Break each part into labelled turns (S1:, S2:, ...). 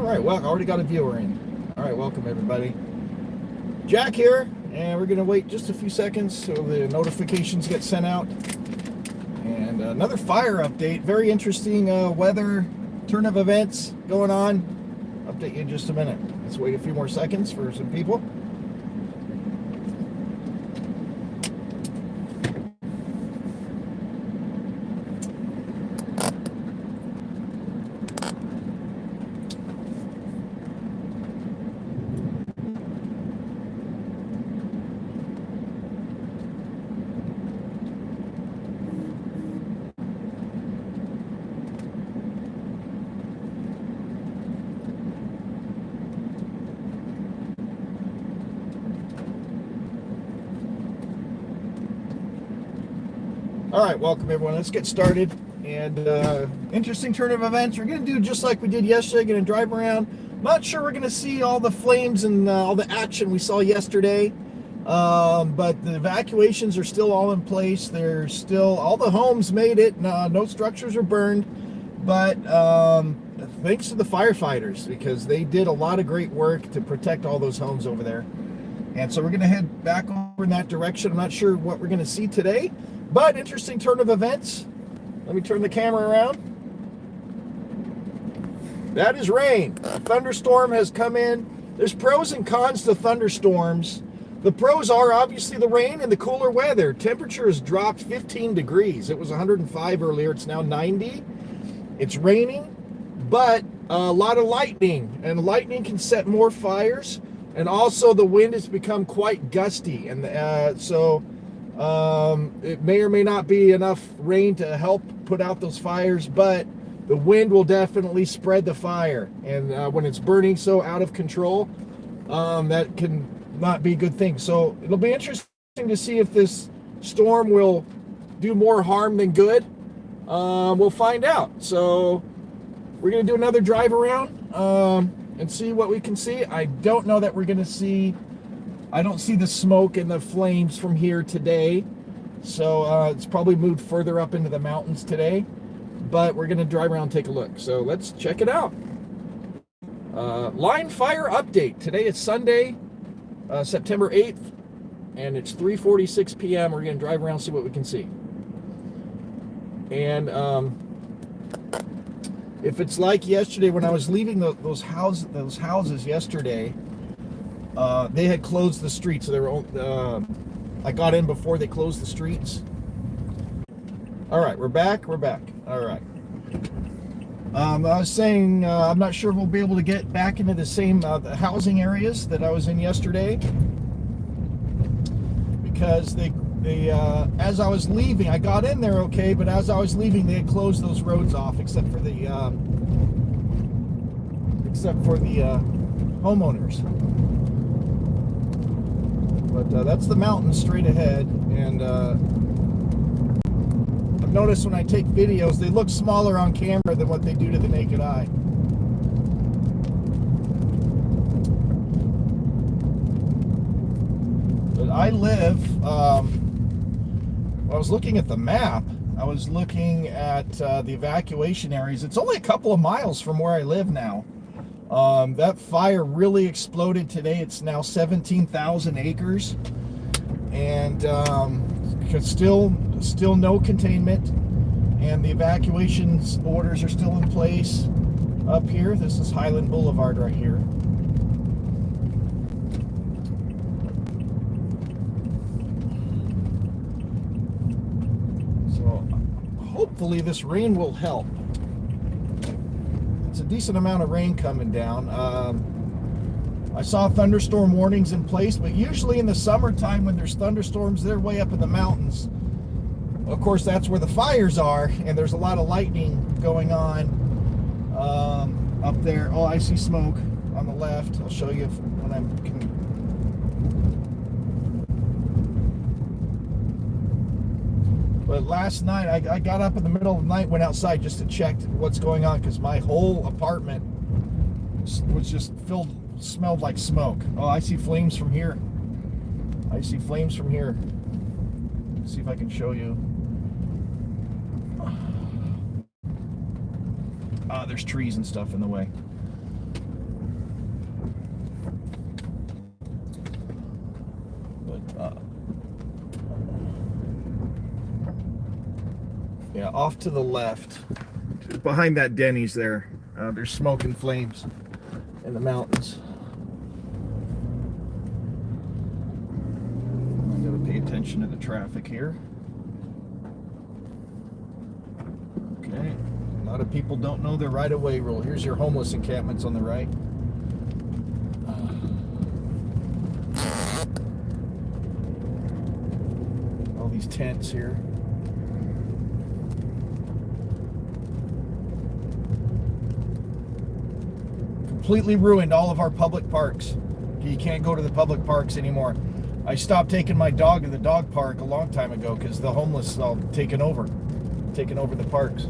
S1: All right, well, I already got a viewer in. All right, welcome everybody. Jack here, and we're gonna wait just a few seconds so the notifications get sent out. And another fire update. Very interesting weather, turn of events going on. Update you in just a minute. Let's wait a few more seconds for some people. All right, welcome everyone. Let's get started. And interesting turn of events. We're going to do just like we did yesterday. Going to drive around. Not sure we're going to see all the flames and all the action we saw yesterday. But the evacuations are still all in place. There's still, all the homes made it. No structures are burned. But thanks to the firefighters, because they did a lot of great work to protect all those homes over there. And so we're going to head back over in that direction. I'm not sure what we're going to see today. But interesting turn of events. Let me turn the camera around. That is rain. A thunderstorm has come in. There's pros and cons to thunderstorms. The pros are obviously the rain and the cooler weather. Temperature has dropped 15 degrees. It was 105 earlier. It's now 90. It's raining, but a lot of lightning. And lightning can set more fires. And also the wind has become quite gusty. And it may or may not be enough rain to help put out those fires, but the wind will definitely spread the fire. And when it's burning so out of control, that can not be a good thing. So it'll be interesting to see if this storm will do more harm than good. We'll find out. So we're going to do another drive around and see what we can see. I don't know that we're going to see... I don't see the smoke and the flames from here today, so it's probably moved further up into the mountains today, but we're going to drive around and take a look. So let's check it out. Line fire update. Today is Sunday, September 8th, and it's 3:46 p.m. We're going to drive around and see what we can see. And if it's like yesterday when I was leaving those houses yesterday, they had closed the streets, so they were. I got in before they closed the streets. All right, we're back. All right. I was saying I'm not sure if we'll be able to get back into the same the housing areas that I was in yesterday, because they as I was leaving, I got in there okay, but as I was leaving, they had closed those roads off except for the homeowners. But that's the mountain straight ahead, and I've noticed when I take videos, they look smaller on camera than what they do to the naked eye. But I live, I was looking at the map, I was looking at the evacuation areas. It's only a couple of miles from where I live now. That fire really exploded today. It's now 17,000 acres, and still no containment, and the evacuations orders are still in place up here. This is Highland Boulevard right here. So hopefully this rain will help. It's a decent amount of rain coming down. I saw thunderstorm warnings in place, but usually in the summertime when there's thunderstorms, they're way up in the mountains. Of course, that's where the fires are, and there's a lot of lightning going on up there. Oh, I see smoke on the left. I'll show you when I'm... But last night, I got up in the middle of the night, went outside just to check what's going on, because my whole apartment was just smelled like smoke. Oh, I see flames from here. Let's see if I can show you. There's trees and stuff in the way. off to the left, behind that Denny's there. There's smoke and flames in the mountains. I gotta pay attention to the traffic here. Okay, a lot of people don't know their right-of-way rule. Here's your homeless encampments on the right. All these tents here. Completely ruined all of our public parks. You can't go to the public parks anymore. I stopped taking my dog to the dog park a long time ago because the homeless all taken over the parks.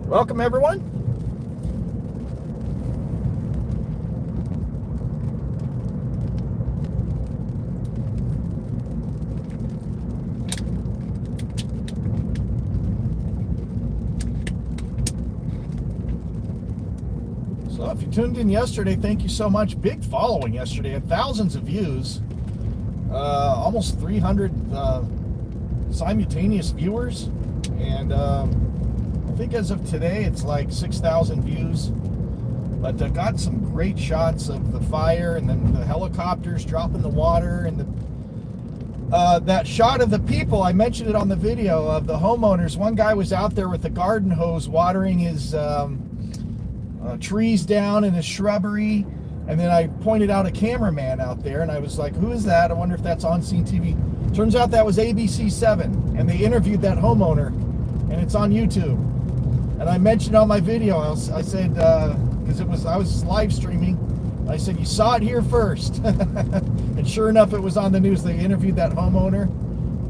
S1: Welcome, everyone. So if you tuned in yesterday, thank you so much. Big following yesterday, had thousands of views, almost 300 simultaneous viewers, and I think as of today it's like 6,000 views. But got some great shots of the fire, and then the helicopters dropping the water, and that shot of the people. I mentioned it on the video of the homeowners. One guy was out there with a garden hose watering his trees down in his shrubbery, and then I pointed out a cameraman out there, and I was like, who is that? I wonder if that's on scene TV. Turns out that was ABC7, and they interviewed that homeowner, and it's on YouTube. And I mentioned on my video, I said, because I was live streaming, I said, you saw it here first. And sure enough, it was on the news. They interviewed that homeowner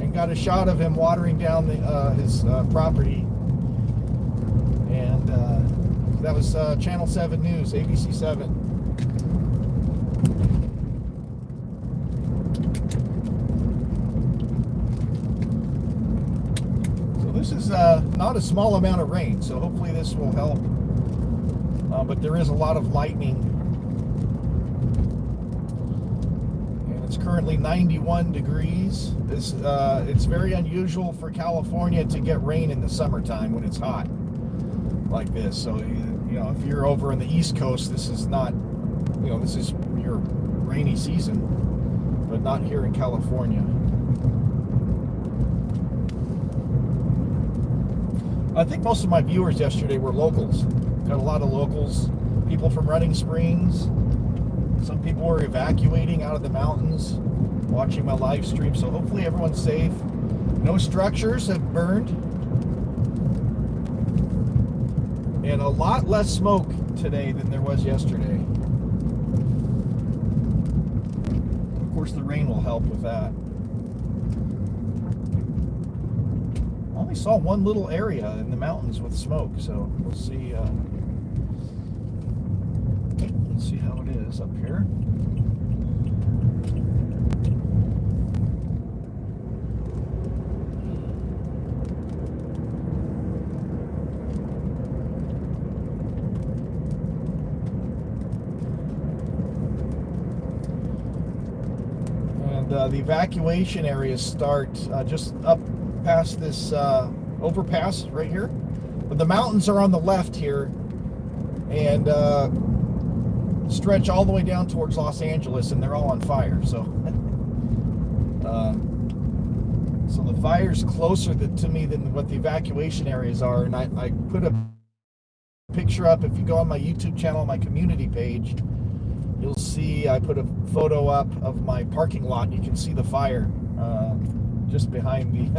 S1: and got a shot of him watering down his property. And that was Channel 7 News, ABC 7. So this is not a small amount of rain, so hopefully this will help. But there is a lot of lightning. And it's currently 91 degrees. It's very unusual for California to get rain in the summertime when it's hot like this. So, you know, if you're over on the East Coast, this is not, you know, this is your rainy season, but not here in California. I think most of my viewers yesterday were locals. Got a lot of locals, people from Running Springs. Some people were evacuating out of the mountains, watching my live stream. So hopefully everyone's safe. No structures have burned. And a lot less smoke today than there was yesterday. Of course, the rain will help with that. I only saw one little area in the mountains with smoke, so we'll see. Let's see how it is up here. The evacuation areas start just up past this overpass right here. But the mountains are on the left here and stretch all the way down towards Los Angeles, and they're all on fire. So, so the fire's closer to me than what the evacuation areas are. And I put a picture up. If you go on my YouTube channel, my community page, you'll see I put a photo up of my parking lot. You can see the fire just behind me,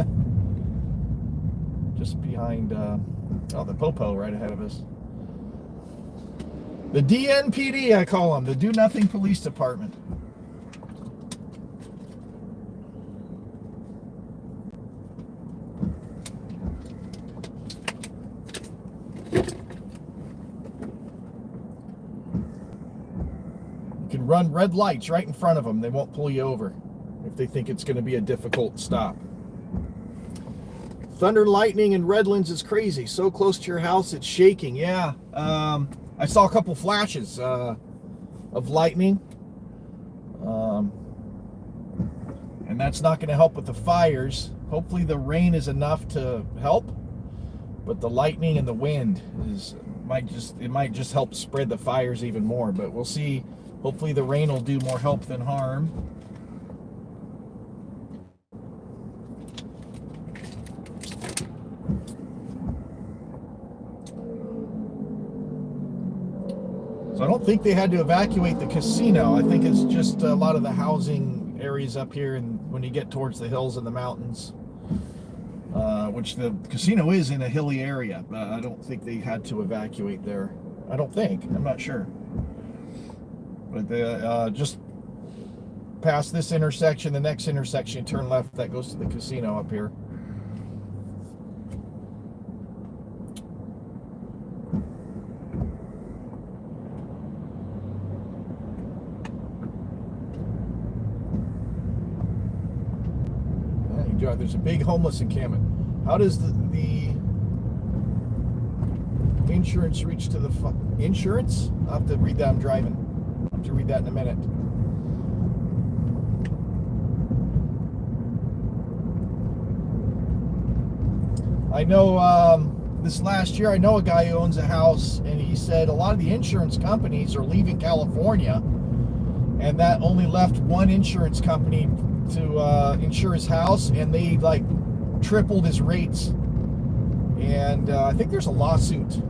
S1: just behind the Popo right ahead of us. The DNPD, I call them, the Do Nothing Police Department. You can run red lights right in front of them. They won't pull you over if they think it's going to be a difficult stop. Thunder and lightning in Redlands is crazy. So close to your house, it's shaking. Yeah. I saw a couple flashes of lightning. and that's not going to help with the fires. Hopefully the rain is enough to help, but the lightning and the wind might just help spread the fires even more. But we'll see. Hopefully the rain will do more help than harm. So I don't think they had to evacuate the casino. I think it's just a lot of the housing areas up here, and when you get towards the hills and the mountains, which the casino is in a hilly area, but I don't think they had to evacuate there. I don't think. I'm not sure. But just past this intersection, the next intersection, turn left, that goes to the casino up here. There's a big homeless encampment. How does the insurance reach to the insurance? I'll have to read that. I'm driving. I'll have to read that in a minute. I know this last year, I know a guy who owns a house, and he said a lot of the insurance companies are leaving California, and that only left one insurance company to insure his house, and they like tripled his rates. And I think there's a lawsuit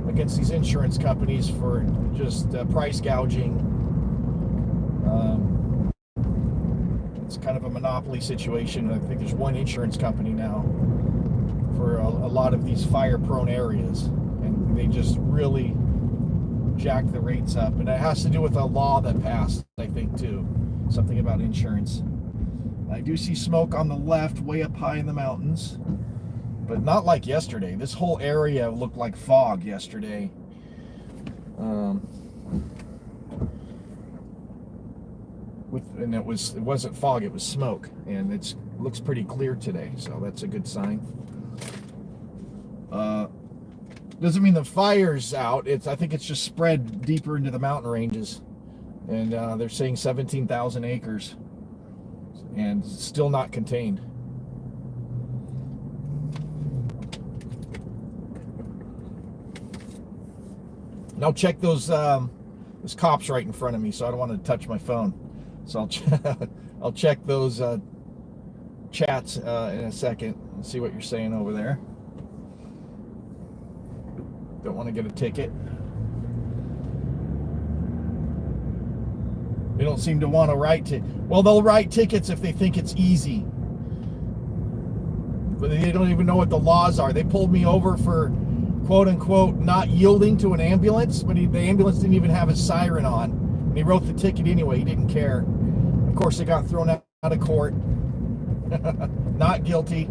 S1: against these insurance companies for just price gouging. It's kind of a monopoly situation. I think there's one insurance company now for a lot of these fire-prone areas, and they just really jack the rates up. And it has to do with a law that passed, I think, too. Something about insurance. I do see smoke on the left, way up high in the mountains, but not like yesterday. This whole area looked like fog yesterday. And it wasn't fog, it was smoke, and it looks pretty clear today, so that's a good sign. Doesn't mean the fire's out. I think it's just spread deeper into the mountain ranges, and they're saying 17,000 acres, and still not contained. Now check those. There's cops right in front of me, so I don't want to touch my phone. So I'll check those chats in a second and see what you're saying over there. Don't want to get a ticket. They don't seem to want to write well, they'll write tickets if they think it's easy, but they don't even know what the laws are. They pulled me over for quote unquote not yielding to an ambulance, but the ambulance didn't even have a siren on, and he wrote the ticket anyway. He didn't care. Of course, they got thrown out of court. Not guilty.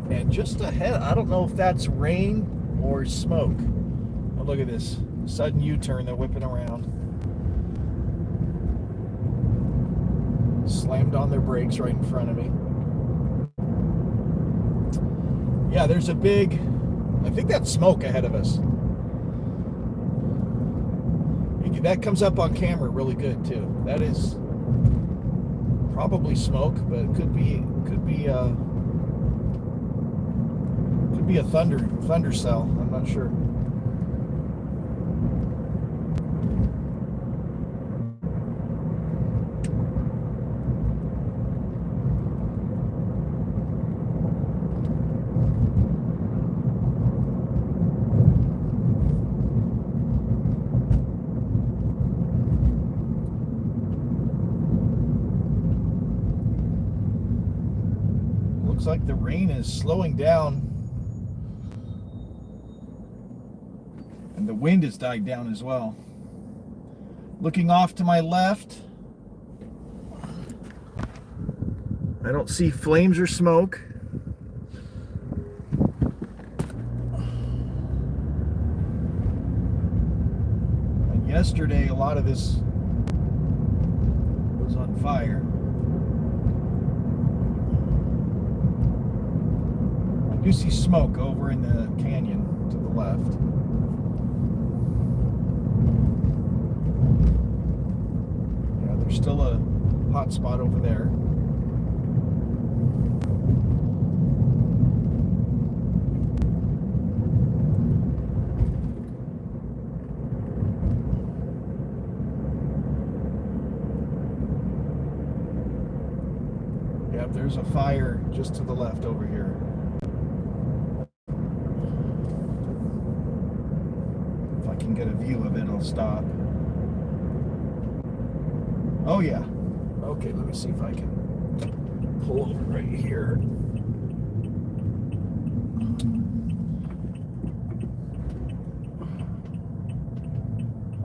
S1: And just ahead, I don't know if that's rain or smoke. Oh, look at this sudden U-turn. They're whipping around. Slammed on their brakes right in front of me. Yeah, there's a big, I think that's smoke ahead of us. That comes up on camera really good too. That is probably smoke, but it could be a thunder cell. I'm not sure. Looks like the rain is slowing down, and the wind has died down as well. Looking off to my left, I don't see flames or smoke. And yesterday, a lot of this was on fire. You see smoke over in the canyon to the left. Yeah, There's still a hot spot over there. Yep, there's a fire just to the left over here. If I can get a view of it, I'll stop. Oh yeah. Okay, let me see if I can pull over right here.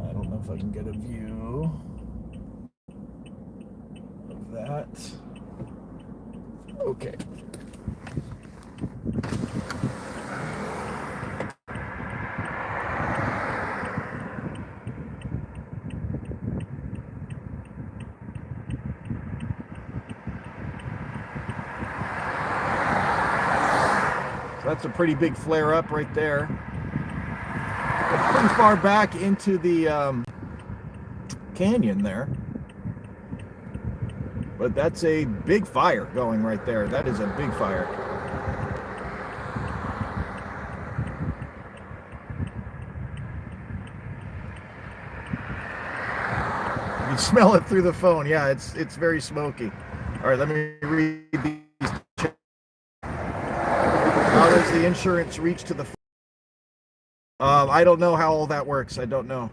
S1: I don't know if I can get a view of that. Okay. That's a pretty big flare up right there. It's pretty far back into the canyon there. But that's a big fire going right there. That is a big fire. You can smell it through the phone. Yeah, it's very smoky. All right, let me read these. How does the insurance reach to the... I don't know how all that works. I don't know.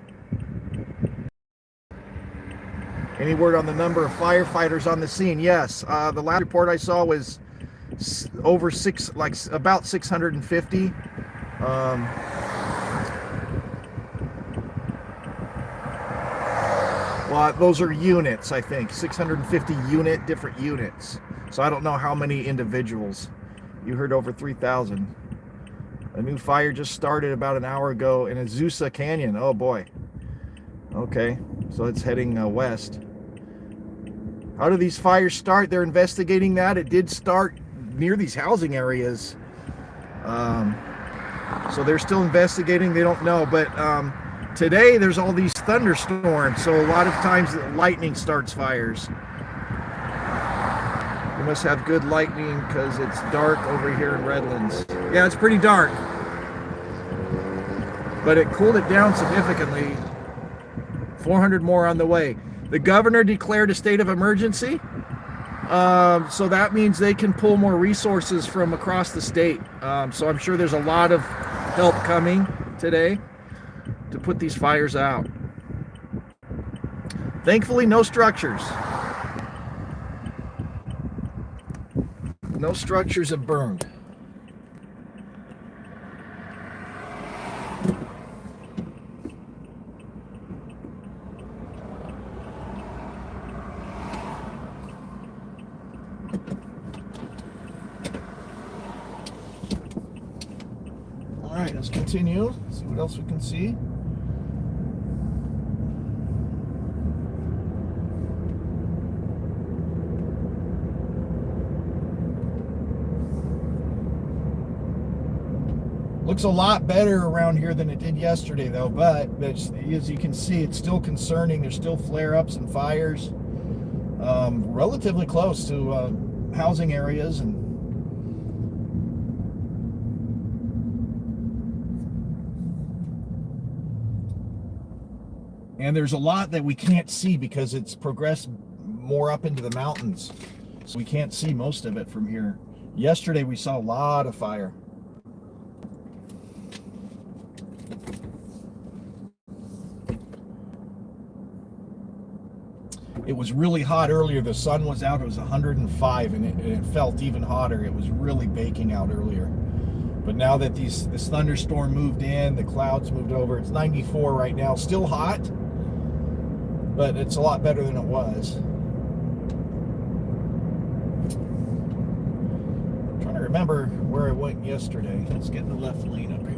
S1: Any word on the number of firefighters on the scene? Yes. The last report I saw was over about 650. Well, those are units, I think. 650 different units. So I don't know how many individuals. You heard over 3,000. A new fire just started about an hour ago in Azusa Canyon. Oh boy. Okay, so it's heading west. How do these fires start? They're investigating that. It did start near these housing areas. So they're still investigating. They don't know. But today there's all these thunderstorms. So a lot of times lightning starts fires. You must have good lightning because it's dark over here in Redlands. Yeah, it's pretty dark. But it cooled it down significantly. 400 more on the way. The governor declared a state of emergency. So that means they can pull more resources from across the state. So I'm sure there's a lot of help coming today to put these fires out. Thankfully, no structures. No structures have burned. All right, let's continue. See what else we can see. Looks a lot better around here than it did yesterday, though. But as you can see, it's still concerning. There's still flare-ups and fires, relatively close to housing areas, and there's a lot that we can't see because it's progressed more up into the mountains, so we can't see most of it from here. Yesterday we saw a lot of fire. It was really hot earlier. The sun was out. It was 105, and it felt even hotter. It was really baking out earlier. But now that this thunderstorm moved in, the clouds moved over, it's 94 right now. Still hot, but it's a lot better than it was. I'm trying to remember where I went yesterday. Let's get in the left lane up here.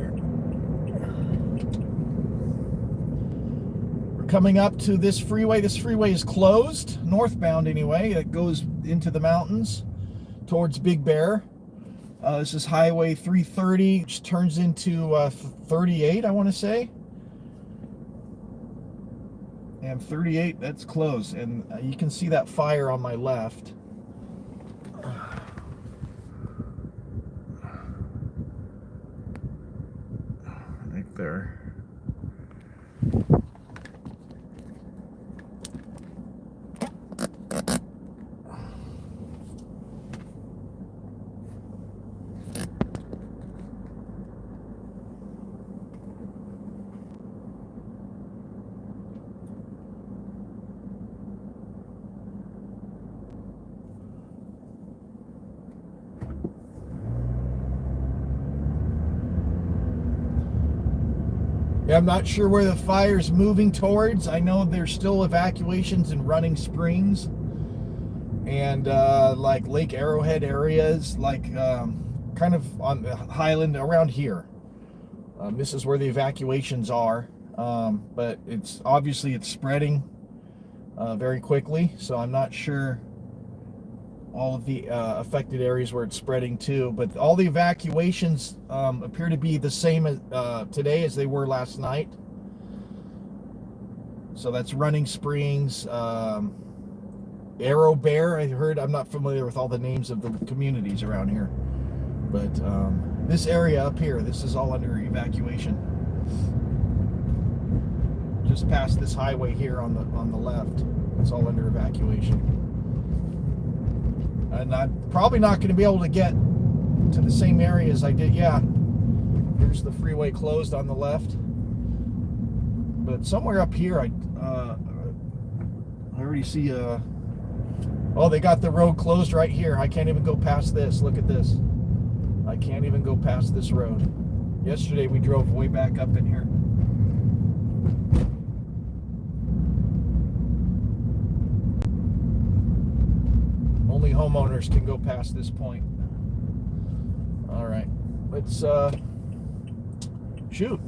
S1: Coming up to this freeway. This freeway is closed, northbound anyway. It goes into the mountains towards Big Bear. This is Highway 330, which turns into 38, I want to say. And 38, that's close. And you can see that fire on my left. Right there. Yeah, I'm not sure where the fire's moving towards. I know there's still evacuations in Running Springs and like Lake Arrowhead areas, like kind of on the Highland around here. This is where the evacuations are, but it's spreading very quickly. So I'm not sure all of the affected areas where it's spreading to, but all the evacuations appear to be the same as, today as they were last night. So that's Running Springs, Arrow Bear, I heard. I'm not familiar with all the names of the communities around here, but this area up here, this is all under evacuation. Just past this highway here on the left, it's all under evacuation. And I'm probably not going to be able to get to the same area as I did. Yeah, here's the freeway closed on the left. But somewhere up here, I already see oh, they got the road closed right here. I can't even go past this. Look at this. I can't even go past this road. Yesterday we drove way back up in here. Only homeowners can go past this point. All right, let's shoot.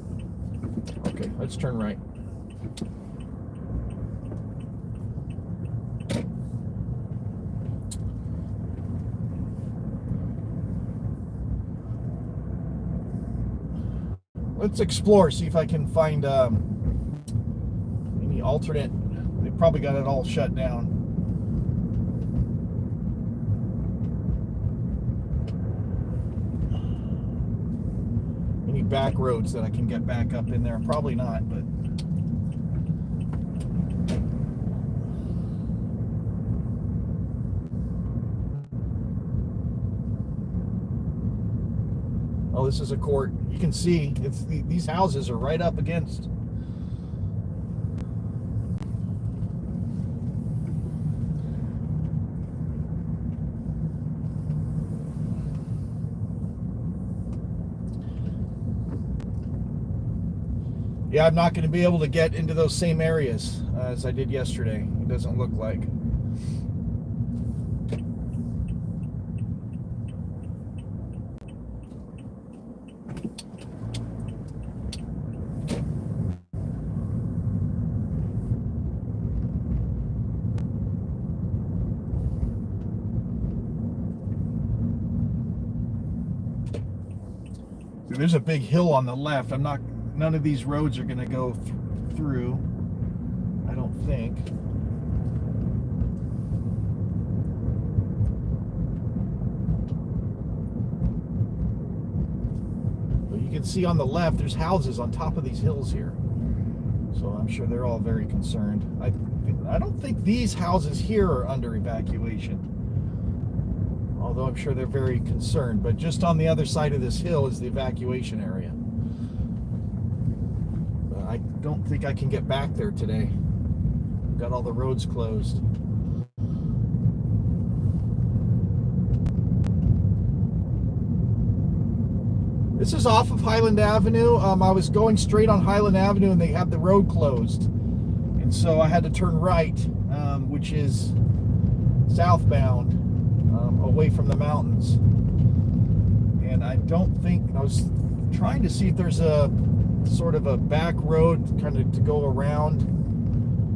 S1: Okay, let's turn right. Let's explore, see if I can find any alternate. They probably got it all shut down. Any back roads that I can get back up in there? Probably not, but oh, this is a court. You can see it's these houses are right up against. Yeah, I'm not going to be able to get into those same areas as I did yesterday. It doesn't look like. There's a big hill on the left. None of these roads are going to go through, I don't think. But you can see on the left, there's houses on top of these hills here. So I'm sure they're all very concerned. I don't think these houses here are under evacuation, although I'm sure they're very concerned. But just on the other side of this hill is the evacuation area. I don't think I can get back there today. Got all the roads closed. This is off of Highland Avenue. I was going straight on Highland Avenue and they had the road closed. And so I had to turn right, which is southbound, away from the mountains. And I was trying to see if there's a sort of a back road kind of to go around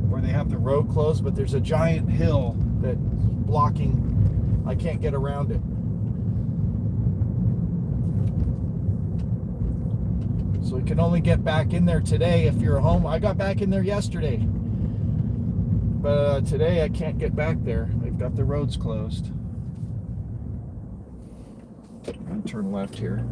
S1: where they have the road closed, but there's a giant hill that's blocking. I can't get around it. So you can only get back in there today if you're home. I got back in there yesterday. but today I can't get back there. They've got the roads closed. I'm gonna turn left here.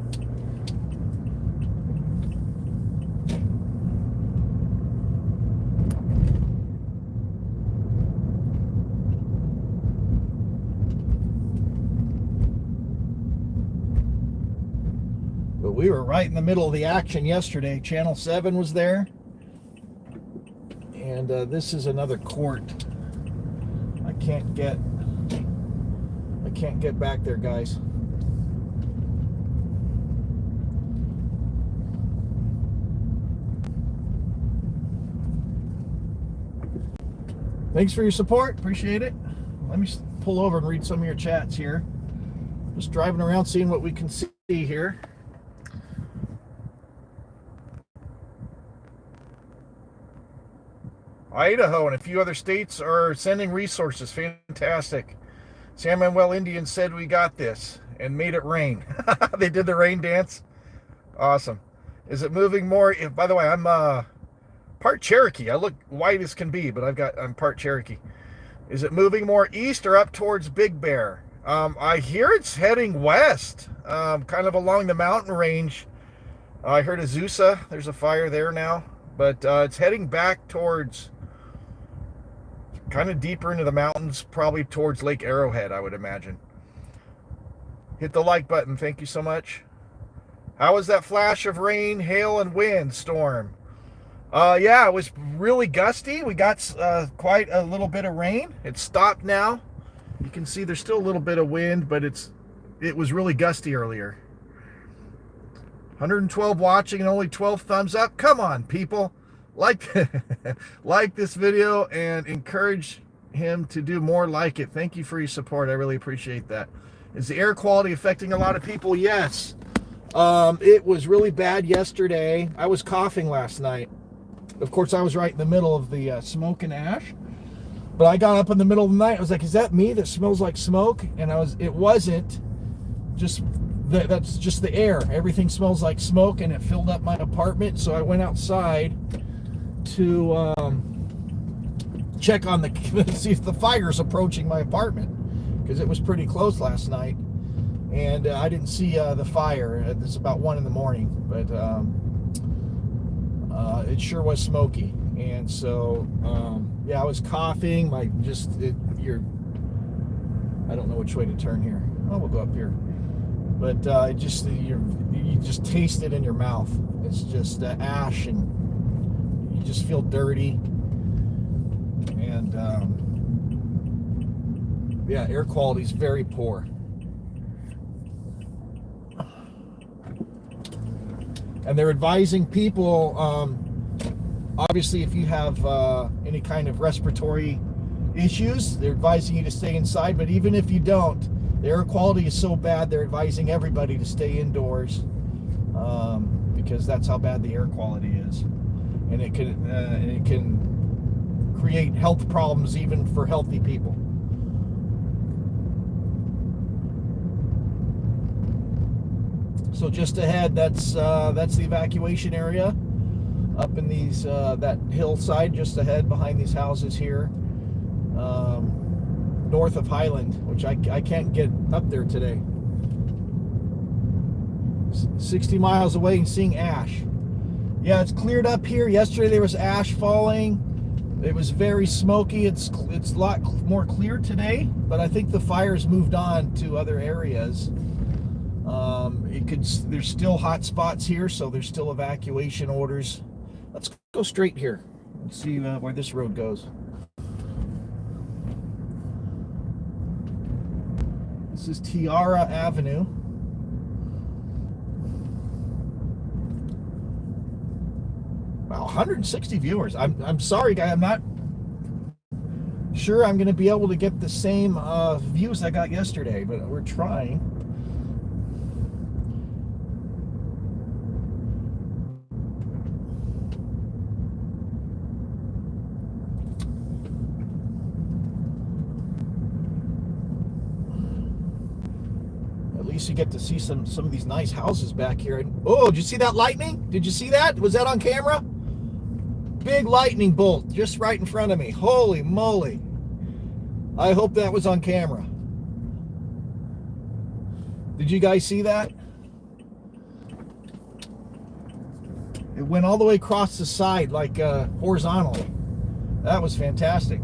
S1: But we were right in the middle of the action yesterday. Channel 7 was there. And this is another court. I can't get back there, guys. Thanks for your support. Appreciate it. Let me pull over and read some of your chats here. Just driving around seeing what we can see here. Idaho and a few other states are sending resources. Fantastic. San Manuel Indians said we got this and made it rain. They did the rain dance. Awesome. Is it moving more? By the way, I'm part Cherokee. I look white as can be, but I'm part Cherokee. Is it moving more east or up towards Big Bear? I hear it's heading west, kind of along the mountain range. I heard Azusa. There's a fire there now, but it's heading back towards kind of deeper into the mountains, probably towards Lake Arrowhead, I would imagine. Hit the like button. Thank you so much. How was that flash of rain, hail, and wind storm? Yeah, it was really gusty. We got quite a little bit of rain. It's stopped now. You can see there's still a little bit of wind, but it was really gusty earlier. 112 watching and only 12 thumbs up. Come on, people. Like this video and encourage him to do more like it. Thank you for your support. I really appreciate that. Is the air quality affecting a lot of people? Yes. It was really bad yesterday. I was coughing last night. Of course, I was right in the middle of the smoke and ash. But I got up in the middle of the night. I was like, is that me that smells like smoke? And it wasn't. That's just the air. Everything smells like smoke, and it filled up my apartment. So I went outside to check on see if the fire's approaching my apartment, because it was pretty close last night, and I didn't see the fire. It's about 1 in the morning, but it sure was smoky. And so yeah, I was coughing. I don't know which way to turn here. Oh, we'll go up here. But you just taste it in your mouth. It's just ash, and you just feel dirty. And yeah, air quality is very poor. And they're advising people, obviously, if you have any kind of respiratory issues, they're advising you to stay inside. But even if you don't, the air quality is so bad, they're advising everybody to stay indoors, because that's how bad the air quality is. And it can create health problems even for healthy people. So just ahead, that's the evacuation area up in these that hillside just ahead behind these houses here, north of Highland, which I can't get up there today. 60 miles away and seeing ash. Yeah, it's cleared up here. Yesterday there was ash falling. It was very smoky. It's a lot more clear today, but I think the fire's moved on to other areas. There's still hot spots here, so there's still evacuation orders. Let's go straight here and see where this road goes. This is Tiara Avenue. Wow, 160 viewers. I'm sorry, guy. I'm not sure I'm going to be able to get the same views I got yesterday, but we're trying. At least you get to see some of these nice houses back here. Oh, did you see that lightning? Did you see that? Was that on camera? Big lightning bolt just right in front of me. Holy moly. I hope that was on camera. Did you guys see that? It went all the way across the side, like horizontally. That was fantastic.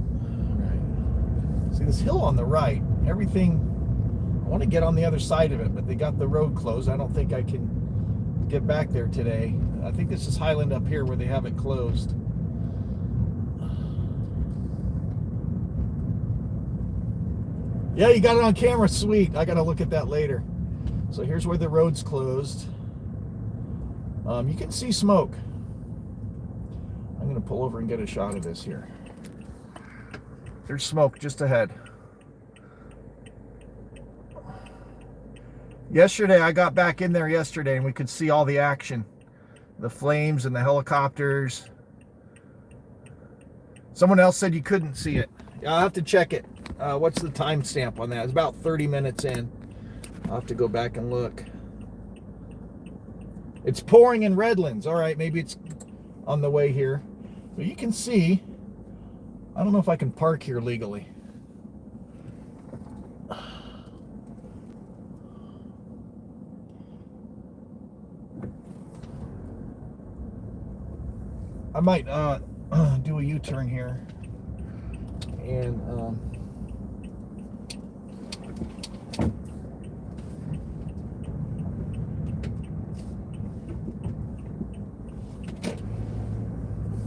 S1: All right. See this hill on the right, everything, I want to get on the other side of it, but they got the road closed. I don't think I can get back there today. I think this is Highland up here where they have it closed. Yeah, you got it on camera. Sweet. I got to look at that later. So here's where the road's closed. You can see smoke. I'm going to pull over and get a shot of this here. There's smoke just ahead. Yesterday, I got back in there yesterday and we could see all the action. The flames and the helicopters. Someone else said you couldn't see it. I'll have to check it. What's the timestamp on that? It's about 30 minutes in. I'll have to go back and look. It's pouring in Redlands. All right, maybe it's on the way here. But you can see, I don't know if I can park here legally. I might do a U-turn here and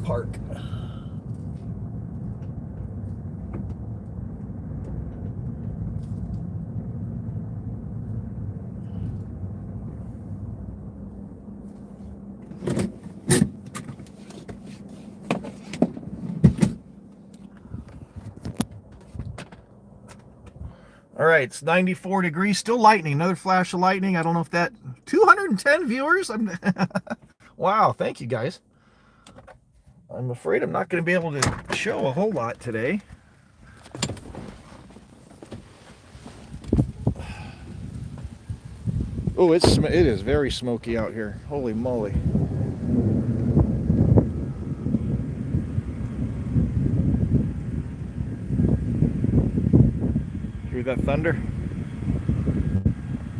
S1: park. All right, it's 94 degrees, still lightning, another flash of lightning. I don't know if that, 210 viewers. Wow, thank you guys. I'm afraid I'm not going to be able to show a whole lot today. Oh, it is very smoky out here. Holy moly. Hear that thunder?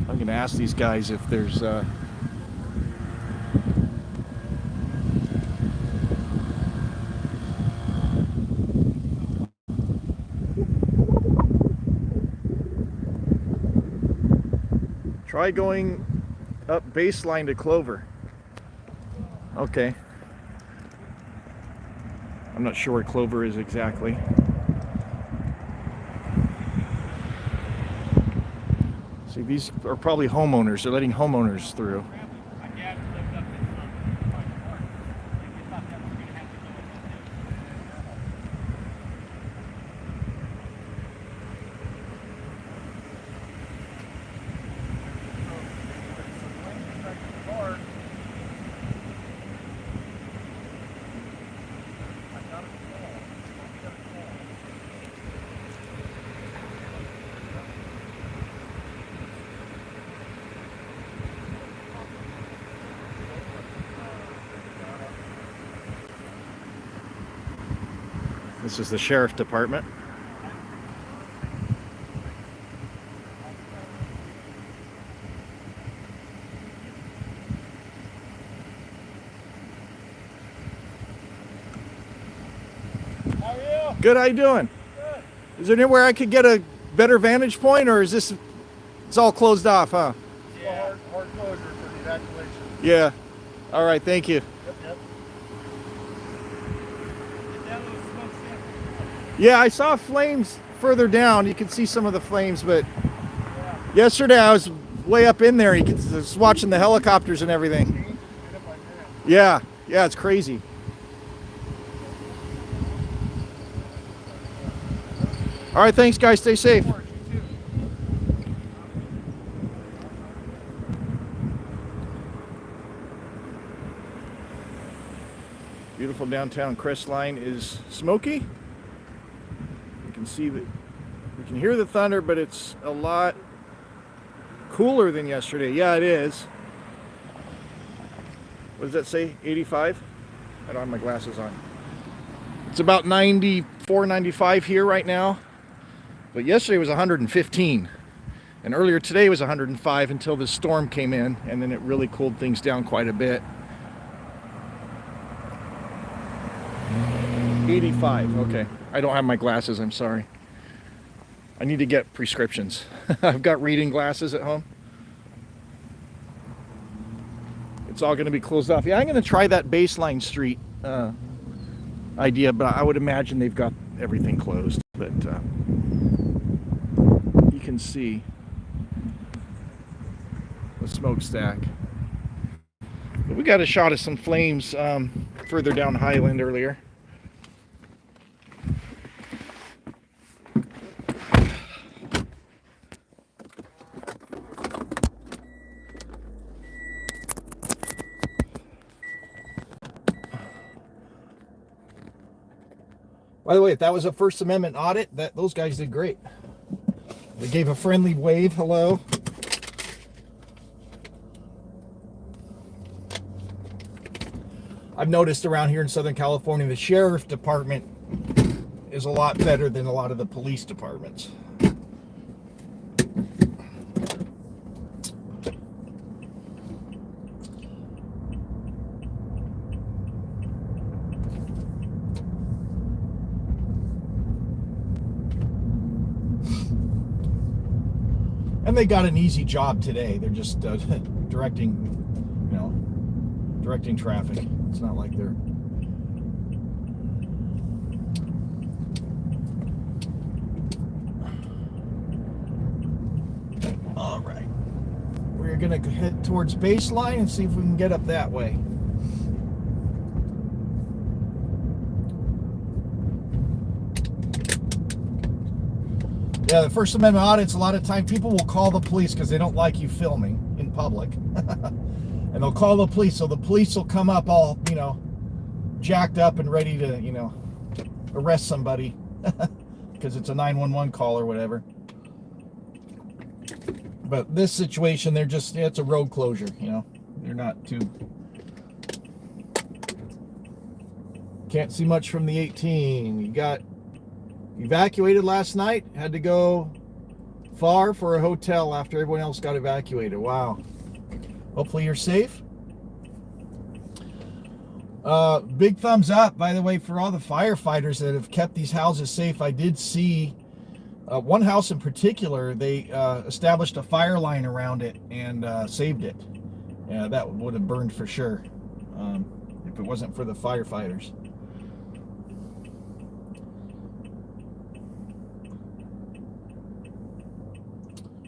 S1: I'm going to ask these guys if there's try going up baseline to Clover. Okay. I'm not sure where Clover is exactly. See, these are probably homeowners. They're letting homeowners through. This is the sheriff department.
S2: How are you?
S1: Good, how you doing?
S2: Good.
S1: Is there anywhere I could get a better vantage point, or is this, it's all closed off, huh?
S2: Yeah. Hard closure for the evacuation.
S1: Yeah. All right, thank you.
S2: Yep. Get that little smoke sample.
S1: Yeah, I saw flames further down. You can see some of the flames, but yesterday I was way up in there. You could just watching the helicopters and everything. Yeah, it's crazy. All right, thanks, guys. Stay safe. Beautiful downtown crestline is smoky. You can see that You can hear the thunder, but it's a lot cooler than yesterday. Yeah, it is. What does that say? 85? I don't have my glasses on. It's about 94, 95 here right now. But yesterday was 115. And earlier today was 105 until the storm came in, and then it really cooled things down quite a bit. 85, okay. I don't have my glasses, I'm sorry. I need to get prescriptions. I've got reading glasses at home. It's all going to be closed off. Yeah, I'm going to try that Baseline Street idea, but I would imagine they've got everything closed. But you can see the smokestack. But we got a shot of some flames further down Highland earlier. By the way, if that was a First Amendment audit, those guys did great. They gave a friendly wave, hello. I've noticed around here in Southern California, the sheriff department is a lot better than a lot of the police departments. And they got an easy job today. They're just directing traffic. It's not like they're... All right. We're going to head towards Baseline and see if we can get up that way. Yeah, the First Amendment audits, a lot of time people will call the police because they don't like you filming in public. And they'll call the police, so the police will come up all, jacked up and ready to, arrest somebody because it's a 911 call or whatever. But this situation, they're just, it's a road closure, They're not too... Can't see much from the 18. You got evacuated last night, had to go far for a hotel after everyone else got evacuated. Wow. Hopefully you're safe. Big thumbs up, by the way, for all the firefighters that have kept these houses safe. I did see one house in particular, they established a fire line around it and saved it. Yeah, that would have burned for sure if it wasn't for the firefighters.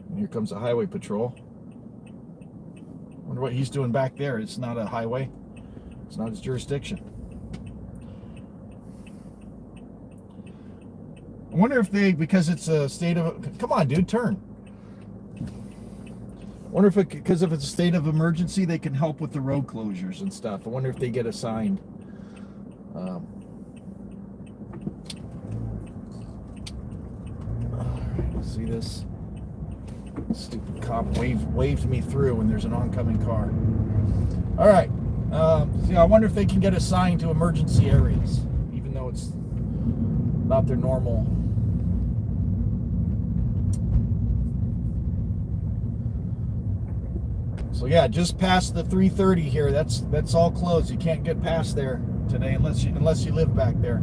S1: And here comes the highway patrol. Wonder what he's doing back there. It's not a highway. It's not his jurisdiction. I wonder if they, because it's a state of... Come on, dude, turn. I wonder if because if it's a state of emergency, they can help with the road closures and stuff. I wonder if they get assigned. See this? Stupid cop waved me through when there's an oncoming car. All right. I wonder if they can get assigned to emergency areas, even though it's not their normal. So yeah, just past the 330 here. That's all closed. You can't get past there today unless you live back there.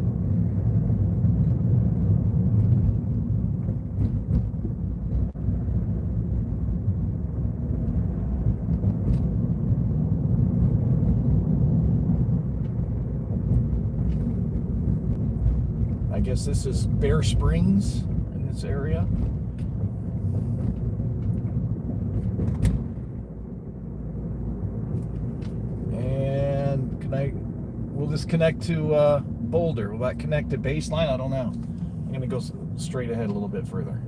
S1: I guess this is Bear Springs in this area. And will this connect to Boulder? Will that connect to Baseline? I don't know. I'm going to go straight ahead a little bit further.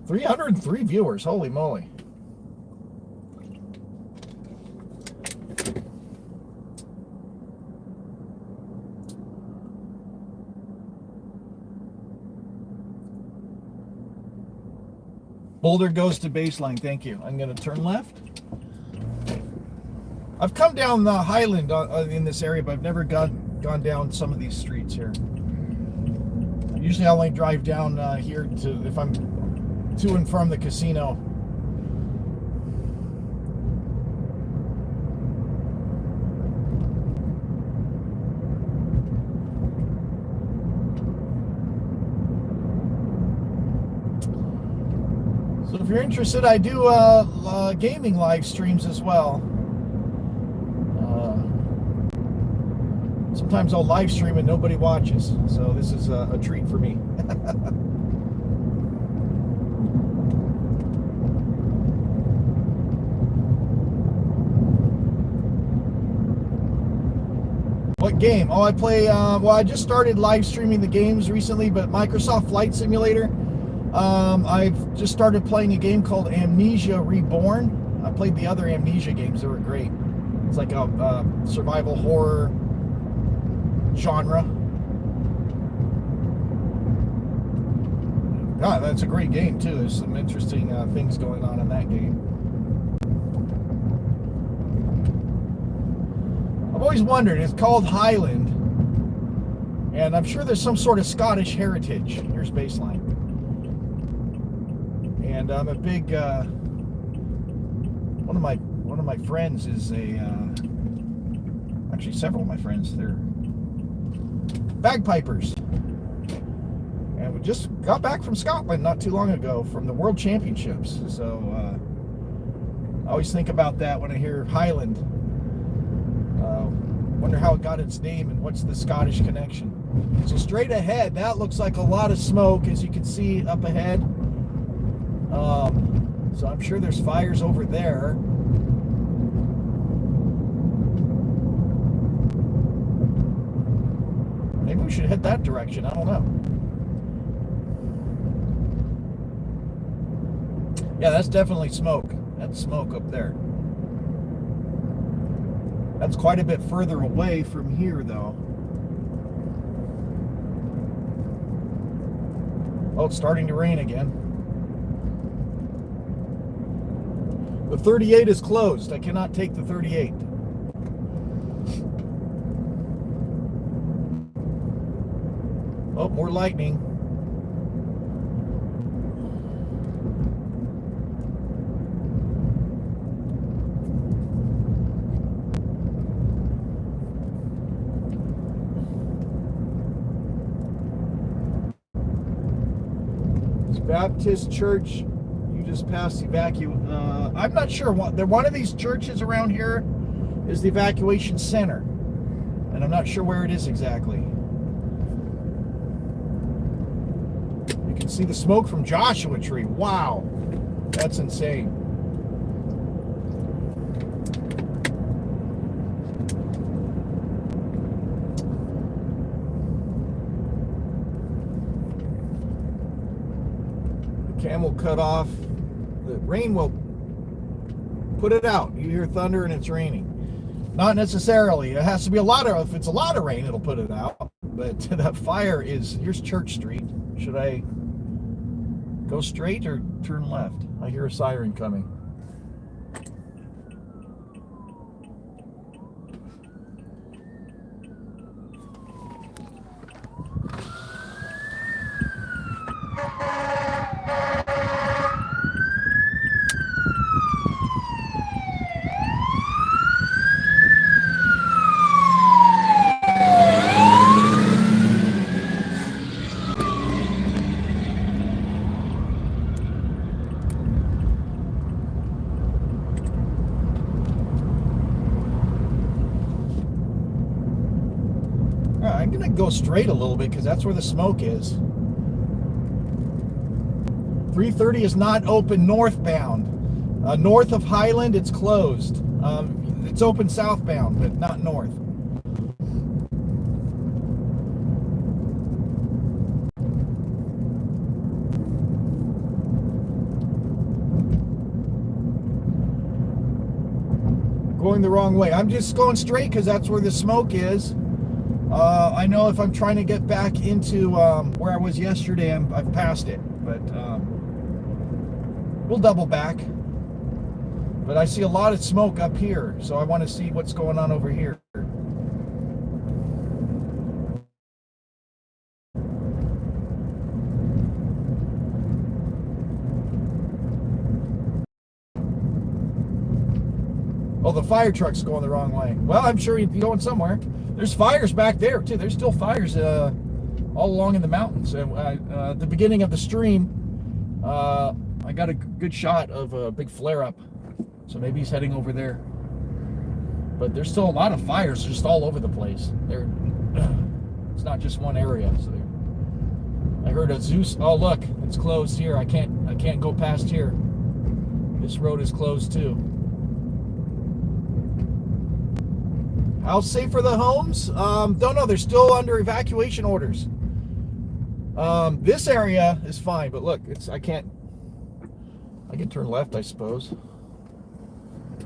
S1: 303 viewers, holy moly. Boulder goes to baseline. Thank you. I'm going to turn left. I've come down the Highland in this area, but I've never gone down some of these streets here. Usually I only drive down here if I'm to and from the casino. So if you're interested, I do gaming live streams as well. Sometimes I'll live stream and nobody watches, so this is a treat for me. What game? Oh, I play, well, I just started live streaming the games recently, but Microsoft Flight Simulator. I've just started playing a game called Amnesia Reborn. I played the other Amnesia games, they were great. It's like a survival horror genre. God, that's a great game too. There's some interesting things going on in that game. I've always wondered, it's called Highland, and I'm sure there's some sort of Scottish heritage. Here's baseline. And I'm a big one of my friends is actually several of my friends, they're bagpipers, and we just got back from Scotland not too long ago from the World Championships. So I always think about that when I hear Highland. Wonder how it got its name and what's the Scottish connection. So straight ahead, that looks like a lot of smoke, as you can see up ahead. So I'm sure there's fires over there. Maybe we should head that direction. I don't know. Yeah, that's definitely smoke. That's smoke up there. That's quite a bit further away from here, though. Oh, it's starting to rain again. The 38 is closed. I cannot take the 38. Oh, more lightning. This Baptist church, you just passed I'm not sure. One of these churches around here is the evacuation center, and I'm not sure where it is exactly. You can see the smoke from Joshua Tree. Wow, that's insane. The camel cut off. The rain will put it out. You hear thunder and it's raining. Not necessarily. It has to be if it's a lot of rain, it'll put it out. But that fire here's Church Street. Should I go straight or turn left? I hear a siren coming. I'm going to go straight a little bit because that's where the smoke is. 330 is not open northbound. North of Highland, it's closed. It's open southbound, but not north. Going the wrong way. I'm just going straight because that's where the smoke is. I know if I'm trying to get back into where I was yesterday, I've passed it. But We'll double back. But I see a lot of smoke up here, so I want to see what's going on over here. Oh, the fire truck's going the wrong way. Well, I'm sure you're going somewhere. There's fires back there, too. There's still fires all along in the mountains. At the beginning of the stream, I got a good shot of a big flare-up. So maybe he's heading over there. But there's still a lot of fires just all over the place. It's not just one area. So I heard a Zeus. Oh, look, it's closed here. I can't go past here. This road is closed too. How safe are the homes? Don't know. They're still under evacuation orders. This area is fine, but look, I can turn left, I suppose.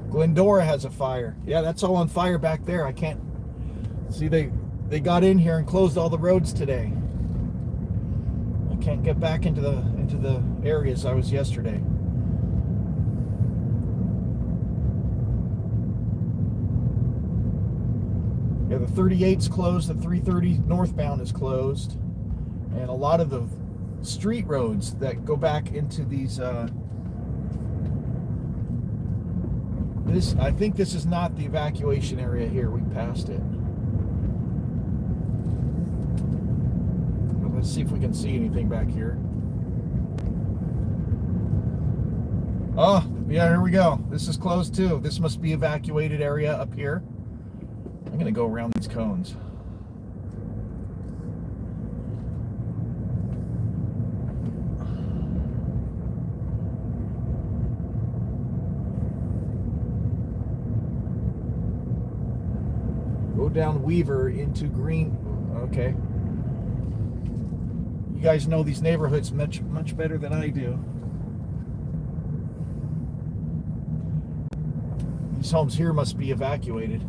S1: Glendora has a fire. Yeah, that's all on fire back there. I can't see. They got in here and closed all the roads today. I can't get back into the areas I was yesterday. Yeah, the 38's closed. The 330 northbound is closed, and a lot of the street roads that go back into these. I think this is not the evacuation area here. We passed it. Well, let's see if we can see anything back here. Oh, yeah, here we go. This is closed too. This must be evacuated area up here. I'm going to go around these cones. Go down Weaver into Green. Okay. You guys know these neighborhoods much better than I do. These homes here must be evacuated.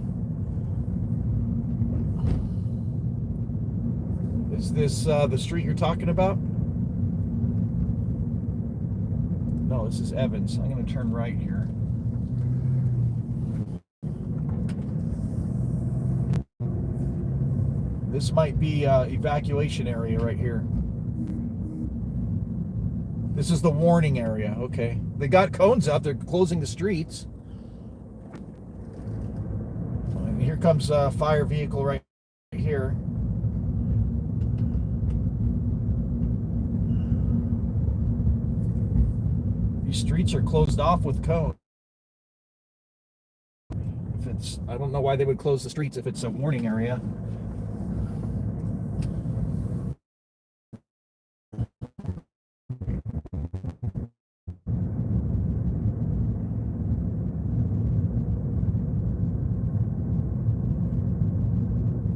S1: Is this the street you're talking about? No, this is Evans. I'm going to turn right here. This might be evacuation area right here. This is the warning area. Okay. They got cones up. They're closing the streets. And here comes a fire vehicle right here. These streets are closed off with cones. I don't know why they would close the streets if it's a warning area.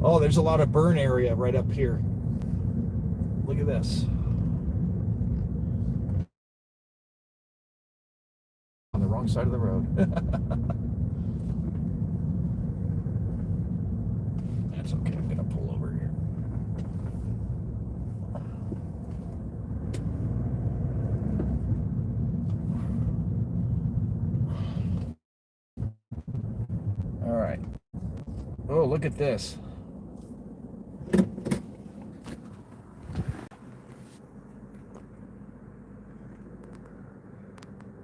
S1: Oh, there's a lot of burn area right up here. Look at this. On the wrong side of the road. That's okay. I'm going to pull over here. All right. Oh, look at this.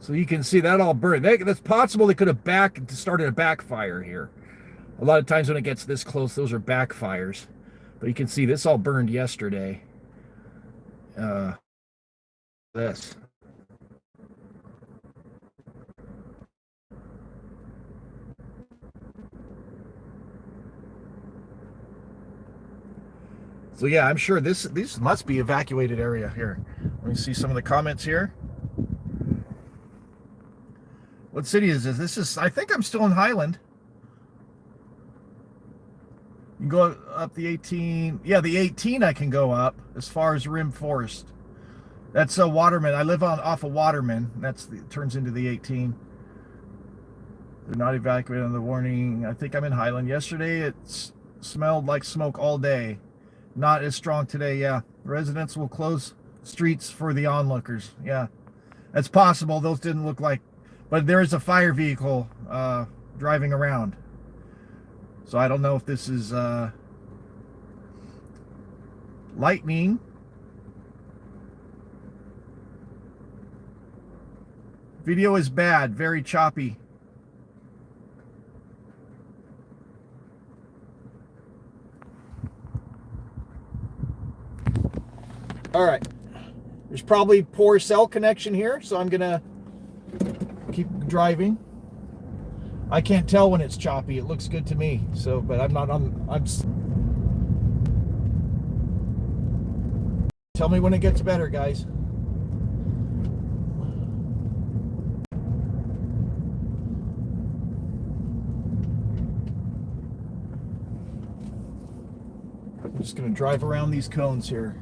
S1: So you can see that all burned. That's possible they could have started a backfire here. A lot of times when it gets this close, those are backfires. But you can see this all burned yesterday. This. So yeah, I'm sure this must be evacuated area here. Let me see some of the comments here. What city is this? This is, I think I'm still in Highland. You can go up the 18. Yeah, the 18 I can go up as far as Rim Forest. That's a Waterman. I live off of Waterman. It turns into the 18. They're not evacuated on the warning. I think I'm in Highland. Yesterday it smelled like smoke all day. Not as strong today. Yeah, residents will close streets for the onlookers. Yeah. That's possible. Those didn't look like, but there is a fire vehicle driving around. So I don't know if this is lightning. Video is bad, very choppy. All right. There's probably poor cell connection here, so I'm gonna keep driving. I can't tell when it's choppy. It looks good to me. So, but I'm not on. Tell me when it gets better, guys. I'm just gonna drive around these cones here.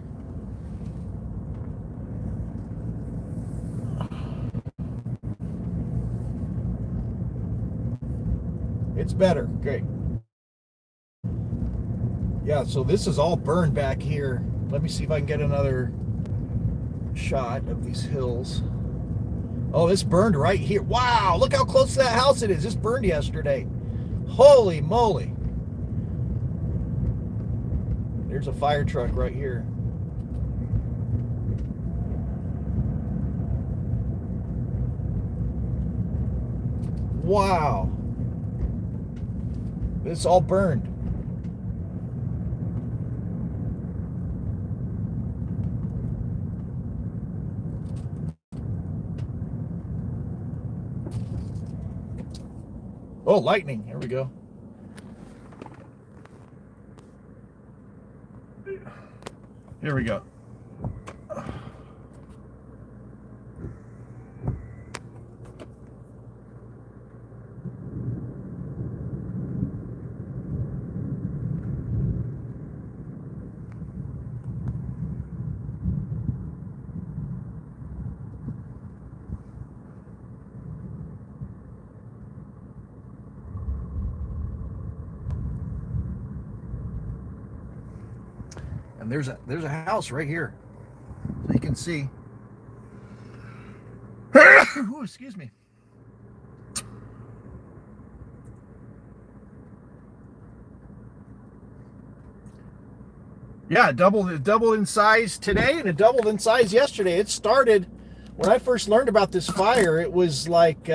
S1: It's better. Great. Yeah, so this is all burned back here. Let me see if I can get another shot of these hills. Oh, this burned right here. Wow, look how close to that house it is. This burned yesterday. Holy moly. There's a fire truck right here. Wow. It's all burned. Oh, lightning. Here we go. Here we go. And there's a house right here, so you can see. Ooh, excuse me. Yeah, it doubled in size today, and it doubled in size yesterday. It started when I first learned about this fire. It was like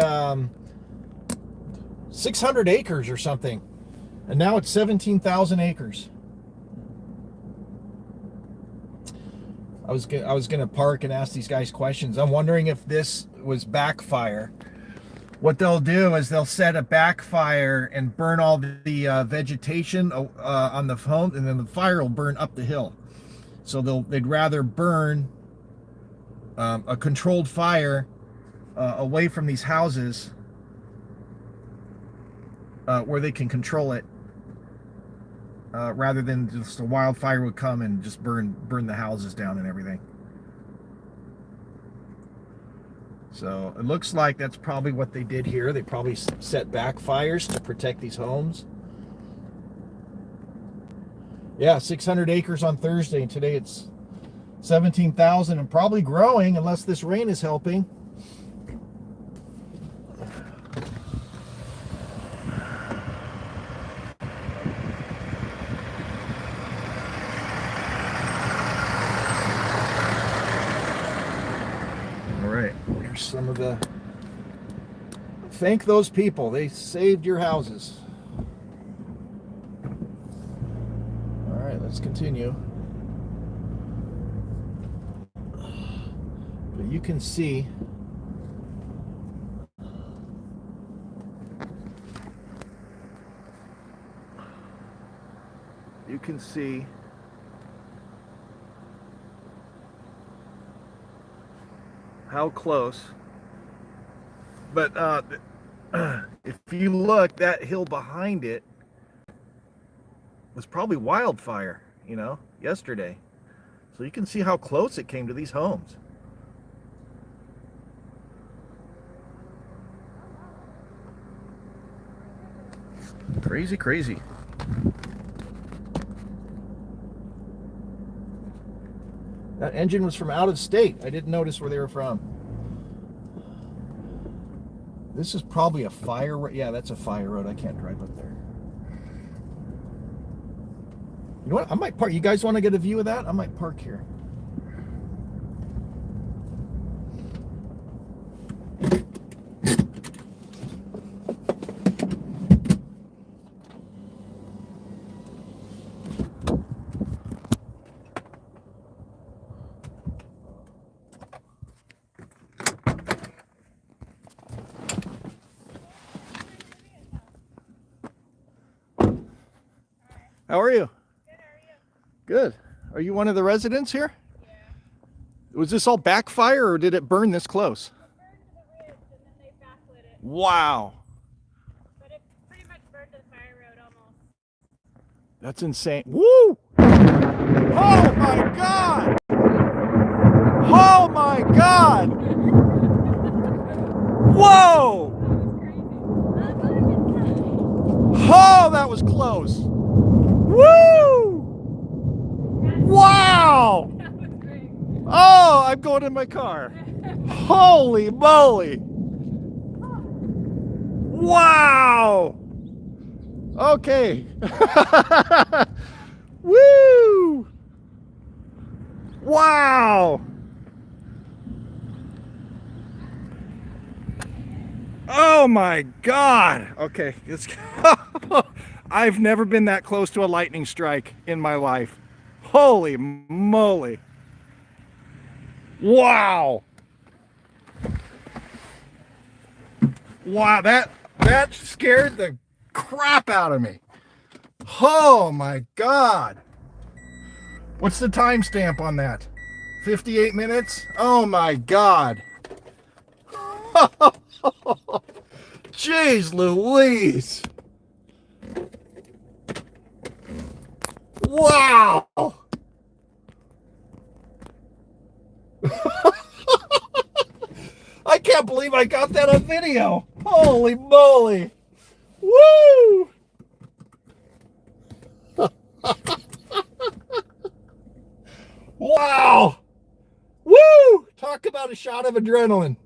S1: 600 acres or something, and now it's 17,000 acres. I was gonna park and ask these guys questions. I'm wondering if this was backfire. What they'll do is they'll set a backfire and burn all the vegetation on the home, and then the fire will burn up the hill. So they'd rather burn a controlled fire away from these houses where they can control it, rather than just a wildfire would come and just burn the houses down and everything. So it looks like that's probably what they did here. They probably set backfires to protect these homes. Yeah, 600 acres on Thursday, and today it's 17,000 and probably growing unless this rain is helping. Some of the thank those people, they saved your houses. All right, let's continue. But you can see how close. But if you look, that hill behind it was probably wildfire, yesterday. So you can see how close it came to these homes. Crazy, crazy. That engine was from out of state. I didn't notice where they were from. This is probably a fire road. Yeah, that's a fire road. I can't drive up there. You know what? I might park. You guys want to get a view of that? I might park here. How are you?
S3: Good, how are you?
S1: Good. Are you one of the residents here? Yeah. Was this all backfire or did it burn this close?
S3: It burned to the ridge and then they backlit it.
S1: Wow.
S3: But it pretty much burned to the fire road almost.
S1: That's insane. Woo! Oh my God! Oh my God! Whoa! Oh, that was close. Woo! Wow!
S3: That was great.
S1: Oh, I'm going in my car. Holy moly! Wow! Okay. Woo! Wow! Oh my God! Okay, it's I've never been that close to a lightning strike in my life. Holy moly! Wow! Wow, that scared the crap out of me. Oh my God! What's the timestamp on that? 58 minutes? Oh my God! Jeez Louise! Wow! I can't believe I got that on video. Holy moly! Woo! Wow! Woo! Talk about a shot of adrenaline.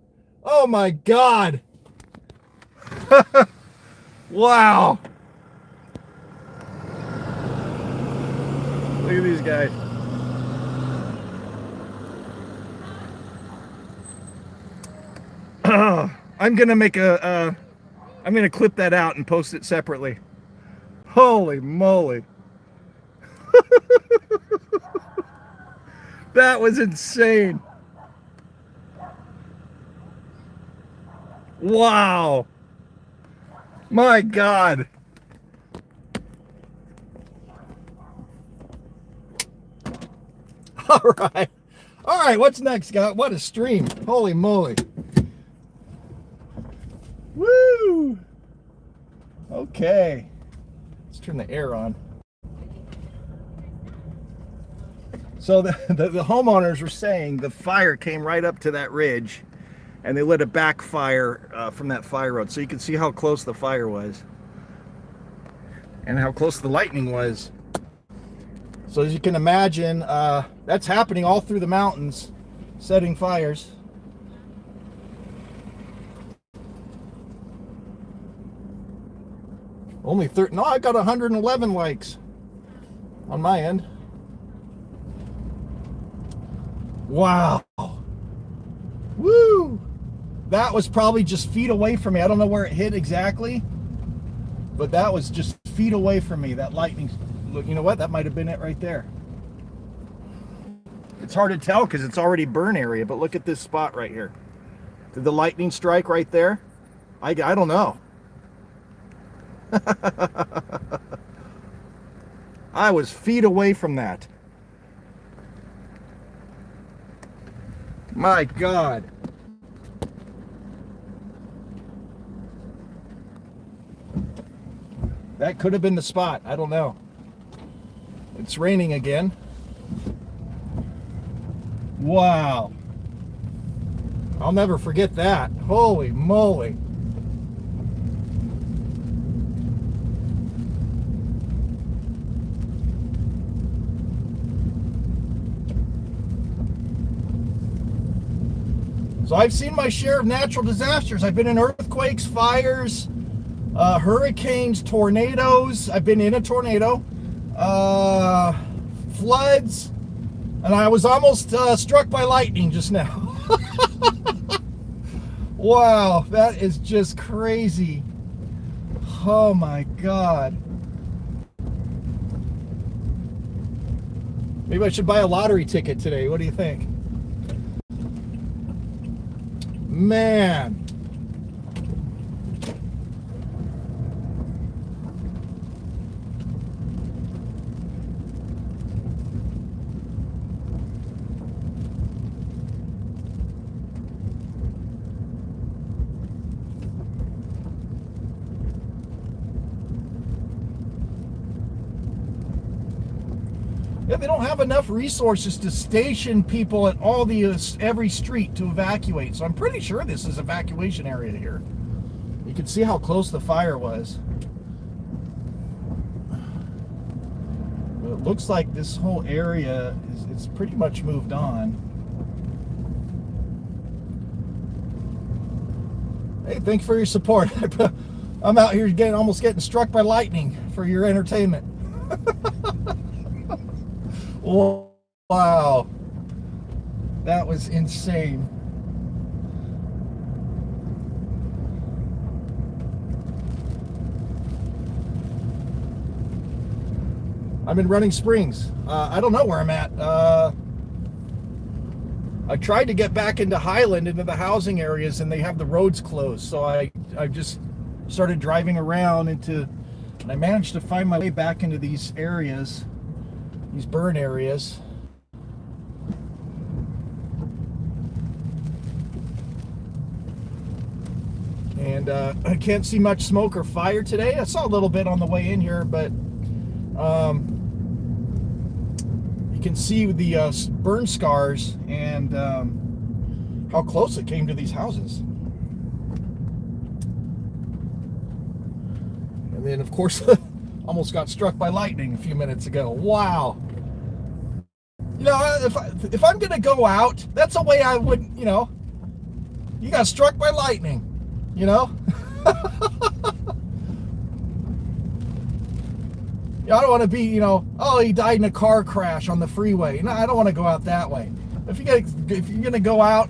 S1: Oh my God! Wow! Look at these guys. I'm gonna make I'm gonna clip that out and post it separately. Holy moly! That was insane. Wow! My God! All right, what's next, guys? What a stream. Holy moly. Woo! Okay. Let's turn the air on. So the homeowners were saying the fire came right up to that ridge and they lit a backfire from that fire road. So you can see how close the fire was and how close the lightning was. So as you can imagine, that's happening all through the mountains, setting fires. Only 30. No, I got 111 likes on my end. Wow. Woo! That was probably just feet away from me. I don't know where it hit exactly, but that was just feet away from me. That lightning. Look, you know what? That might have been it right there. It's hard to tell because it's already burn area, but look at this spot right here. Did the lightning strike right there? I don't know. I was feet away from that. My God. That could have been the spot. I don't know. It's raining again. Wow. I'll never forget that. Holy moly. So I've seen my share of natural disasters. I've been in earthquakes, fires, hurricanes, tornadoes. I've been in a tornado, floods, and I was almost struck by lightning just now. Wow, that is just crazy. Oh my God. Maybe I should buy a lottery ticket today. What do you think? Man. Yeah, they don't have enough resources to station people at all the every street to evacuate. So I'm pretty sure this is evacuation area here. You can see how close the fire was. But it looks like this whole area is pretty much moved on. Hey, thanks for your support. I'm out here almost getting struck by lightning for your entertainment. Wow, that was insane. I'm in Running Springs. I don't know where I'm at. I tried to get back into Highland, into the housing areas, and they have the roads closed. So I just started driving around and I managed to find my way back into these areas. These burn areas. And I can't see much smoke or fire today. I saw a little bit on the way in here, but you can see the burn scars and how close it came to these houses. And then, of course, almost got struck by lightning a few minutes ago. Wow. You know, if I'm going to go out, that's a way I would, you know, you got struck by lightning, you know? You know, I don't want to be, you know, oh, he died in a car crash on the freeway. No, I don't want to go out that way. If you're going to go out,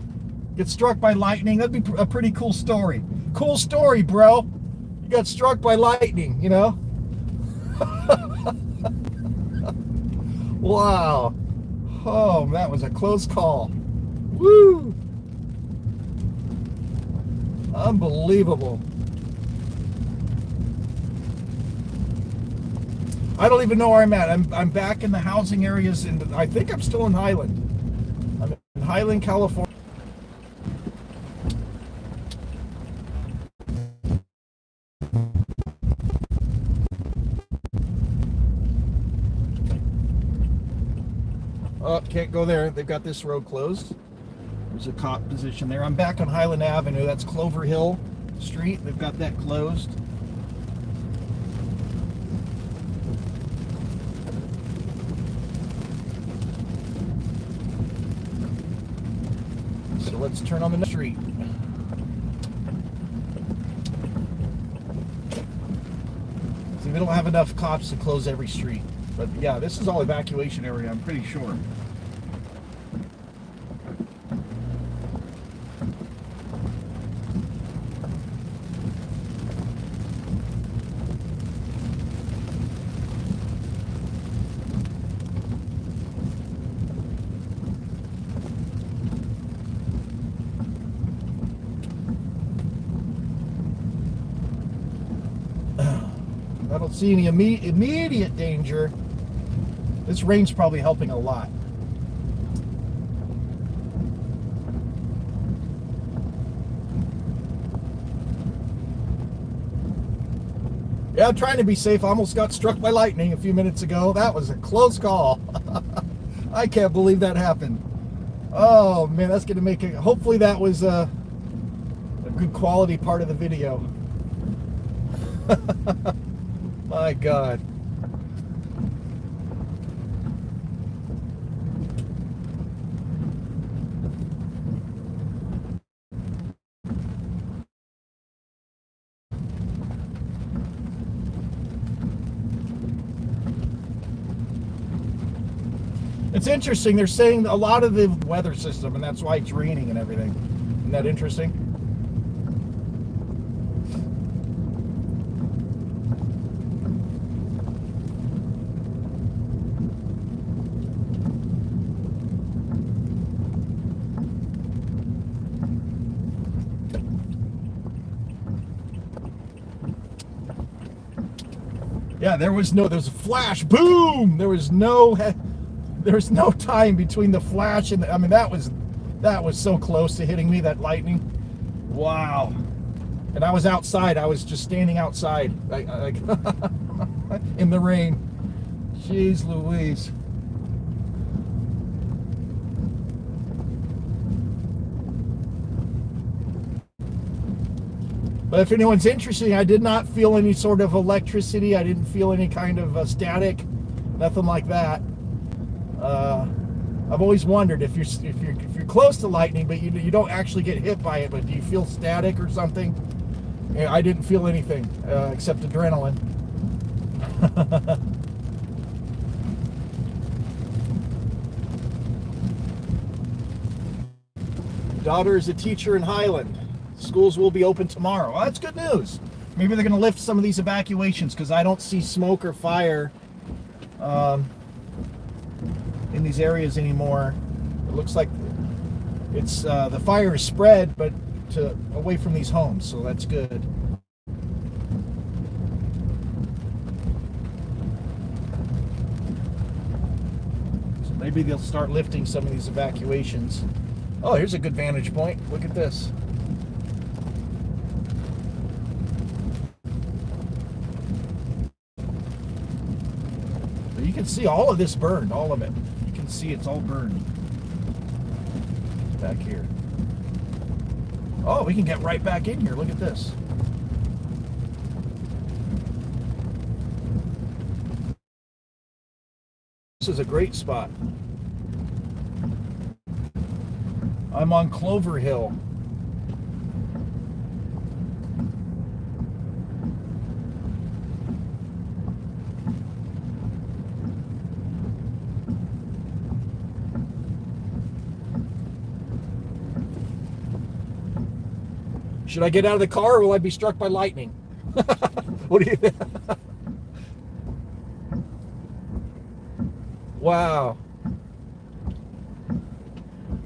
S1: get struck by lightning, that'd be a pretty cool story. Cool story, bro. You got struck by lightning, you know? Wow. Oh, that was a close call. Woo! Unbelievable. I don't even know where I'm at. I'm back in the housing areas, and I think I'm still in Highland. I'm in Highland, California. Oh, can't go there. They've got this road closed. There's a cop position there. I'm back on Highland Avenue. That's Clover Hill Street. They've got that closed. So let's turn on the street. See, we don't have enough cops to close every street. But yeah, this is all evacuation area, I'm pretty sure. I don't see any immediate danger. This rain's probably helping a lot. Yeah, I'm trying to be safe. I almost got struck by lightning a few minutes ago. That was a close call. I can't believe that happened. Oh man, that's gonna make it. Hopefully that was a good quality part of the video. My God. It's interesting. They're saying a lot of the weather system, and that's why it's raining and everything. Isn't that interesting? Yeah, there was a flash, boom. There was no time between the flash and I mean, that was so close to hitting me, that lightning. Wow. And I was outside. I was just standing outside, like in the rain. Jeez Louise. But if anyone's interested, I did not feel any sort of electricity. I didn't feel any kind of static, nothing like that. I've always wondered if you're close to lightning, but you don't actually get hit by it, but do you feel static or something? Yeah, I didn't feel anything except adrenaline. Daughter is a teacher in Highland. Schools will be open tomorrow. Well, that's good news. Maybe they're going to lift some of these evacuations because I don't see smoke or fire in these areas anymore. It looks like it's the fire is spread, but away from these homes, so that's good. So maybe they'll start lifting some of these evacuations. Oh, here's a good vantage point. Look at this. You can see all of this burned, all of it. You can see it's all burned. Back here. Oh, we can get right back in here. Look at this. This is a great spot. I'm on Clover Hill. Should I get out of the car or will I be struck by lightning? What do you think? Wow.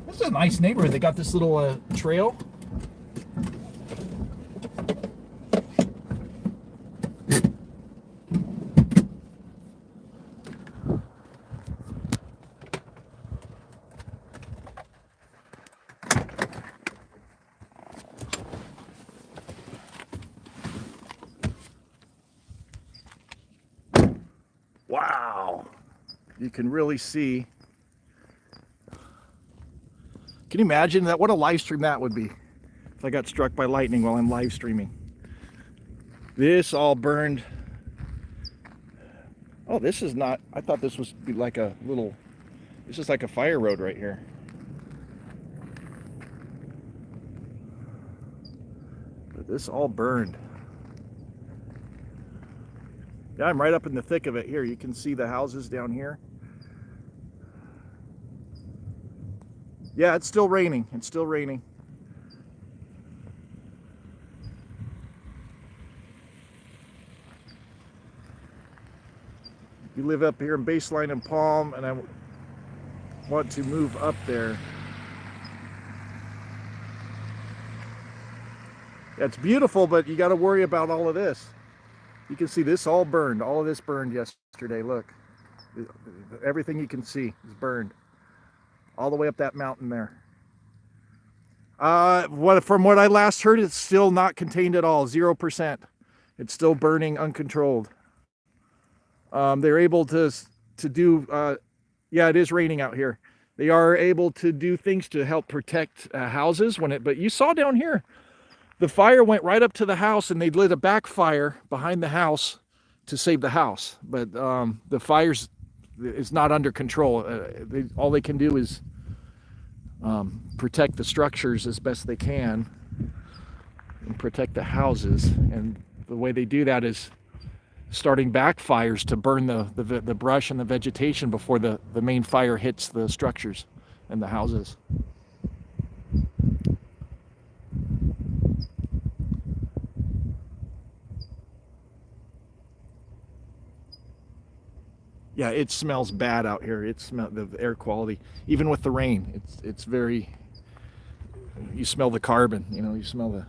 S1: This is a nice neighborhood. They got this little trail. Wow. You can really see. Can you imagine that? What a live stream that would be if I got struck by lightning while I'm live streaming. This all burned. Oh, this is not, I thought this was like a little, this is like a fire road right here. But this all burned. Yeah, I'm right up in the thick of it here. You can see the houses down here. Yeah, it's still raining. It's still raining. You live up here in Baseline and Palm, and I want to move up there. Yeah, it's beautiful, but you got to worry about all of this. You can see this all burned. All of this burned yesterday. Look, everything you can see is burned all the way up that mountain there. From what I last heard, it's still not contained at all. 0%. It's still burning uncontrolled. They're able to do. Yeah, it is raining out here. They are able to do things to help protect houses but you saw down here. The fire went right up to the house, and they lit a backfire behind the house to save the house. But the fire is not under control. All they can do is protect the structures as best they can and protect the houses. And the way they do that is starting backfires to burn the brush and the vegetation before the main fire hits the structures and the houses. Yeah, it smells bad out here. The air quality, even with the rain, it's very. You smell the carbon. You know, you smell the.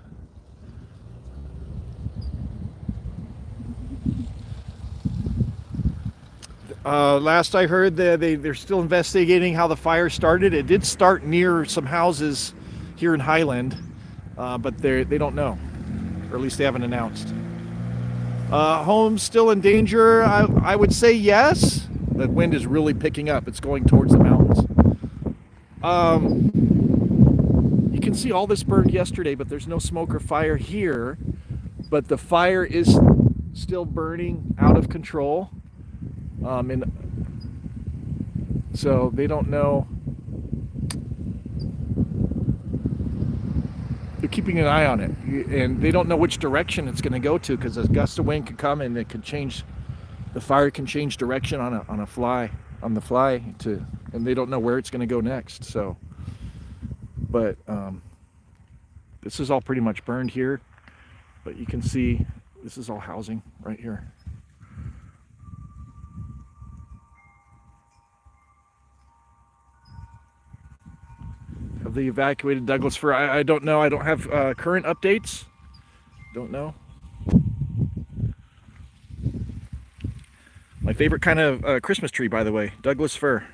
S1: Last I heard, they're still investigating how the fire started. It did start near some houses here in Highland, but they don't know, or at least they haven't announced. Homes still in danger? I would say yes. The wind is really picking up. It's going towards the mountains. You can see all this burned yesterday, but there's no smoke or fire here. But the fire is still burning out of control. And so they don't know. They're keeping an eye on it, and they don't know which direction it's going to go to, because a gust of wind could come and it could change. The fire can change direction on the fly, and they don't know where it's going to go next. So, but this is all pretty much burned here. But you can see this is all housing right here. Of the evacuated Douglas fir, I don't know. I don't have current updates. Don't know. My favorite kind of Christmas tree, by the way, Douglas fir.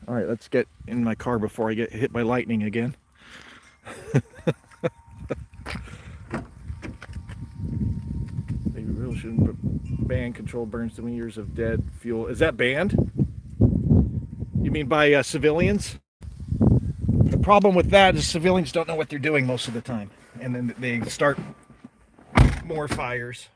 S1: All right, let's get in my car before I get hit by lightning again. They really shouldn't ban controlled burns to 20 years of dead fuel. Is that banned? You mean by civilians? The problem with that is civilians don't know what they're doing most of the time, and then they start more fires.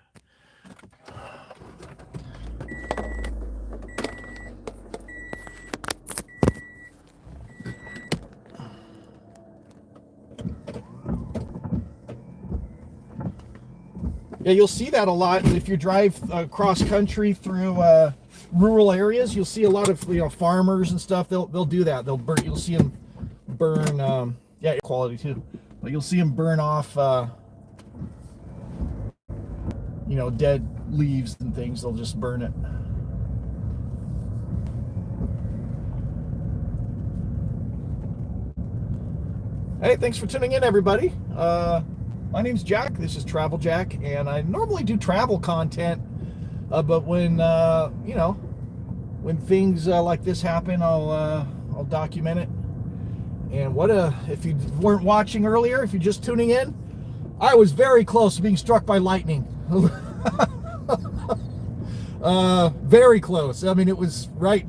S1: Yeah, you'll see that a lot if you drive cross country through rural areas. You'll see a lot of farmers and stuff. They'll do that. They'll burn. You'll see them burn. Yeah, quality too. But you'll see them burn off. Dead leaves and things. They'll just burn it. Hey, thanks for tuning in, everybody. My name's Jack. This is Travel Jack, and I normally do travel content, but when when things like this happen, I'll document it. And if you weren't watching earlier, if you're just tuning in, I was very close to being struck by lightning. Very close. I mean, it was right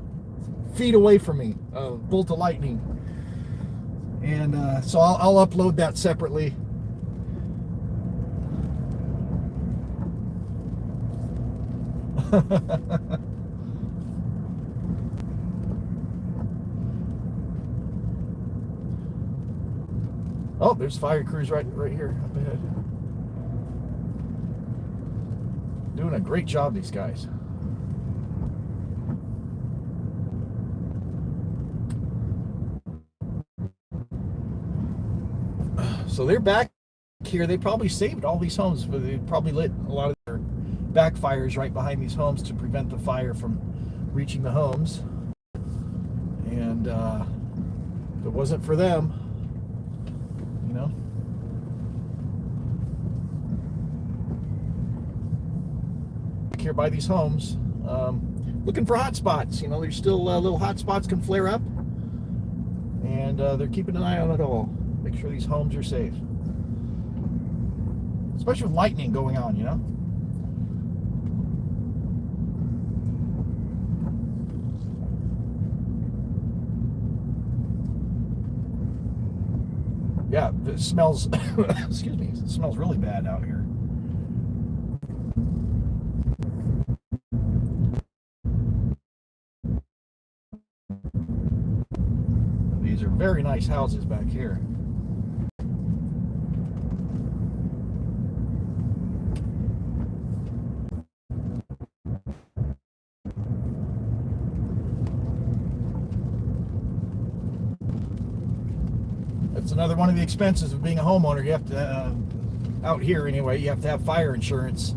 S1: feet away from me, a bolt of lightning. And so I'll upload that separately. Oh, there's fire crews right here up ahead. Doing a great job, these guys. So they're back here. They probably saved all these homes, but they probably lit a lot of their backfires right behind these homes to prevent the fire from reaching the homes. And if it wasn't for them, here by these homes, looking for hot spots. There's still little hot spots can flare up, and they're keeping an eye on it all. Make sure these homes are safe, especially with lightning going on. Yeah, it smells. Excuse me. It smells really bad out here. These are very nice houses back here. That's another one of the expenses of being a homeowner. You have to, out here anyway, you have to have fire insurance.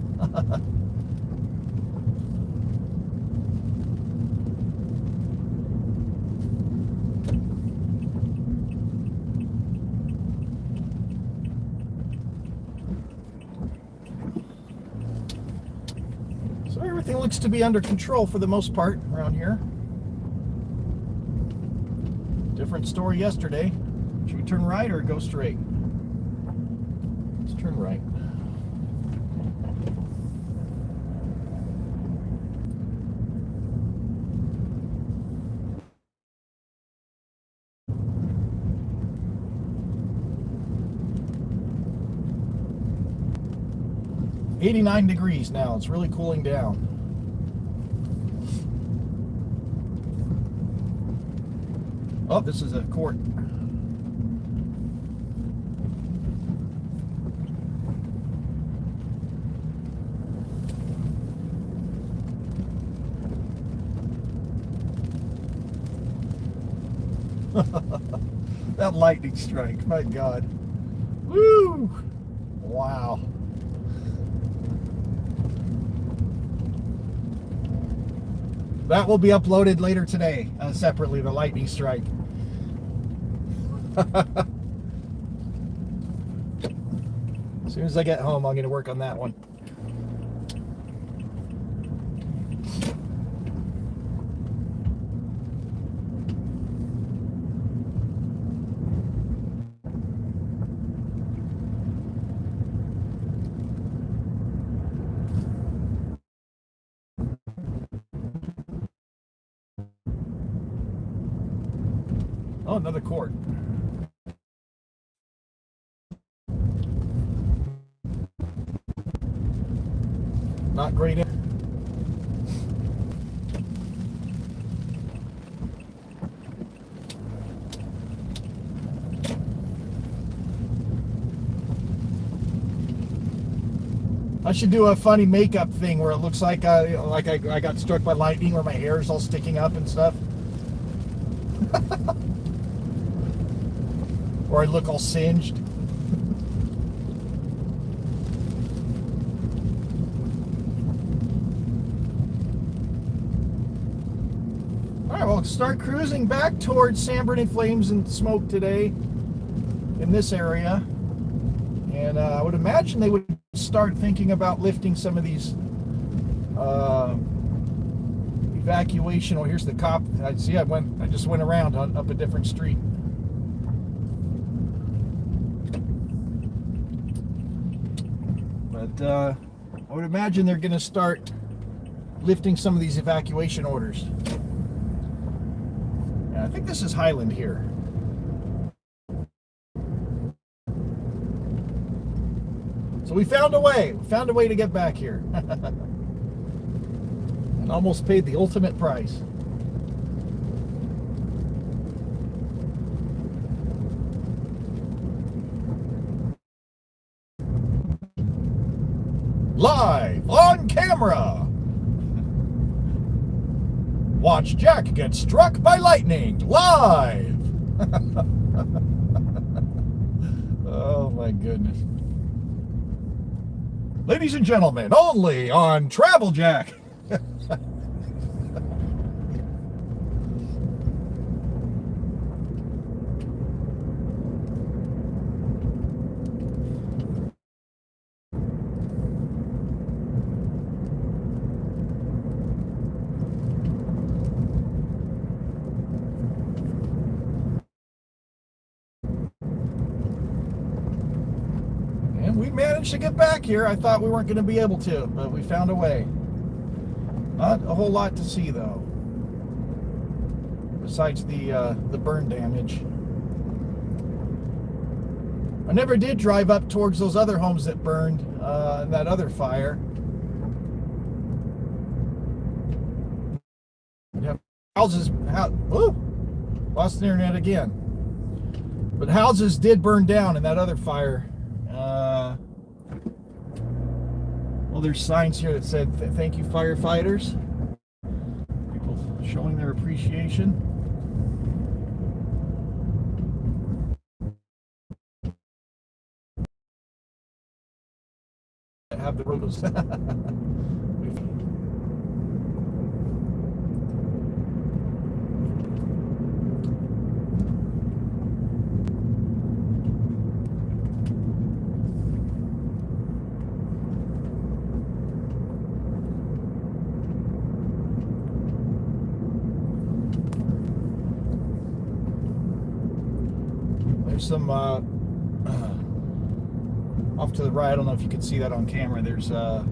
S1: So everything looks to be under control for the most part around here. Different story yesterday. Should we turn right or go straight? Let's turn right. $89 degrees now. It's really cooling down. Oh, this is a court. That lightning strike, my God. Woo! Wow. That will be uploaded later today, separately, the lightning strike. As soon as I get home, I'm going to work on that one. Oh, another court. Not great. I should do a funny makeup thing where it looks like I got struck by lightning, where my hair is all sticking up and stuff. Or I look all singed. Alright, well, start cruising back towards San Bernardino Flames and smoke today in this area. And I would imagine they would start thinking about lifting some of these evacuation. Oh, here's the cop. I see. I just went around up a different street. But I would imagine they're going to start lifting some of these evacuation orders. And I think this is Highland here. So we found a way. We found a way to get back here. And almost paid the ultimate price. Live on camera. Watch Jack get struck by lightning live. Oh my goodness. Ladies and gentlemen, only on Travel Jack. We managed to get back here. I thought we weren't going to be able to, but we found a way. Not a whole lot to see, though, besides the burn damage. I never did drive up towards those other homes that burned in that other fire. Houses, lost the internet again. But houses did burn down in that other fire. Well, there's signs here that said, thank you, firefighters. People showing their appreciation. knows. There's some off to the right. I don't know if you can see that on camera. There's some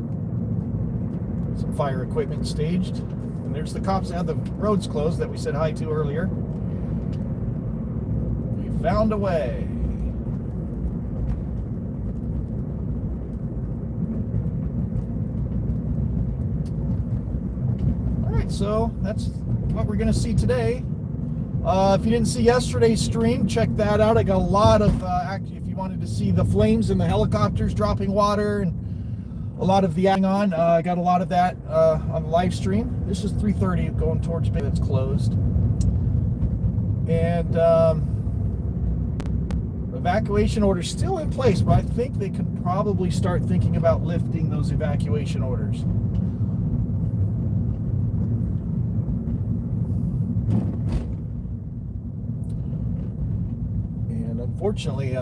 S1: fire equipment staged, and there's the cops that had the roads closed that we said hi to earlier. We found a way. All right, so that's what we're gonna see today. If you didn't see yesterday's stream, check that out. I got a lot of if you wanted to see the flames and the helicopters dropping water and a lot of the acting on, I got a lot of that on the live stream. This is 3:30 going towards Bay that's closed. And evacuation orders still in place, but I think they could probably start thinking about lifting those evacuation orders. And unfortunately,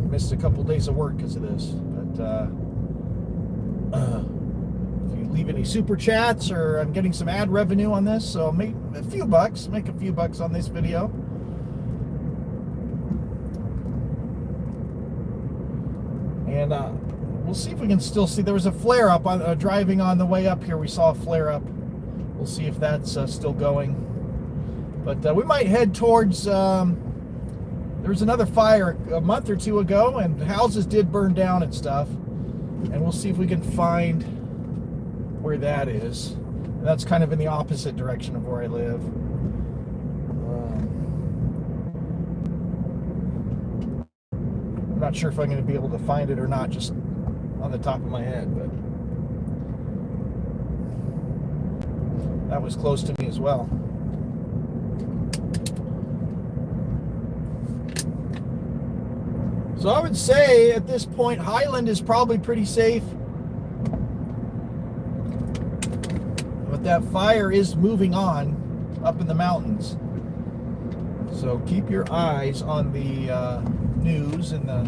S1: missed a couple days of work because of this, but if you leave any super chats, or I'm getting some ad revenue on this, so make a few bucks on this video. And we'll see if we can still see. There was a flare up on driving on the way up here. We saw a flare up. We'll see if that's still going, but we might head towards there was another fire a month or two ago, and houses did burn down and stuff. And we'll see if we can find where that is. And that's kind of in the opposite direction of where I live. I'm not sure if I'm going to be able to find it or not, just on the top of my head. But that was close to me as well. So I would say at this point, Highland is probably pretty safe. But that fire is moving on up in the mountains. So keep your eyes on the news and the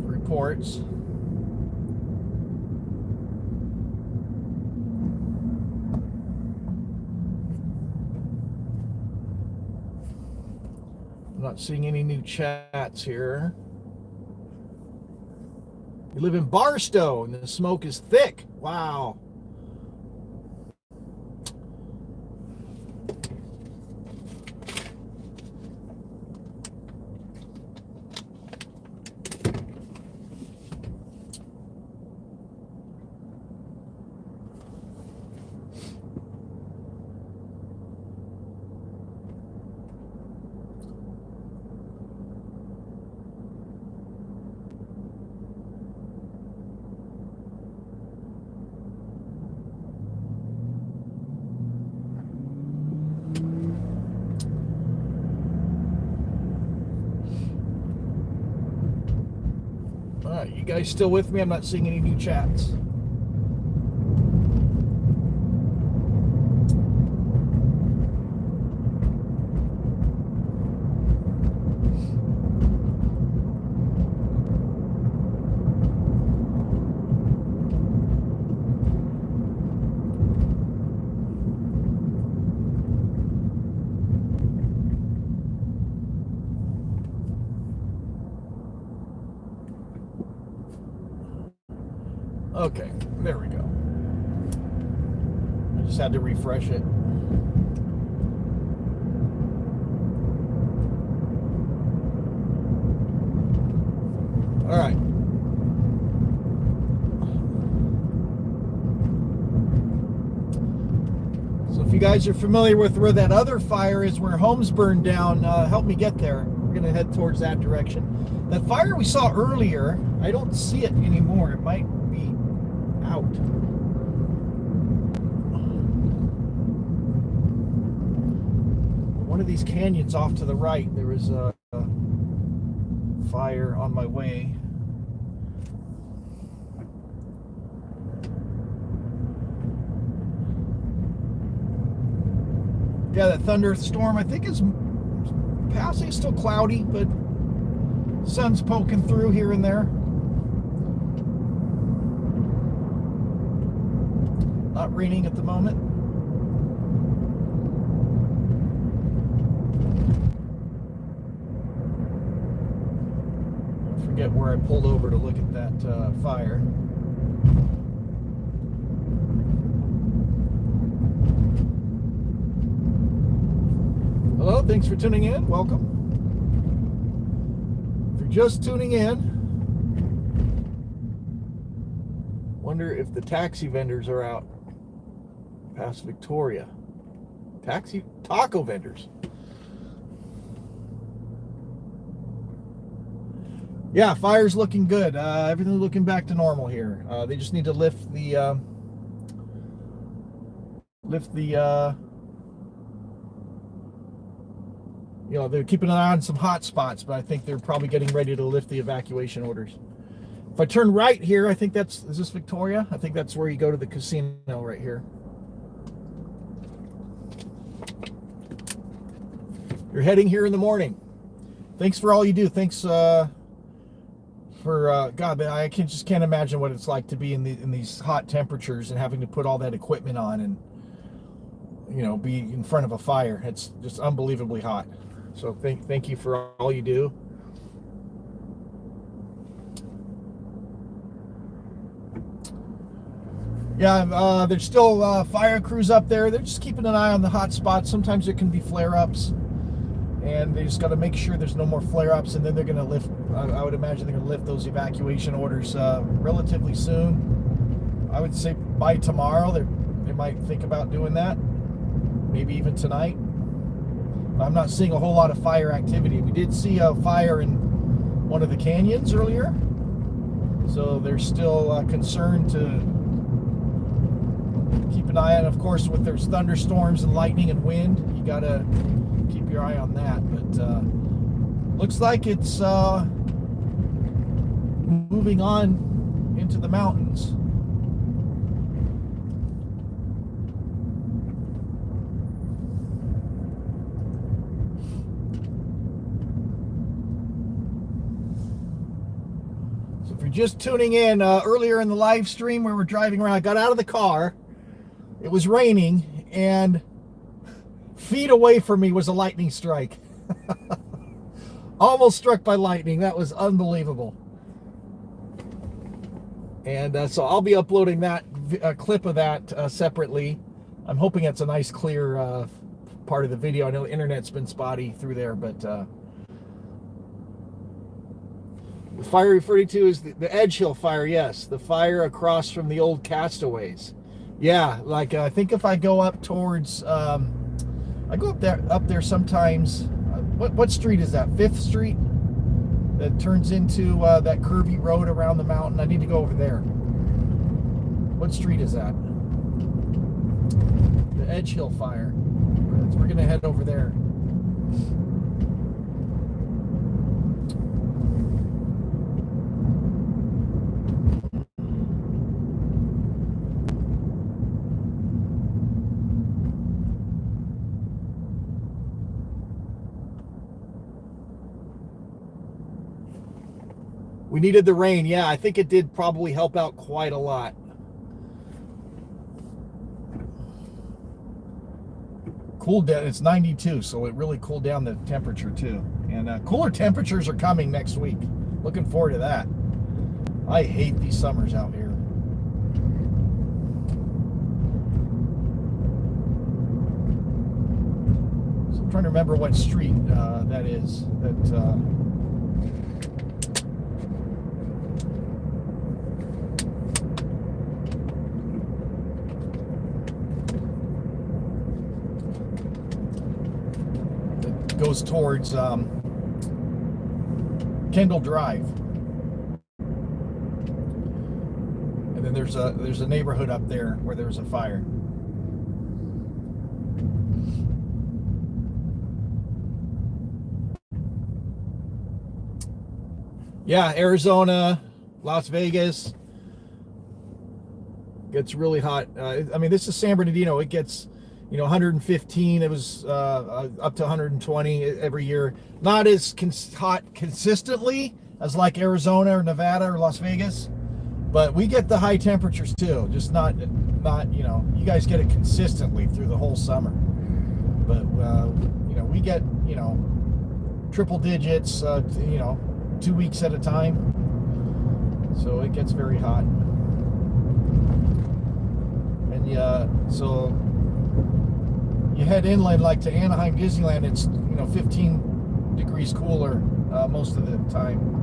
S1: reports. I'm not seeing any new chats here. We live in Barstow and the smoke is thick. Wow. You guys still with me? I'm not seeing any new chats. Okay, there we go. I just had to refresh it. All right. So if you guys are familiar with where that other fire is, where homes burned down, help me get there. We're going to head towards that direction. That fire we saw earlier, I don't see it anymore. It might be out. one of these canyons off to the right, there was a fire on my way. Yeah, that thunderstorm I think is passing. It's still cloudy, but sun's poking through here and there. Not raining at the moment. I forget where I pulled over to look at that fire. Hello, thanks for tuning in. Welcome. If you're just tuning in, wonder if the taxi vendors are out past Victoria. Taco vendors. Yeah, fire's looking good. Everything's looking back to normal here. They just need to lift the you know, they're keeping an eye on some hot spots, but I think they're probably getting ready to lift the evacuation orders. If I turn right here, I think is this Victoria? I think that's where you go to the casino right here. You're heading here in the morning. Thanks for all you do. Thanks for God, man, I just can't imagine what it's like to be in these hot temperatures and having to put all that equipment on and, you know, be in front of a fire. It's just unbelievably hot. So thank you for all you do. Yeah, there's still fire crews up there. They're just keeping an eye on the hot spots. Sometimes there can be flare-ups, and they just got to make sure there's no more flare-ups, and then they're going to lift, I would imagine they're going to lift those evacuation orders relatively soon. I would say by tomorrow, they might think about doing that. Maybe even tonight. I'm not seeing a whole lot of fire activity. We did see a fire in one of the canyons earlier, so they're still concerned to keep an eye on. Of course, with there's thunderstorms and lightning and wind, you gotta keep your eye on that. But looks like it's moving on into the mountains. Just tuning in, earlier in the live stream where we're driving around, I got out of the car, it was raining, and feet away from me was a lightning strike. Almost struck by lightning. That was unbelievable. And so I'll be uploading that clip of that separately. I'm hoping it's a nice clear part of the video. I know the internet's been spotty through there, but the fire referred to is the Edgehill fire, yes. The fire across from the old Castaways. Yeah, like I think if I go up towards, I go up there sometimes. What street is that? 5th Street? That turns into that curvy road around the mountain. I need to go over there. What street is that? The Edgehill fire. We're going to head over there. We needed the rain. Yeah, I think it did probably help out quite a lot. Cooled down. It's 92, so it really cooled down the temperature too. And cooler temperatures are coming next week. Looking forward to that. I hate these summers out here. So I'm trying to remember what street that is. Goes towards Kendall Drive, and then there's a neighborhood up there where there's a fire. Yeah, Arizona, Las Vegas gets really hot. I mean, this is San Bernardino. It gets, 115. It was up to 120 every year. Not as hot consistently as like Arizona or Nevada or Las Vegas, but we get the high temperatures too. Just not you guys get it consistently through the whole summer. But we get triple digits. 2 weeks at a time. So it gets very hot. And so you head inland like to Anaheim, Disneyland, it's 15 degrees cooler most of the time.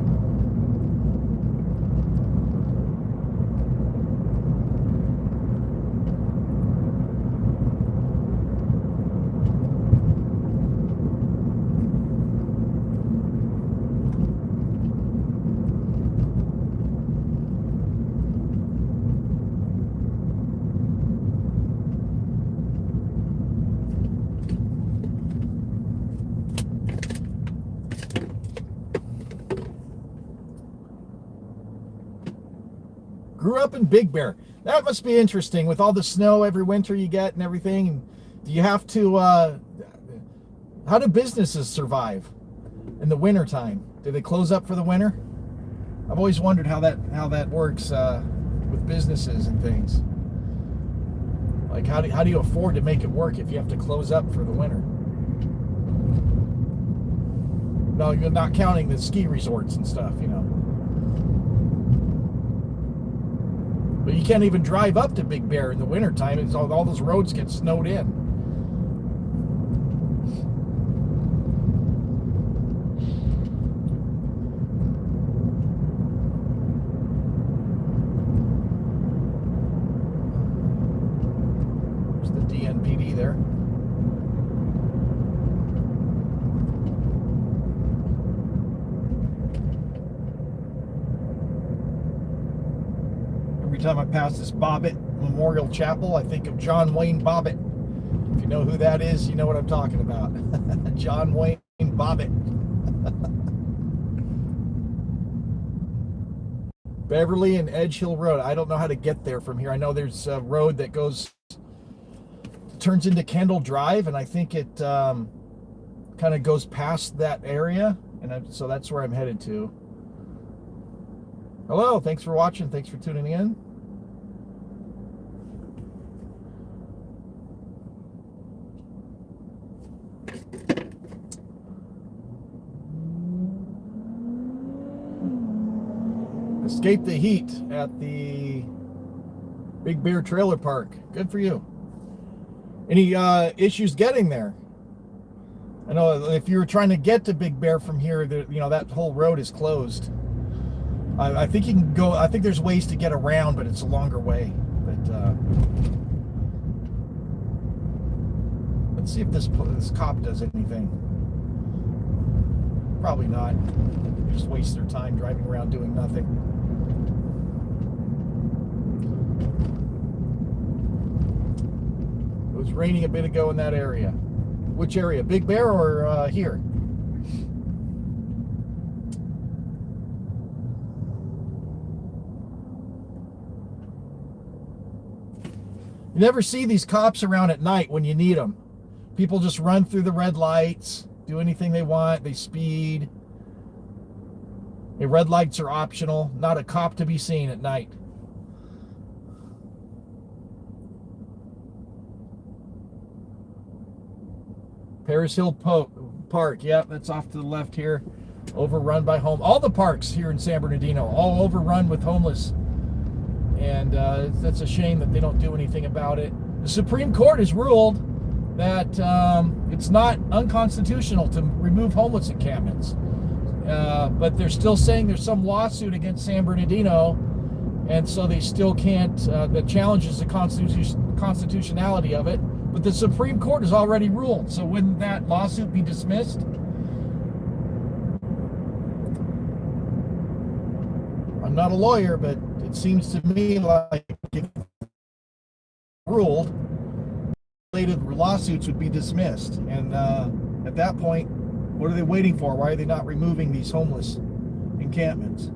S1: Grew up in Big Bear. That must be interesting with all the snow every winter you get and everything. And do you have to, how do businesses survive in the winter time? Do they close up for the winter? I've always wondered how that works with businesses and things. Like how do you afford to make it work if you have to close up for the winter? No, you're not counting the ski resorts and stuff, But you can't even drive up to Big Bear in the wintertime. It's all those roads get snowed in. There's the DNPD there. Every time I pass this Bobbitt Memorial Chapel, I think of John Wayne Bobbitt. If you know who that is, you know what I'm talking about. John Wayne Bobbitt. Beverly and Edgehill Road. I don't know how to get there from here. I know there's a road that turns into Kendall Drive, and I think it kind of goes past that area, and so that's where I'm headed to. Hello, thanks for watching. Thanks for tuning in. Escape the heat at the Big Bear Trailer Park. Good for you. Any issues getting there? I know if you were trying to get to Big Bear from here, that whole road is closed. I think you can go. I think there's ways to get around, but it's a longer way. But let's see if this cop does anything. Probably not. They just waste their time driving around doing nothing. It was raining a bit ago in that area. Which area? Big Bear or here? You never see these cops around at night when you need them. People just run through the red lights, do anything they want, they speed. The red lights are optional, not a cop to be seen at night. Paris Hill Park, yeah, that's off to the left here. Overrun by all the parks here in San Bernardino, all overrun with homeless. And that's a shame that they don't do anything about it. The Supreme Court has ruled that it's not unconstitutional to remove homeless encampments. But they're still saying there's some lawsuit against San Bernardino, and so they still can't, that challenges the constitutionality of it. But the Supreme Court has already ruled, so wouldn't that lawsuit be dismissed? I'm not a lawyer, but it seems to me like if ruled, related lawsuits would be dismissed. And at that point, what are they waiting for? Why are they not removing these homeless encampments.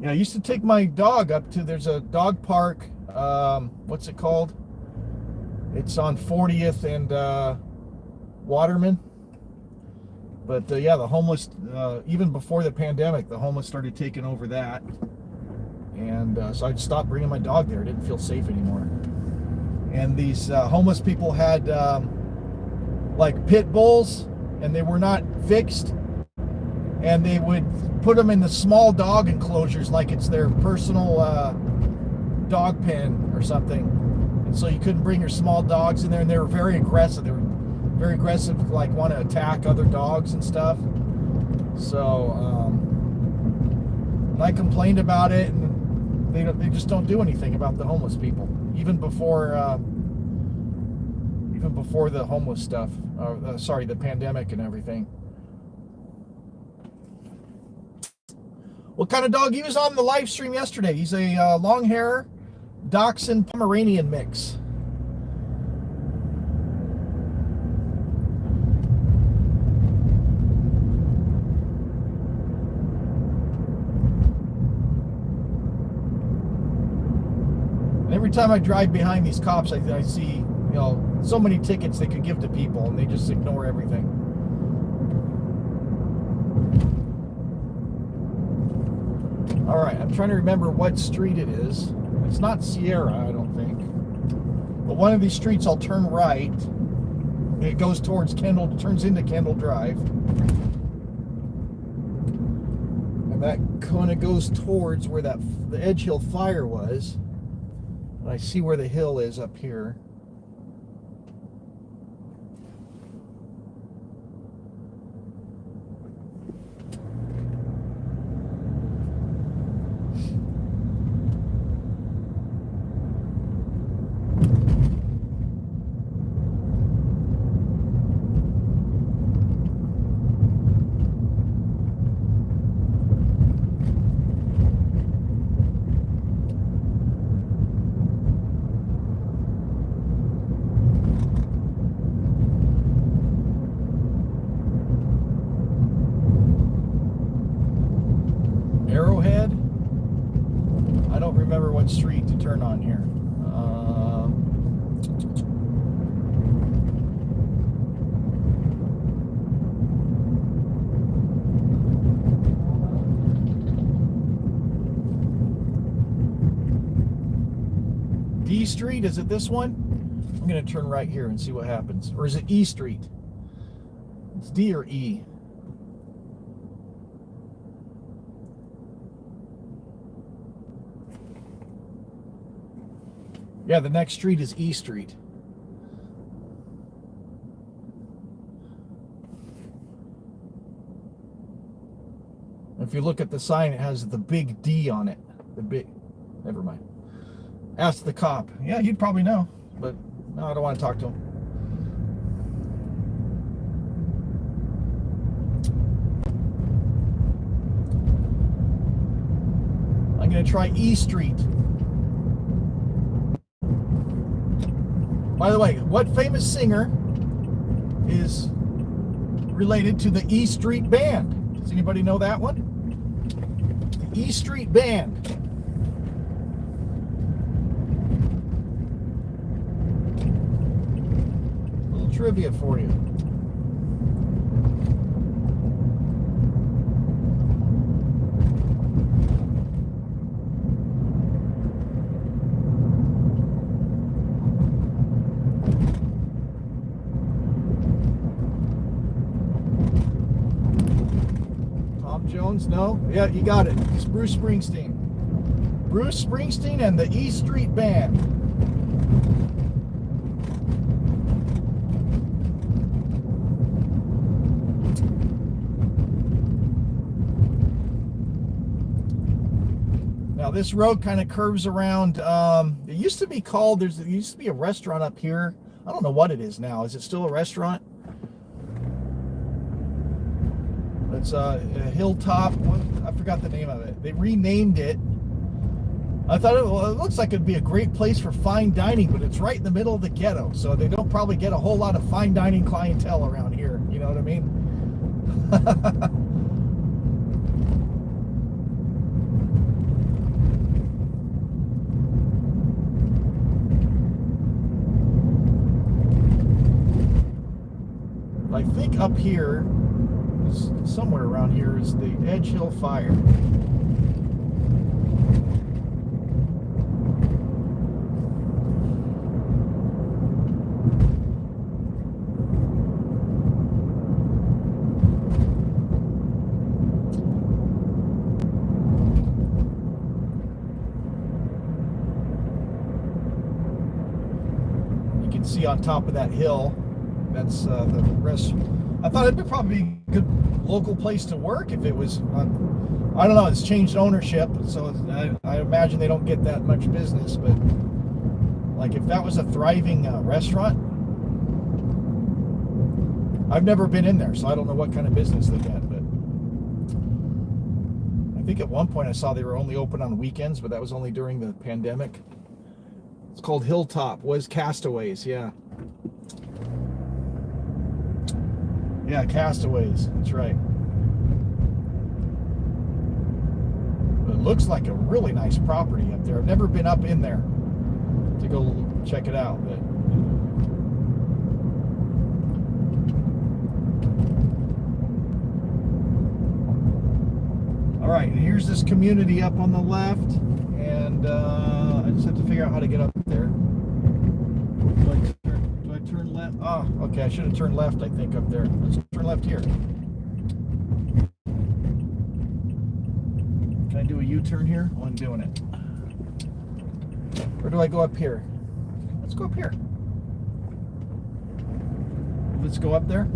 S1: Yeah, I used to take my dog up to, there's a dog park, what's it called? It's on 40th and Waterman. But yeah, the homeless, even before the pandemic, the homeless started taking over that. And so I'd stopped bringing my dog there. I didn't feel safe anymore. And these homeless people had like pit bulls, and they were not fixed. And they would put them in the small dog enclosures like it's their personal dog pen or something. And so you couldn't bring your small dogs in there, and they were very aggressive. They were very aggressive, like want to attack other dogs and stuff. So I complained about it, and they just don't do anything about the homeless people, even before the homeless stuff. Sorry, the pandemic and everything. What kind of dog? He was on the live stream yesterday. He's a long hair Dachshund Pomeranian mix. Every time I drive behind these cops, I see, so many tickets they could give to people, and they just ignore everything. All right, I'm trying to remember what street it is. It's not Sierra, I don't think. But one of these streets, I'll turn right. It goes towards Kendall, turns into Kendall Drive. And that kind of goes towards where the Edgehill fire was. And I see where the hill is up here. Arrowhead? I don't remember what street to turn on here. D Street, is it this one? I'm going to turn right here and see what happens. Or is it E Street? It's D or E? Yeah, the next street is E Street. If you look at the sign, it has the big D on it. Never mind. Ask the cop. Yeah, you'd probably know, but no, I don't want to talk to him. I'm going to try E Street. By the way, what famous singer is related to the E Street Band? Does anybody know that one? The E Street Band. A little trivia for you. Jones, no? Yeah, you got it. It's Bruce Springsteen. Bruce Springsteen and the E Street Band. Now this road kind of curves around. It used to be called, there used to be a restaurant up here. I don't know what it is now. Is it still a restaurant? It's a hilltop. I forgot the name of it. They renamed it, I thought it looks like it'd be a great place for fine dining, but it's right in the middle of the ghetto, so they don't probably get a whole lot of fine dining clientele around here. You know what I mean? I think up here, somewhere around here, is the Edgehill fire. You can see on top of that hill, that's the rest. I thought it'd probably be a good local place to work if it was on, I don't know, it's changed ownership, so I imagine they don't get that much business, but like if that was a thriving restaurant, I've never been in there, so I don't know what kind of business they get, but I think at one point I saw they were only open on weekends, but that was only during the pandemic. It's called Hilltop, was Castaways, yeah. Yeah, Castaways, that's right. It looks like a really nice property up there. I've never been up in there to go check it out, but all right, and here's this community up on the left, and I just have to figure out how to get up there. Do I turn left? Oh, okay, I should have turned left, I think, up there. Let's turn left here. Can I do a U-turn here? Oh, I'm doing it. Or do I go up here? Let's go up here. Let's go up there.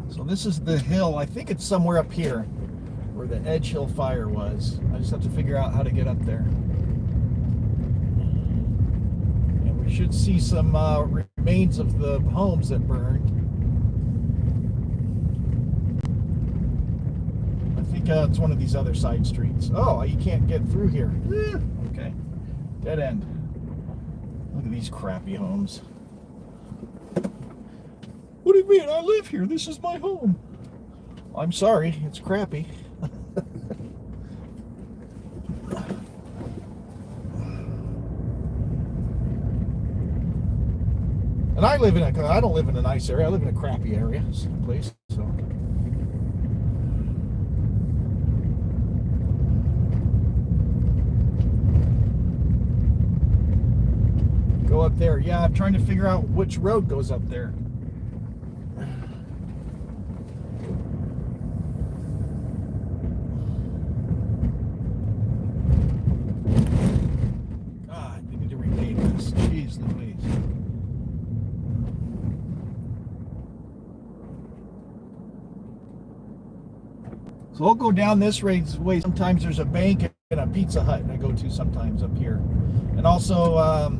S1: So this is the hill. I think it's somewhere up here where the Edgehill fire was. I just have to figure out how to get up there. And we should see some remains of the homes that burned. I think it's one of these other side streets. Oh, you can't get through here. Okay. Dead end. Look at these crappy homes. What do you mean? I live here. This is my home. I'm sorry. It's crappy. And I don't live in a nice area. I live in a crappy area, place. So. Go up there. Yeah, I'm trying to figure out which road goes up there. God, they need to repave this. Jeez Louise. So I'll go down this way. Sometimes there's a bank and a Pizza Hut and I go to sometimes up here. And also a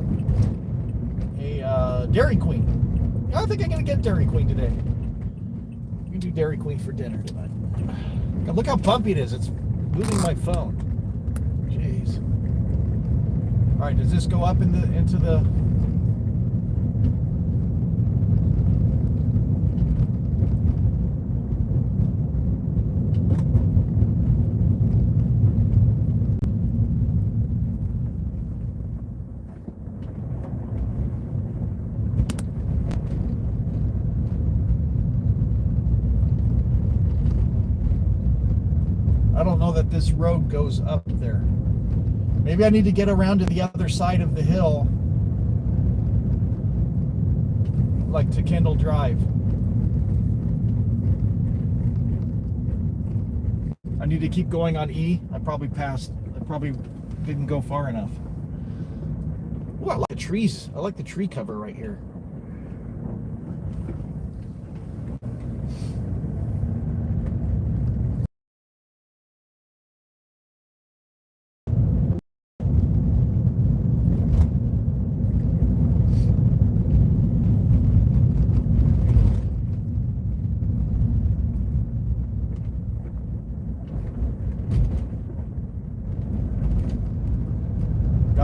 S1: Dairy Queen. I think I'm going to get Dairy Queen today. We can do Dairy Queen for dinner tonight. God, look how bumpy it is. It's moving my phone. Jeez. All right, does this go up into the... I don't know that this road goes up there. Maybe I need to get around to the other side of the hill, like to Kendall Drive. I need to keep going on E. I probably didn't go far enough. Oh, I like the trees. I like the tree cover right here.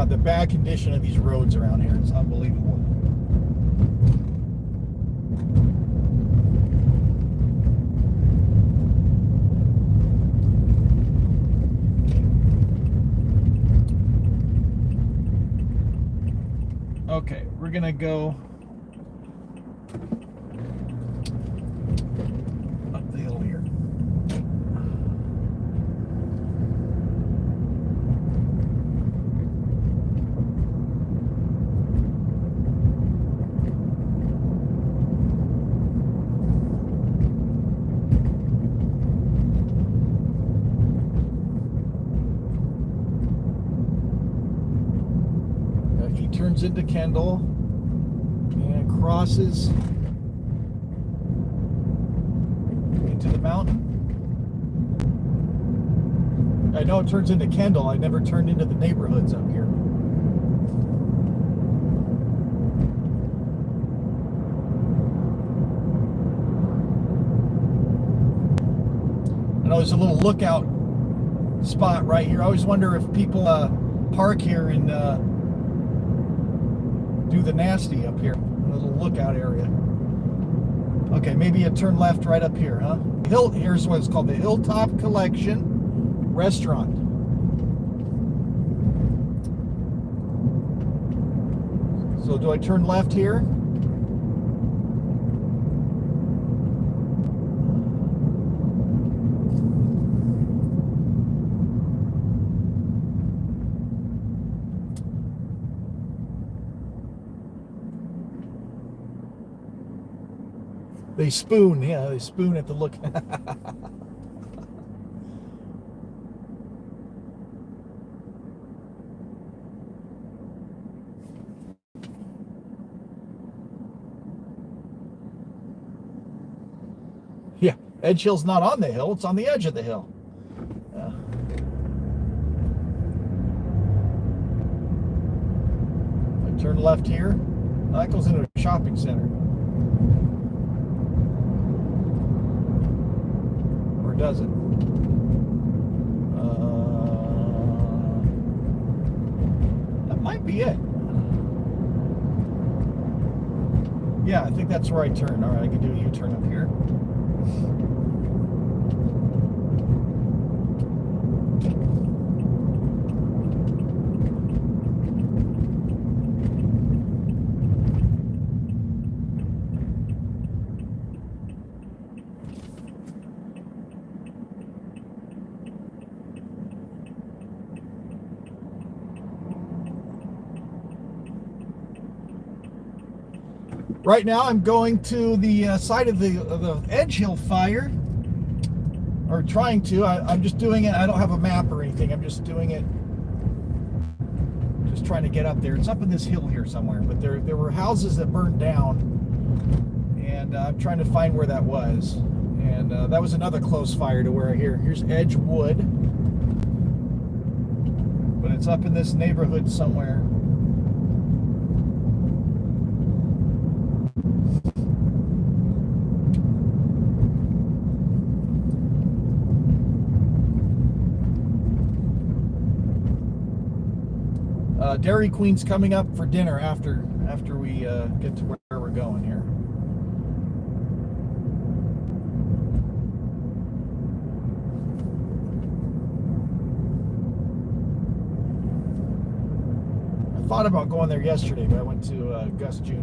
S1: God, the bad condition of these roads around here is unbelievable. Okay, we're gonna go up the hill here. He turns into Kendall and crosses into the mountain. I know it turns into Kendall. I never turned into the neighborhoods up here. I know there's a little lookout spot right here. I always wonder if people park here and do the nasty up here. A little lookout area. Okay, maybe a turn left right up here, huh? Here's what it's called, the Hilltop Collection Restaurant. So do I turn left here? They spoon, yeah, they spoon at the look. Yeah, Edgehill's not on the hill, it's on the edge of the hill. Yeah. I turn left here. That goes into a shopping center. Or does it? That might be it. Yeah, I think that's where I turn. All right, I can do a U-turn up here. Right now, I'm going to the site of the Edgehill fire, or trying to. I'm just doing it. I don't have a map or anything. I'm just doing it. Just trying to get up there. It's up in this hill here somewhere. But there were houses that burned down, and I'm trying to find where that was. And that was another close fire to where here's Edgewood, but it's up in this neighborhood somewhere. Dairy Queen's coming up for dinner after we get to where we're going here. I thought about going there yesterday, but I went to Gus Jr.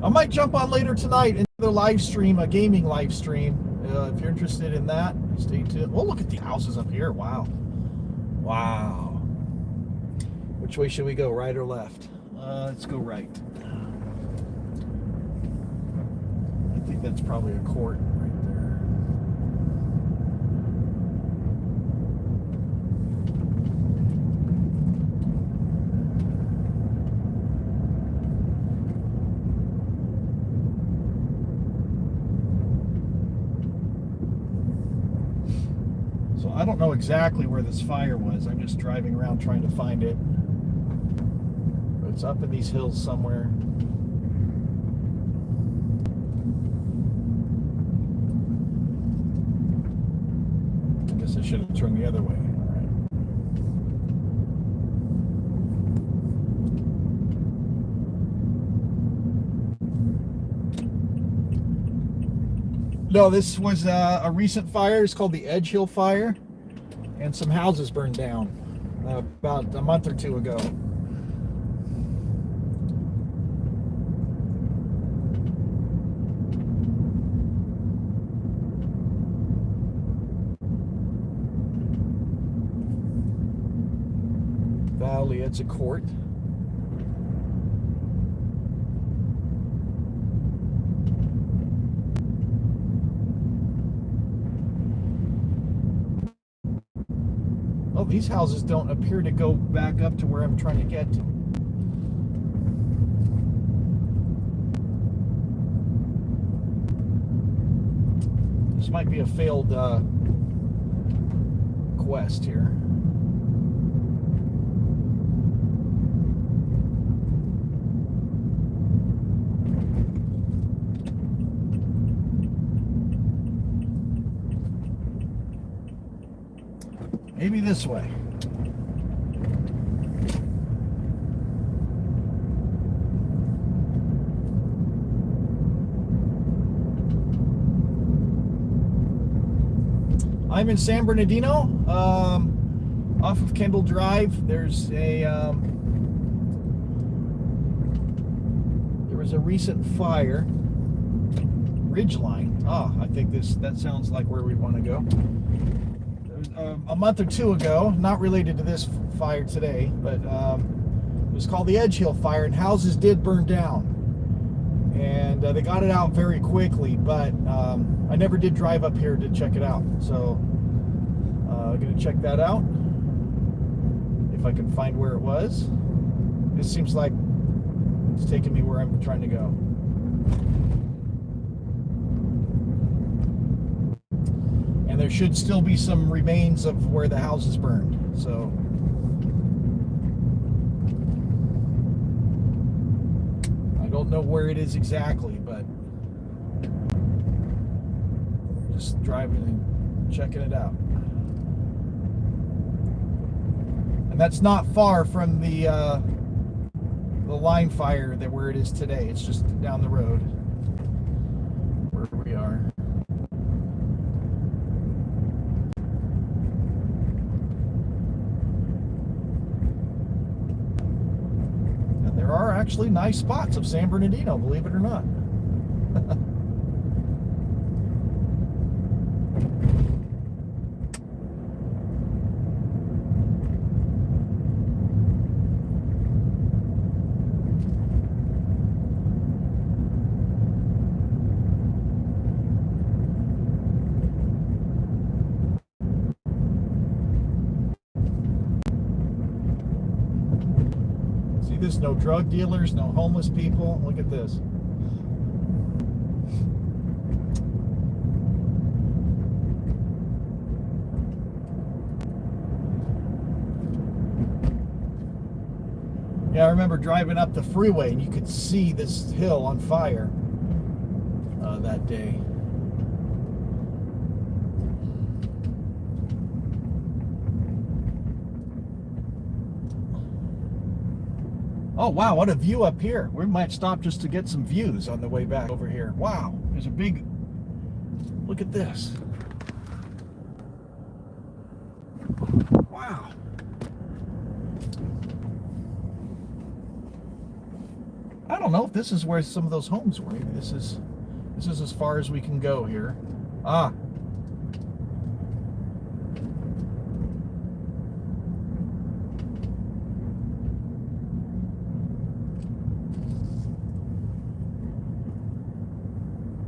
S1: I might jump on later tonight into the live stream, a gaming live stream. If you're interested in that, stay tuned. Oh, look at the houses up here. Wow. Wow. Which way should we go, right or left? Let's go right. I think that's probably a court right there. So I don't know exactly where this fire was. I'm just driving around trying to find it. But it's up in these hills somewhere. I guess I should have turned the other way. All right. No, this was a recent fire. It's called the Edgehill fire, and some houses burned down about a month or two ago. Valley, it's a court. Oh, these houses don't appear to go back up to where I'm trying to get to. This might be a failed quest here. Maybe this way. I'm in San Bernardino, off of Kendall Drive. There's a there was a recent fire. Ridgeline. I think that sounds like where we want to go. A month or two ago, not related to this fire today, but it was called the Edgehill fire, and houses did burn down, and they got it out very quickly, but I never did drive up here to check it out, so I'm going to check that out if I can find where it was. This seems like it's taking me where I'm trying to go. And there should still be some remains of where the house is burned. So I don't know where it is exactly, but just driving and checking it out. And that's not far from the line fire where it is today. It's just down the road where we are. There are actually nice spots of San Bernardino, believe it or not. There's no drug dealers, no homeless people. Look at this. Yeah, I remember driving up the freeway and you could see this hill on fire that day. Oh wow, what a view up here. We might stop just to get some views on the way back over here. Wow, there's a big, look at this. Wow. I don't know if this is where some of those homes were. Maybe this is as far as we can go here.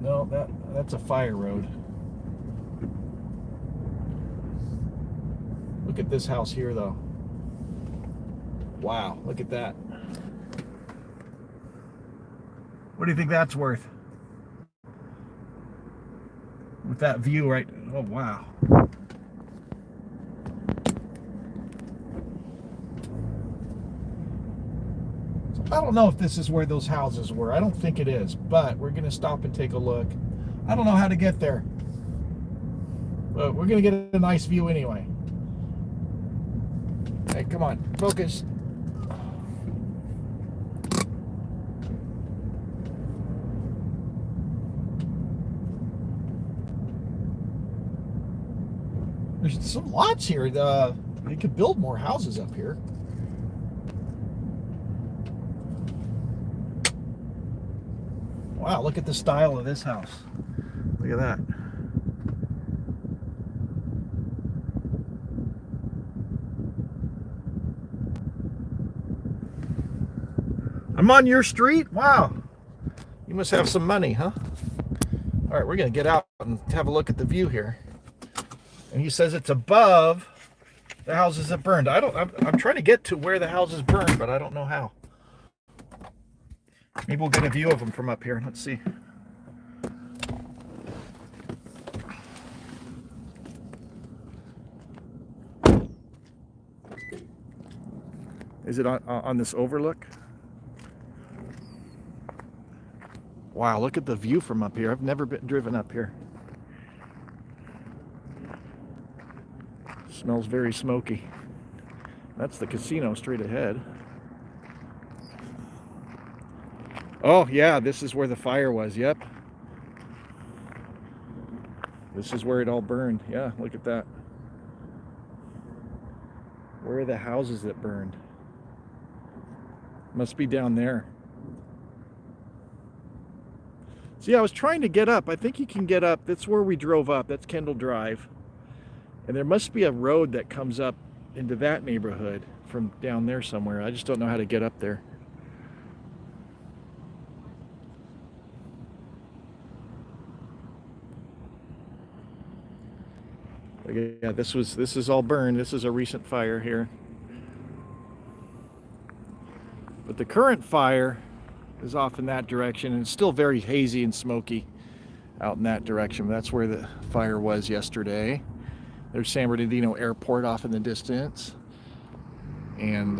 S1: No, that's a fire road. Look at this house here, though. Wow, look at that. What do you think that's worth? With that view, right? Oh, wow. I don't know if this is where those houses were. I don't think it is, but we're going to stop and take a look. I don't know how to get there, but we're going to get a nice view anyway. Hey, come on, focus. There's some lots here. They could build more houses up here. Wow, look at the style of this house. Look at that. I'm on your street? Wow. You must have some money, huh? All right, we're going to get out and have a look at the view here. And he says it's above the houses that burned. I'm trying to get to where the houses burned, but I don't know how. Maybe we'll get a view of them from up here. Let's see. Is it on this overlook? Wow, look at the view from up here. I've never been driven up here. Smells very smoky. That's the casino straight ahead. Oh yeah, this is where the fire was. Yep. This is where it all burned. Yeah, look at that. Where are the houses that burned? Must be down there. See, I was trying to get up. I think you can get up. That's where we drove up. That's Kendall Drive. And there must be a road that comes up into that neighborhood from down there somewhere. I just don't know how to get up there. Yeah, this is all burned. This is a recent fire here. But the current fire is off in that direction, and it's still very hazy and smoky out in that direction. That's where the fire was yesterday. There's San Bernardino Airport off in the distance. And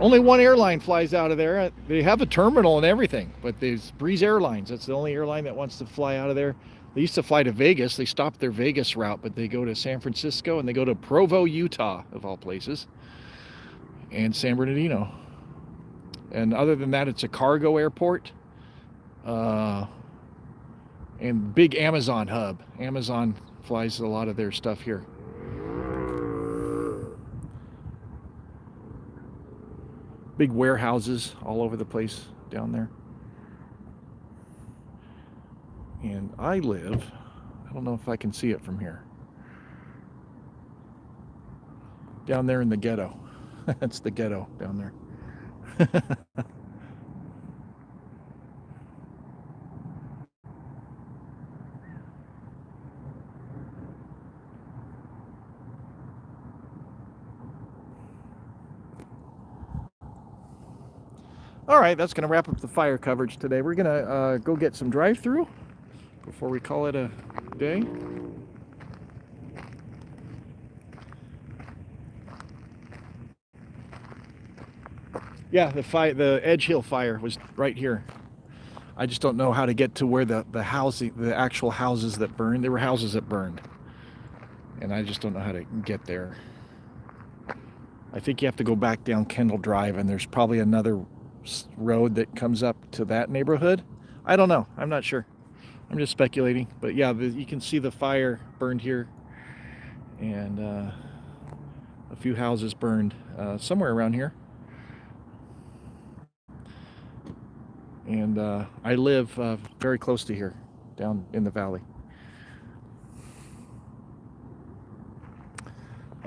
S1: only one airline flies out of there. They have a terminal and everything, but there's Breeze Airlines. That's the only airline that wants to fly out of there. They used to fly to Vegas. They stopped their Vegas route, but they go to San Francisco and they go to Provo, Utah, of all places, and San Bernardino. And other than that, it's a cargo airport and big Amazon hub. Amazon flies a lot of their stuff here. Big warehouses all over the place down there. And I live, I don't know if I can see it from here, down there in the ghetto. That's the ghetto down there. All right, that's going to wrap up the fire coverage today. We're going to go get some drive-through before we call it a day. Yeah, the Edgehill fire was right here. I just don't know how to get to where the actual houses that burned. There were houses that burned, and I just don't know how to get there. I think you have to go back down Kendall Drive, and there's probably another road that comes up to that neighborhood. I don't know. I'm not sure. I'm just speculating. But yeah, you can see the fire burned here, and a few houses burned somewhere around here. And I live very close to here, down in the valley.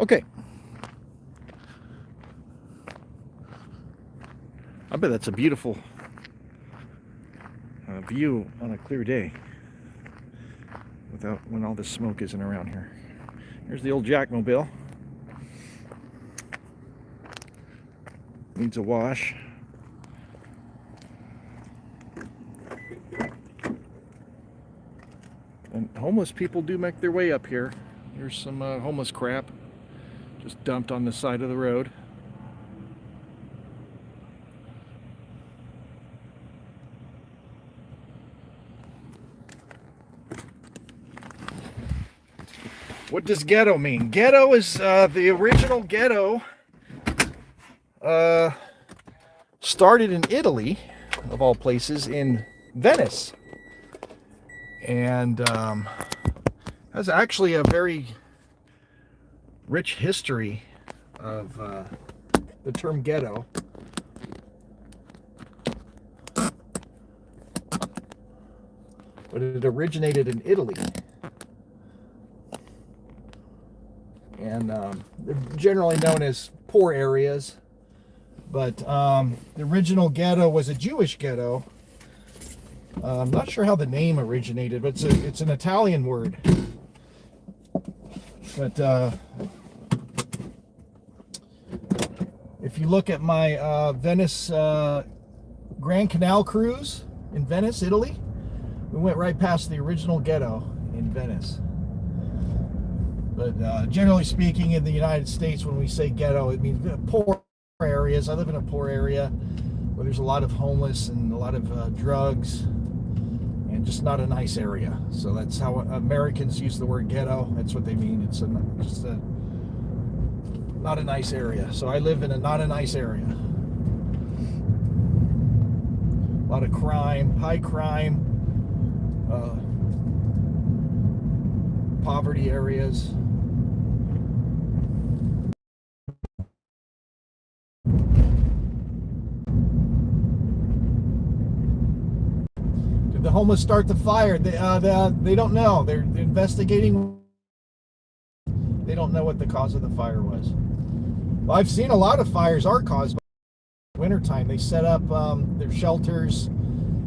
S1: Okay. I bet that's a beautiful view on a clear day, when all this smoke isn't around here. Here's the old Jackmobile. Needs a wash. And homeless people do make their way up here. Here's some homeless crap just dumped on the side of the road. What does ghetto mean? Ghetto is the original ghetto started in Italy, of all places, in Venice. And that's actually a very rich history of the term ghetto. But it originated in Italy. And they're generally known as poor areas. But the original ghetto was a Jewish ghetto. I'm not sure how the name originated, but it's an Italian word. But if you look at my Venice Grand Canal cruise in Venice, Italy, we went right past the original ghetto in Venice. But generally speaking, in the United States, when we say ghetto, it means poor areas. I live in a poor area where there's a lot of homeless and a lot of drugs and just not a nice area. So that's how Americans use the word ghetto. That's what they mean. It's just not a nice area. So I live in a not a nice area. A lot of crime, high crime, poverty areas. Did the homeless start the fire? They don't know. They're investigating. They don't know what the cause of the fire was. Well, I've seen a lot of fires are caused by wintertime. They set up their shelters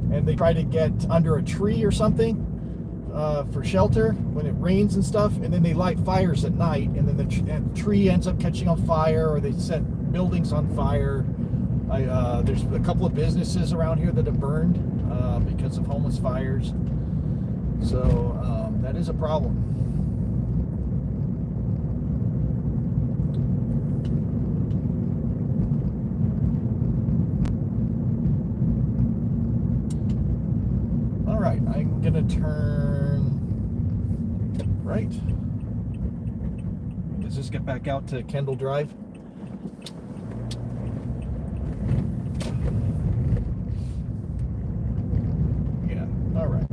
S1: and they try to get under a tree or something for shelter when it rains and stuff, and then they light fires at night, and then the tree ends up catching on fire, or they set buildings on fire. There's a couple of businesses around here that have burned because of homeless fires. So that is a problem. All right, I'm gonna turn right. Does this get back out to Kendall Drive? Yeah, all right.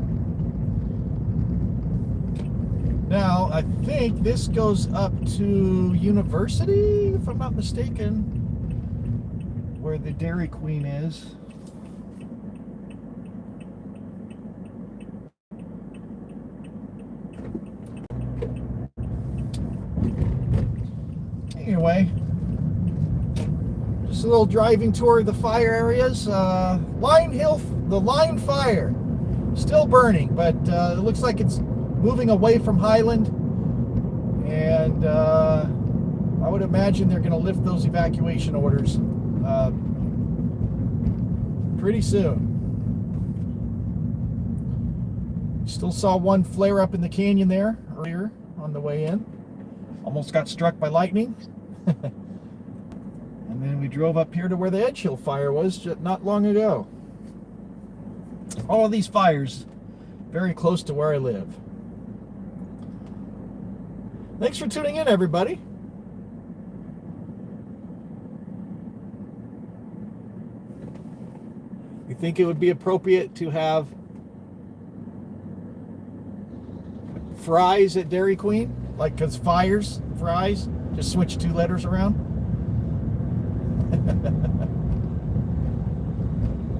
S1: Now, I think this goes up to University, if I'm not mistaken, where the Dairy Queen is. Anyway, just a little driving tour of the fire areas. Line Hill, the line fire, still burning, but it looks like it's moving away from Highland, and I would imagine they're going to lift those evacuation orders pretty soon. Still saw one flare up in the canyon there earlier on the way in. Almost got struck by lightning. And then we drove up here to where the Edgehill fire was just not long ago. All of these fires very close to where I live. Thanks for tuning in, everybody. You think it would be appropriate to have fries at Dairy Queen? Like, because fires, fries, just switch 2 letters around?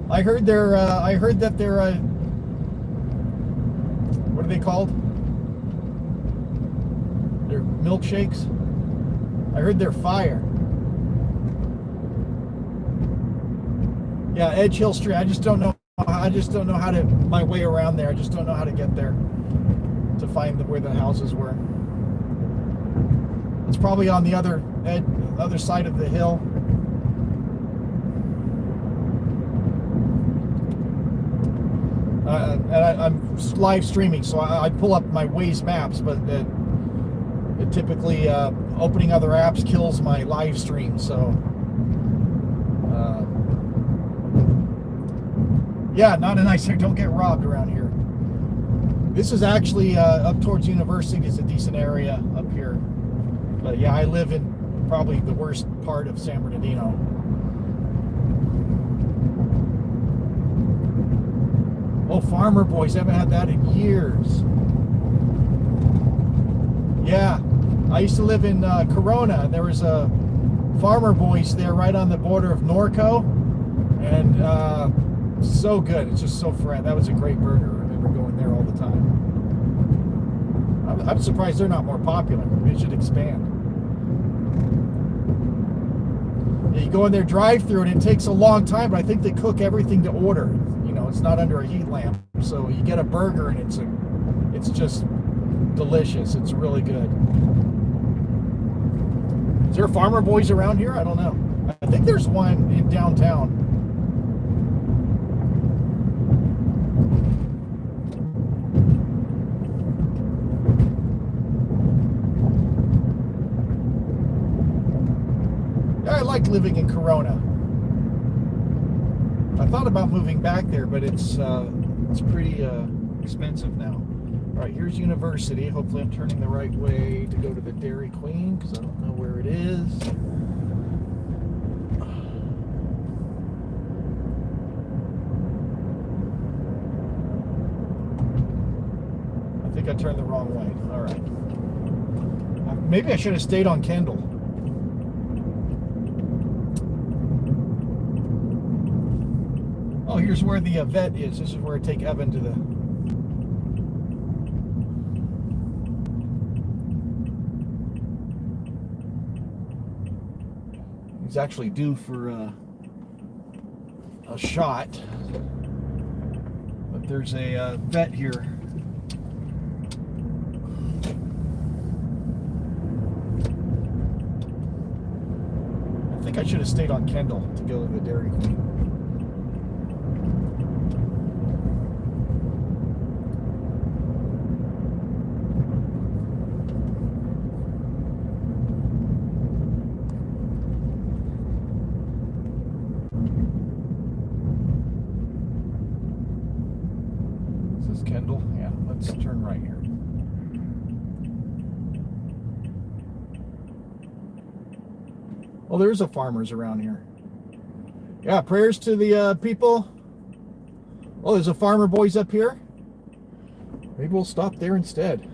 S1: I heard that they're what are they called? They're milkshakes. I heard they're fire. Yeah, Edgehill Street. I just don't know how to my way around there. I just don't know how to get there to find where the houses were. It's probably on the other side of the hill. And I'm live streaming, so I pull up my Waze maps, but it typically opening other apps kills my live stream. So yeah, not a nice area. Don't get robbed around here. This is actually up towards University. Is a decent area up here. But yeah, I live in probably the worst part of San Bernardino. Oh, Farmer Boys, haven't had that in years. Yeah, I used to live in Corona, and there was a Farmer Boys there right on the border of Norco, and so good. It's just so fresh. That was a great burger. I remember going there all the time. I'm surprised they're not more popular. They should expand. Yeah, you go in their drive-through, and it takes a long time, but I think they cook everything to order. You know, it's not under a heat lamp, so you get a burger, and it's just delicious. It's really good. Is there Farmer Boys around here? I don't know. I think there's one in downtown. Yeah, I like living in Corona. I thought about moving back there, but it's pretty expensive now. All right, here's University. Hopefully I'm turning the right way to go to the Dairy Queen, because I don't know where it is. I think I turned the wrong way. All right. Maybe I should have stayed on Kendall. Oh, here's where the vet is. This is where I take Evan to the... He's actually due for a shot, but there's a vet here. I think I should have stayed on Kendall to go to the Dairy Queen. Kendall? Yeah, let's turn right here. Well, there's a farmers around here. Yeah, prayers to the people. Oh, there's a Farmer Boys up here. Maybe we'll stop there instead.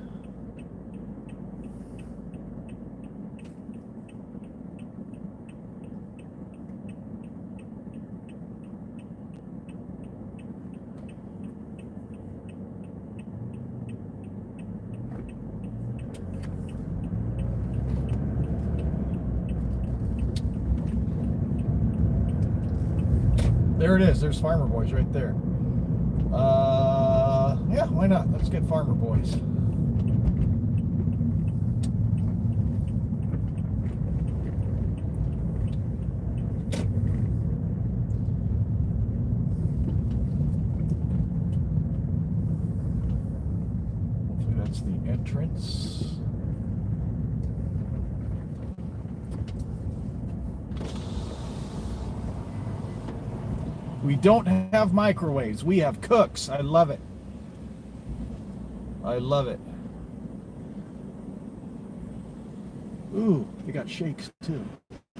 S1: There it is. There's Farmer Boys right there. Yeah, why not? Let's get Farmer Boys. Hopefully that's the entrance. We don't have microwaves. We have cooks. I love it. I love it. Ooh, they got shakes too.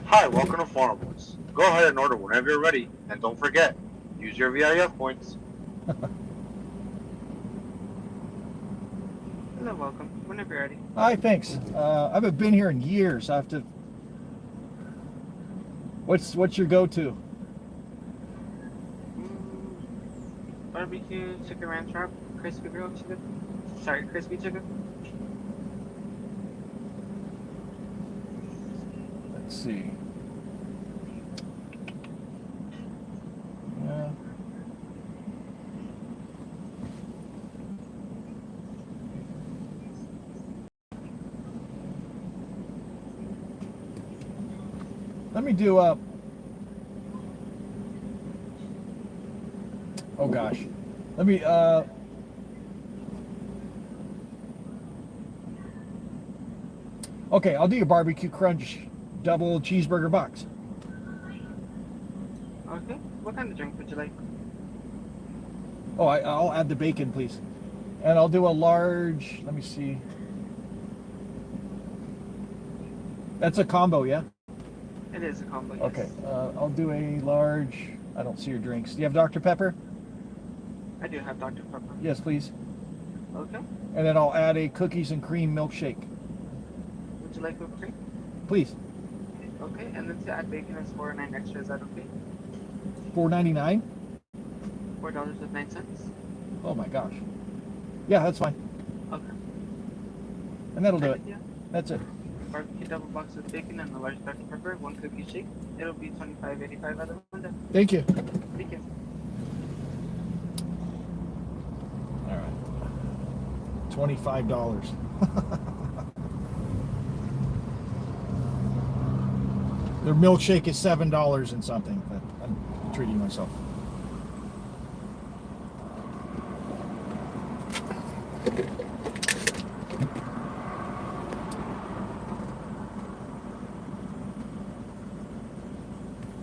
S4: Hi, welcome to Farmer Boys. Go ahead and order whenever you're ready. And don't forget, use your VIF points.
S5: Hello, welcome. Whenever you're ready.
S1: Hi, thanks. I haven't been here in years. I have to... What's your go-to?
S5: Barbecue, chicken ranch wrap, crispy grilled chicken. Sorry, crispy chicken.
S1: Let's see. Yeah. Let me do a... Oh gosh. Let me okay, I'll do your barbecue crunch double cheeseburger box.
S5: Okay. What kind of drink would you like?
S1: Oh, I'll add the bacon, please. And I'll do a large, let me see. That's a combo, yeah?
S5: It is a combo, yes.
S1: Okay, I'll do a large, I don't see your drinks. Do you have Dr. Pepper?
S5: I do have Dr. Pepper.
S1: Yes, please.
S5: Okay.
S1: And then I'll add a cookies and cream milkshake.
S5: Would you you like whipped cream?
S1: Please.
S5: Okay, and then to add bacon is $4.09 extra. Is that okay?
S1: $4.99.
S5: $4.09.
S1: Oh my gosh. Yeah, that's fine.
S5: Okay.
S1: And that'll do
S5: Same
S1: it.
S5: with you?
S1: That's it.
S5: Barbecue double box with bacon and a large Dr. Pepper, 1 cookie shake. It'll be $25.85 out of the window.
S1: Thank you.
S5: Thank you.
S1: All right. $25. Their milkshake is $7 and something, but I'm treating myself.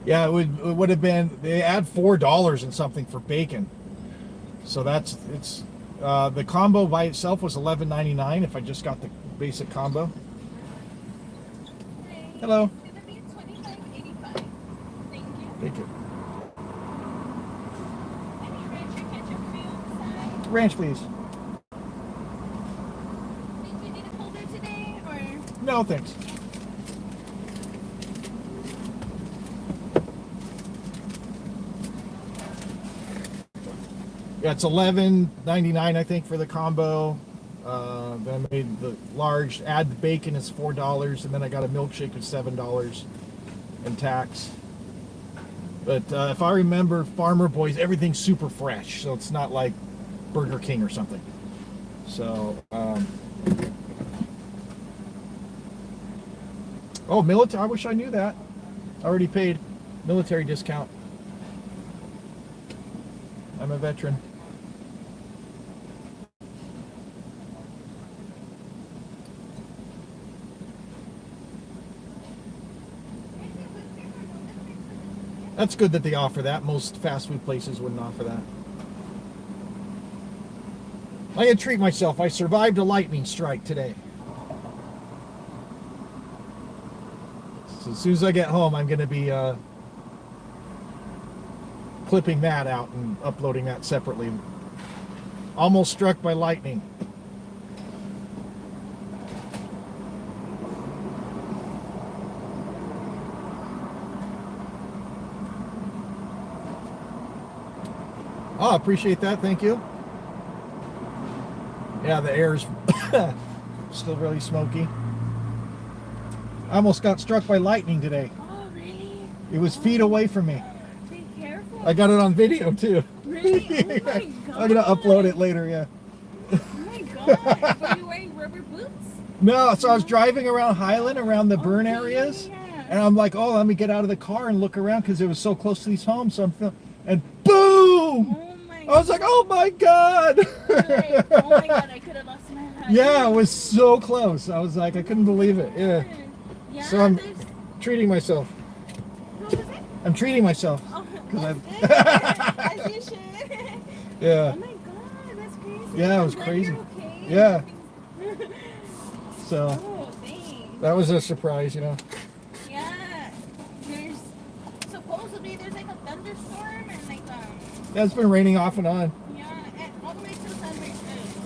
S1: Yeah, it would have been, they add $4 and something for bacon. So it's the combo by itself was $11.99 if I just got the basic combo. Hello.
S3: It's gonna be $25.85. Thank you.
S1: Thank you.
S3: Any ranch or ketchup for you on the side?
S1: Ranch, please.
S3: Did you need a folder today or?
S1: No, thanks. Yeah, it's $11.99 I think for the combo. Then I made the large. Add the bacon is $4, and then I got a milkshake of $7 and tax. But if I remember, Farmer Boys, everything's super fresh, so it's not like Burger King or something. So, oh, military. I wish I knew that. I already paid military discount. I'm a veteran. That's good that they offer that. Most fast food places wouldn't offer that. I can treat myself. I survived a lightning strike today. So as soon as I get home, I'm going to be clipping that out and uploading that separately. Almost struck by lightning. Oh, appreciate that. Thank you. Yeah, the air's still really smoky. I almost got struck by lightning today.
S3: Oh, really?
S1: It was feet away from me.
S3: Be careful.
S1: I got it on video too.
S3: Really? Oh my god.
S1: I'm gonna upload it later. Yeah.
S3: Oh my god. Were you wearing rubber boots?
S1: No, so I was driving around Highland, around the burn
S3: Okay,
S1: areas,
S3: yeah.
S1: and I'm like, oh, let me get out of the car and look around because it was so close to these homes. So and boom!
S3: Oh my
S1: I was like, oh my god!
S3: You're like, oh my god, I could have lost my life.
S1: Yeah, it was so close. I was like, I couldn't believe it. Yeah.
S3: Yeah,
S1: So I'm
S3: there's...
S1: treating myself.
S3: What was it?
S1: I'm treating myself.
S3: Oh,
S1: 'Cause
S3: that's
S1: I've-
S3: good. As you should.
S1: Yeah.
S3: Oh my god, that's crazy.
S1: Yeah, it
S3: I'm
S1: was
S3: glad
S1: crazy.
S3: you're okay.
S1: Yeah. So
S3: Oh, thanks.
S1: that was a surprise, you know.
S3: Yeah. There's supposedly there's like a thunderstorm and like
S1: Yeah, it's been raining off and on.
S3: yeah, and all the way to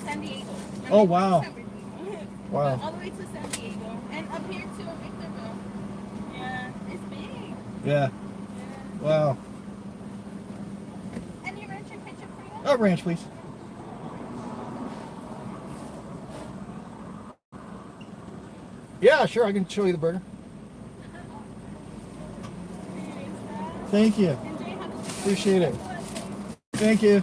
S3: San Diego.
S1: Oh, wow. Wow.
S3: All the way to San Diego and up here to Victorville. Yeah, it's big.
S1: Yeah.
S3: Yeah.
S1: Wow.
S3: Any ranch or ketchup for you?
S1: Oh, ranch, please. Yeah, sure. I can show you the burger. Thank you. Appreciate it. Thank you.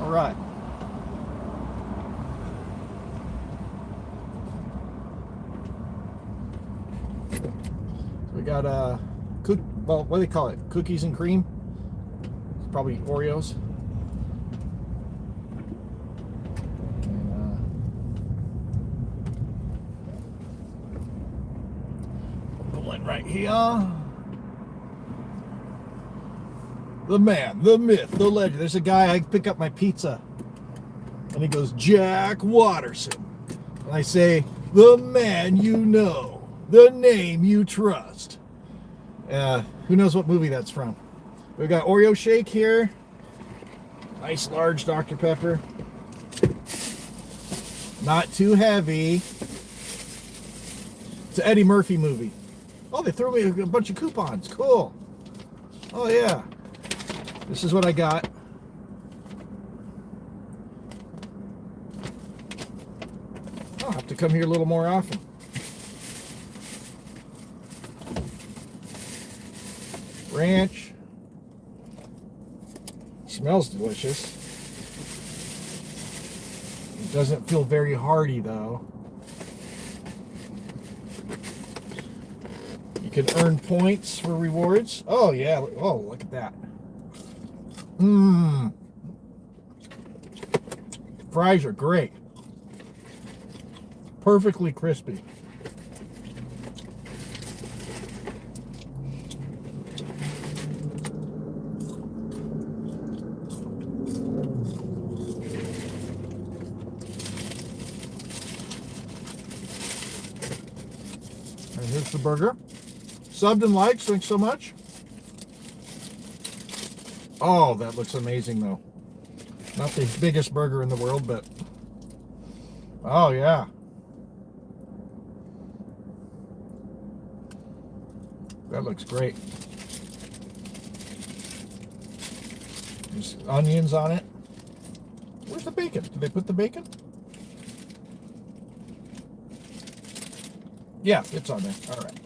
S1: All right. So we got well, what do they call it? Cookies and cream. It's probably Oreos. One right here. The man, the myth, the legend. There's a guy, I pick up my pizza and he goes, Jack Watterson. And I say, the man you know, the name you trust. Who knows what movie that's from? We got Oreo shake here. Nice large Dr. Pepper. Not too heavy. It's an Eddie Murphy movie. Oh, they threw me a bunch of coupons. Cool. Oh, yeah. This is what I got. I'll have to come here a little more often. Ranch. Smells delicious. It doesn't feel very hearty, though. You can earn points for rewards. Oh, yeah. Oh, look at that. Mmm. Fries are great. Perfectly crispy. And here's the burger. Subbed and liked, thanks so much. Oh, that looks amazing though. Not the biggest burger in the world, but oh yeah. That looks great. There's onions on it. Where's the bacon? Did they put the bacon? Yeah, it's on there. All right.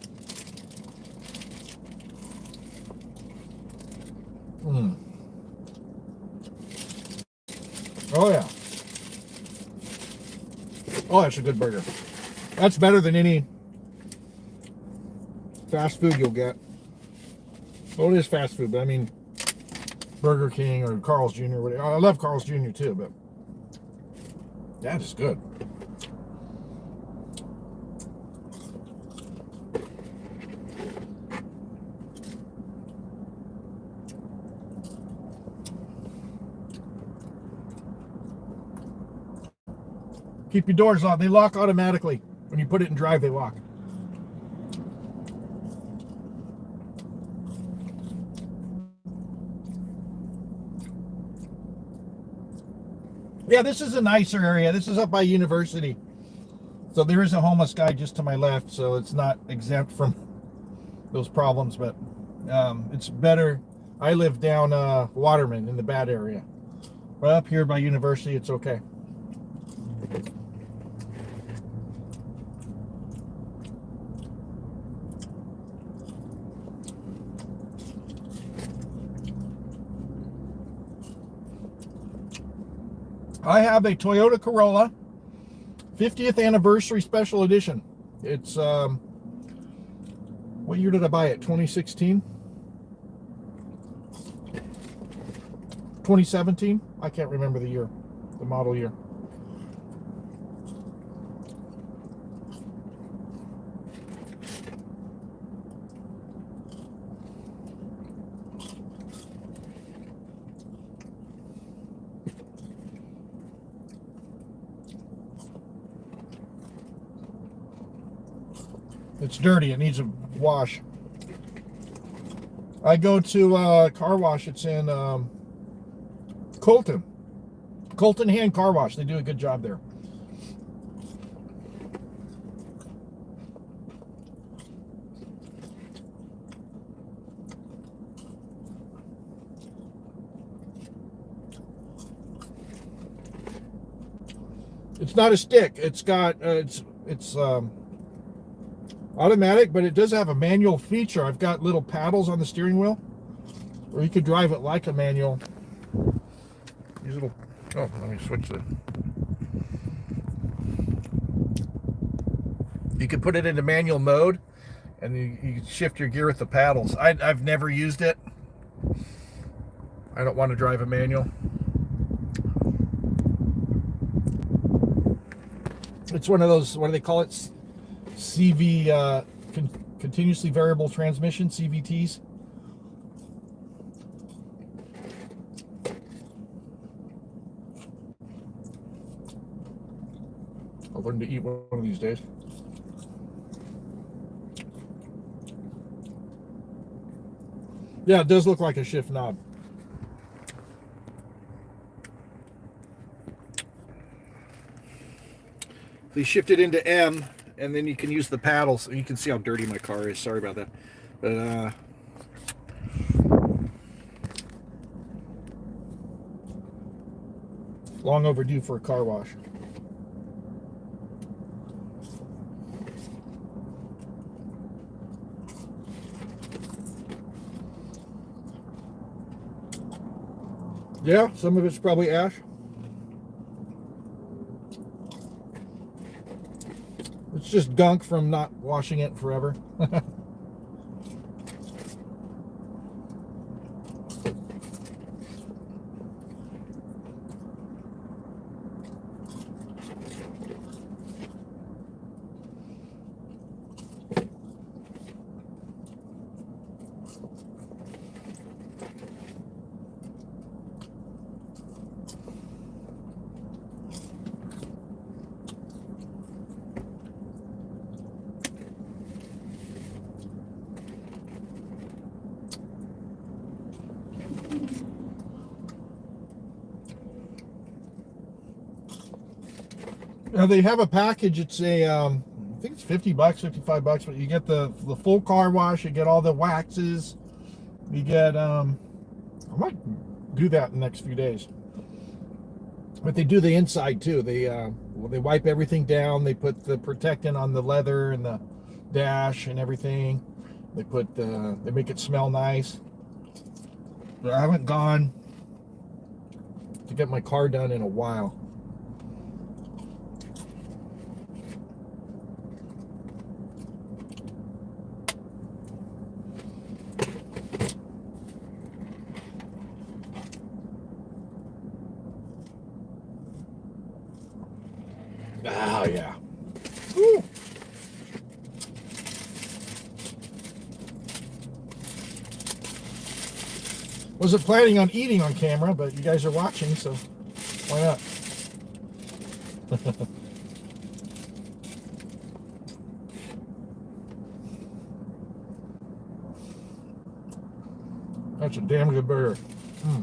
S1: Mm. Oh yeah. Oh, that's a good burger. That's better than any fast food you'll get. Well, it is fast food, but I mean Burger King or Carl's Jr. Whatever. I love Carl's Jr. too, but that is good. Keep your doors locked. They lock automatically. When you put it in drive, they lock. Yeah, this is a nicer area. This is up by University. So there is a homeless guy just to my left, so it's not exempt from those problems, but it's better. I live down Waterman in the bad area. But up here by University, it's okay. I have a Toyota Corolla 50th anniversary special edition. It's what year did I buy it? 2016? 2017? I can't remember the year, the model year. It's dirty. It needs a wash. I go to a car wash. It's in Colton. Colton Hand Car Wash. They do a good job there. It's not a stick. It's got it's automatic, but it does have a manual feature. I've got little paddles on the steering wheel, or you could drive it like a manual. These little, oh, let me switch the. You could put it into manual mode, and you shift your gear with the paddles. I've never used it. I don't want to drive a manual. It's one of those, what do they call it? CV, continuously variable transmission, CVTs. I'll learn to eat one of these days. Yeah, it does look like a shift knob. So you shift it into M, and then you can use the paddles. You can see how dirty my car is. Sorry about that. But long overdue for a car wash. Yeah, some of it's probably ash. It's just gunk from not washing it forever. Now they have a package. It's a, I think it's $50, $55, but you get the full car wash. You get all the waxes. You get, I might do that in the next few days. But they do the inside too. They wipe everything down. They put the protectant on the leather and the dash and everything. They make it smell nice. But I haven't gone to get my car done in a while. Oh, yeah. Woo. Wasn't planning on eating on camera, but you guys are watching, so why not? That's a damn good burger. Mm.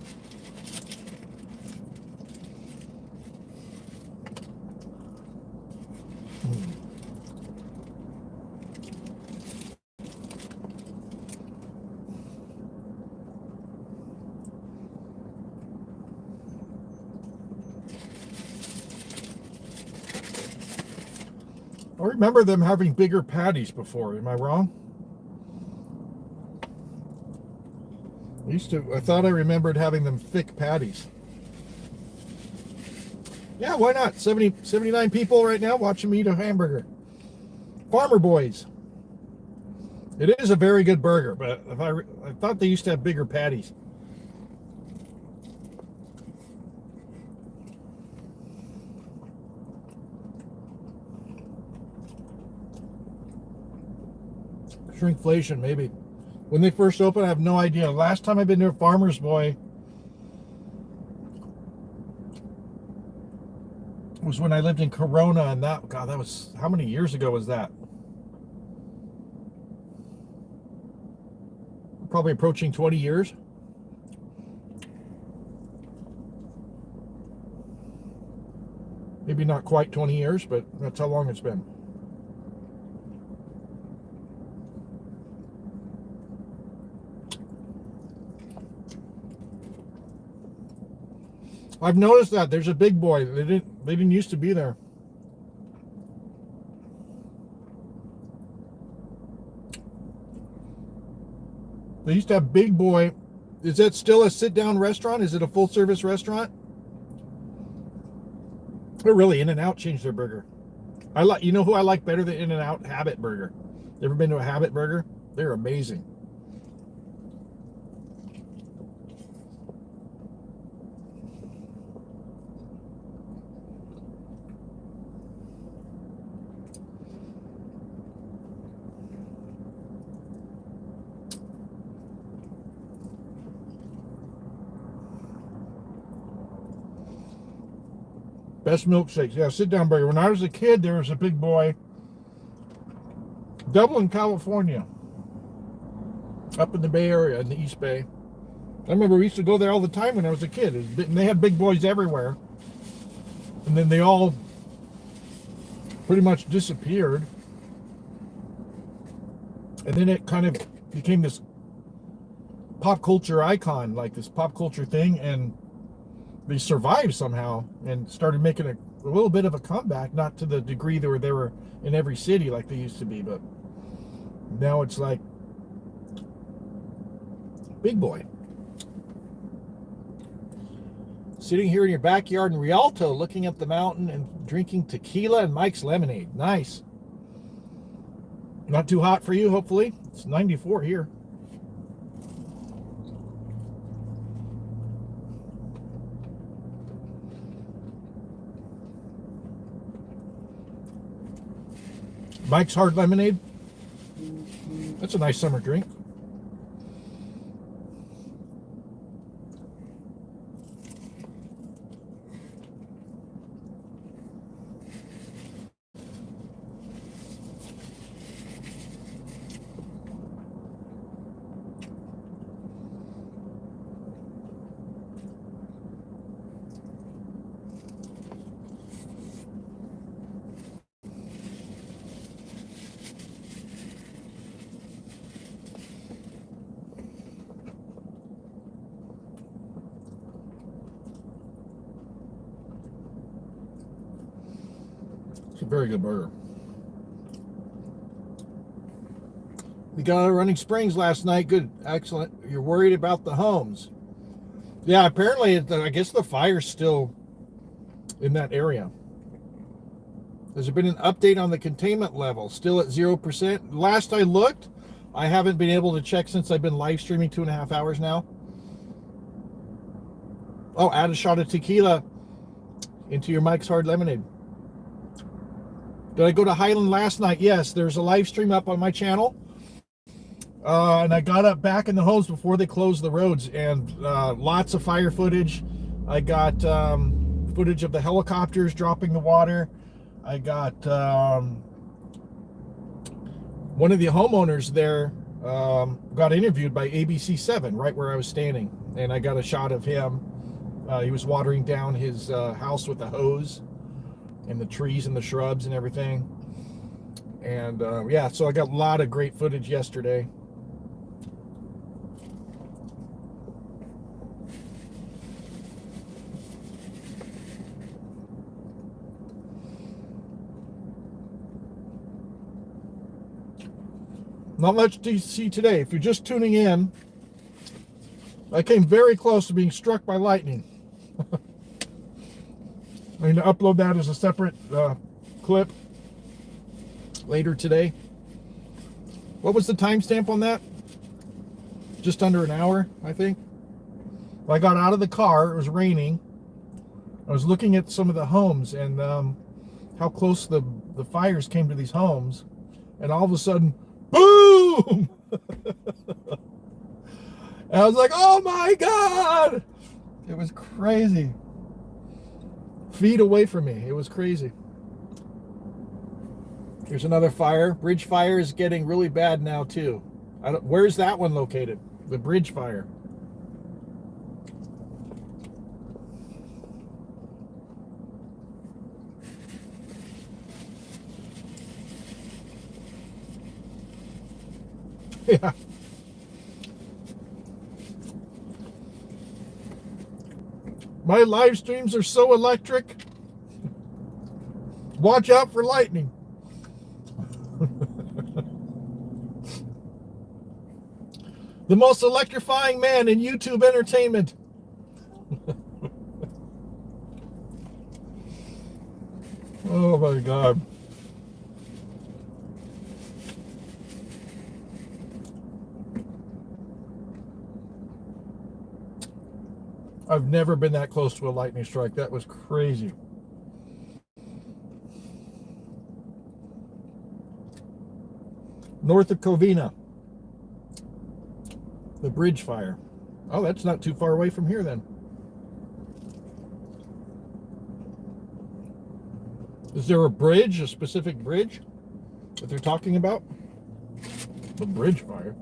S1: I remember them having bigger patties before. Am I wrong? I thought I remembered having them thick patties. Yeah, why not? 79 people right now watching me eat a hamburger. Farmer Boys. It is a very good burger, but I thought they used to have bigger patties. Shrinkflation, maybe. When they first opened, I have no idea. Last time I've been to a Farmer's Boy was when I lived in Corona, and that was, how many years ago was that? Probably approaching 20 years. Maybe not quite 20 years, but that's how long it's been. I've noticed that there's a Big Boy. They didn't used to be there. They used to have Big Boy. Is that still a sit-down restaurant? Is it a full-service restaurant? They're really In-N-Out changed their burger. You know who I like better than In-N-Out? Habit Burger. Ever been to a Habit Burger? They're amazing. Best milkshakes. Yeah, sit-down burger. When I was a kid, there was a Big Boy. Dublin, California. Up in the Bay Area, in the East Bay. I remember we used to go there all the time when I was a kid. And they had Big Boys everywhere. And then they all pretty much disappeared. And then it kind of became this pop culture icon, like this pop culture thing, and they survived somehow and started making a little bit of a comeback, not to the degree they were in every city like they used to be, but now it's like big boy. Sitting here in your backyard in Rialto, looking at the mountain and drinking tequila and Mike's lemonade. Nice. Not too hot for you, hopefully. It's 94 here. Mike's hard lemonade. That's a nice summer drink. It's a very good burger. We got out of Running Springs last night. Good, excellent. You're worried about the homes. Yeah, apparently, I guess the fire's still in that area. Has there been an update on the containment level? Still at 0%. Last I looked, I haven't been able to check since I've been live streaming 2.5 hours now. Oh, add a shot of tequila into your Mike's Hard Lemonade. Did I go to Highland last night? Yes, there's a live stream up on my channel. And I got up back in the homes before they closed the roads, and lots of fire footage. I got footage of the helicopters dropping the water. I got one of the homeowners there got interviewed by ABC7 right where I was standing, and I got a shot of him. He was watering down his house with a hose, and the trees and the shrubs and everything. And yeah, so I got a lot of great footage yesterday. Not much to see today. If you're just tuning in, I came very close to being struck by lightning. I'm going to upload that as a separate clip later today. What was the timestamp on that? Just under an hour, I think. I got out of the car. It was raining. I was looking at some of the homes and how close the fires came to these homes. And all of a sudden, boom! And I was like, oh my God! It was crazy. Feet away from me. It was crazy. Here's another fire. Bridge fire is getting really bad now too. Where's that one located? The bridge fire. Yeah. My live streams are so electric. Watch out for lightning. The most electrifying man in YouTube entertainment. Oh my God. I've never been that close to a lightning strike. That was crazy. North of Covina. The bridge fire. Oh, that's not too far away from here then. Is there a bridge, a specific bridge that they're talking about? The bridge fire.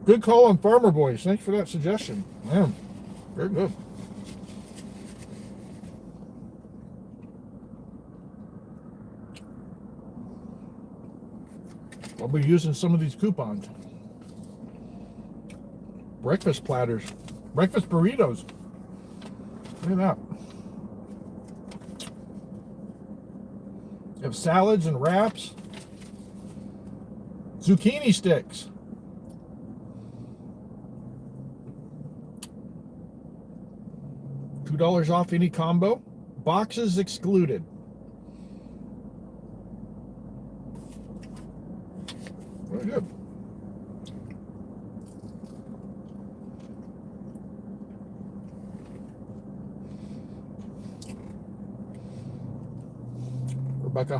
S1: Good call on Farmer Boys. Thanks for that suggestion. Yeah, very good. I'll be using some of these coupons. Breakfast platters. Breakfast burritos. Look at that. You have salads and wraps. Zucchini sticks. $2 off any combo. Boxes excluded. Very good. Rebecca.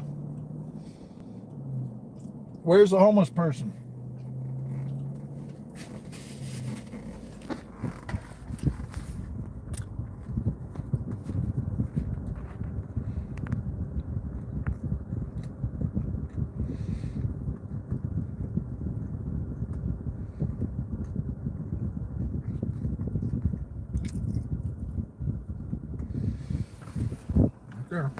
S1: Where's the homeless person? There.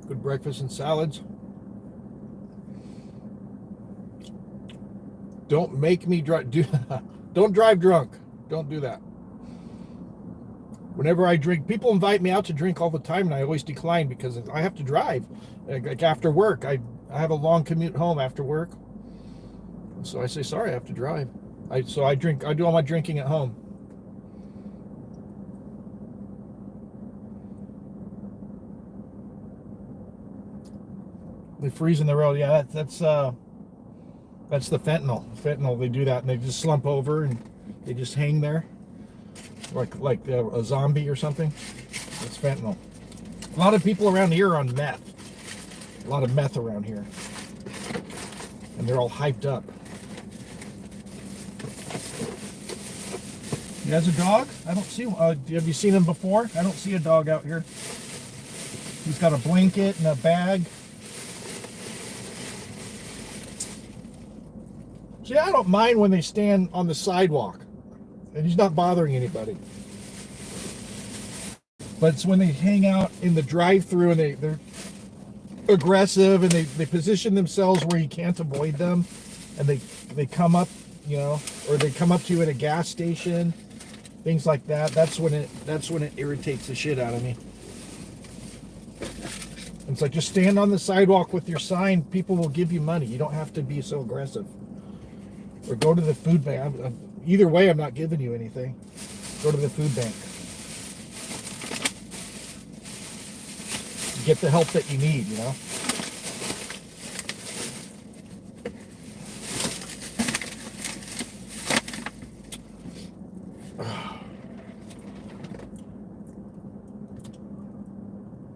S1: Good breakfast and salads. Don't make me drive. Don't drive drunk. Don't do that. Whenever I drink, people invite me out to drink all the time, and I always decline because I have to drive. Like after work, I have a long commute home after work. So I say, sorry, I have to drive. I do all my drinking at home. They freeze in the road. Yeah, that's the fentanyl. Fentanyl, they do that, and they just slump over and they just hang there like a zombie or something. It's fentanyl. A lot of people around here are on meth. A lot of meth around here, and they're all hyped up. He has a dog? I don't see. Have you seen him before? I don't see a dog out here. He's got a blanket and a bag. See, I don't mind when they stand on the sidewalk and he's not bothering anybody. But it's when they hang out in the drive-thru and they're aggressive and they position themselves where you can't avoid them, and they come up, or they come up to you at a gas station, things like that. That's when it irritates the shit out of me. It's like, just stand on the sidewalk with your sign. People will give you money. You don't have to be so aggressive. Or go to the food bank. Either way, I'm not giving you anything. Go to the food bank. Get the help that you need,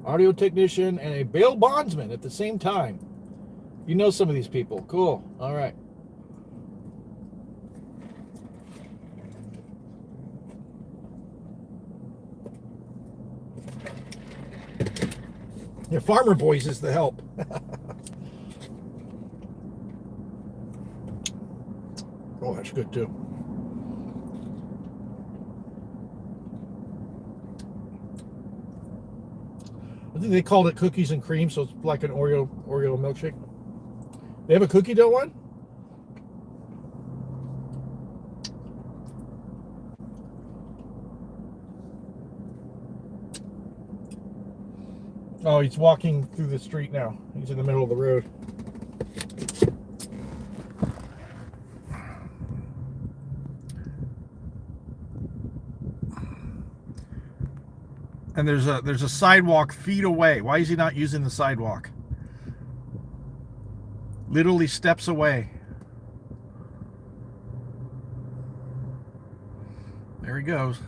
S1: Audio technician and a bail bondsman at the same time. You know some of these people. Cool. All right. Yeah, Farmer Boys is the help. Oh, that's good too. I think they called it cookies and cream, so it's like an Oreo milkshake. They have a cookie dough one? Oh, he's walking through the street now. He's in the middle of the road. And there's a sidewalk feet away. Why is he not using the sidewalk? Literally steps away. There he goes.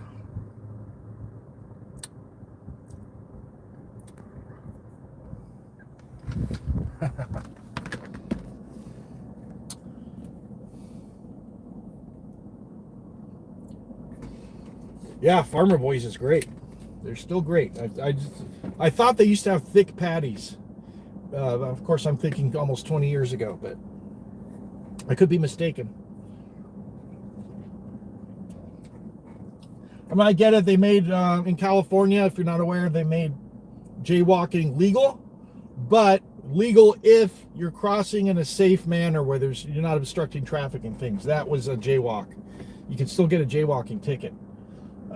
S1: Yeah, Farmer Boys is great. They're still great. I thought they used to have thick patties. Of course, I'm thinking almost 20 years ago, but I could be mistaken. I mean, I get it. They made, in California, if you're not aware, they made jaywalking legal, but legal if you're crossing in a safe manner where you're not obstructing traffic and things. That was a jaywalk. You can still get a jaywalking ticket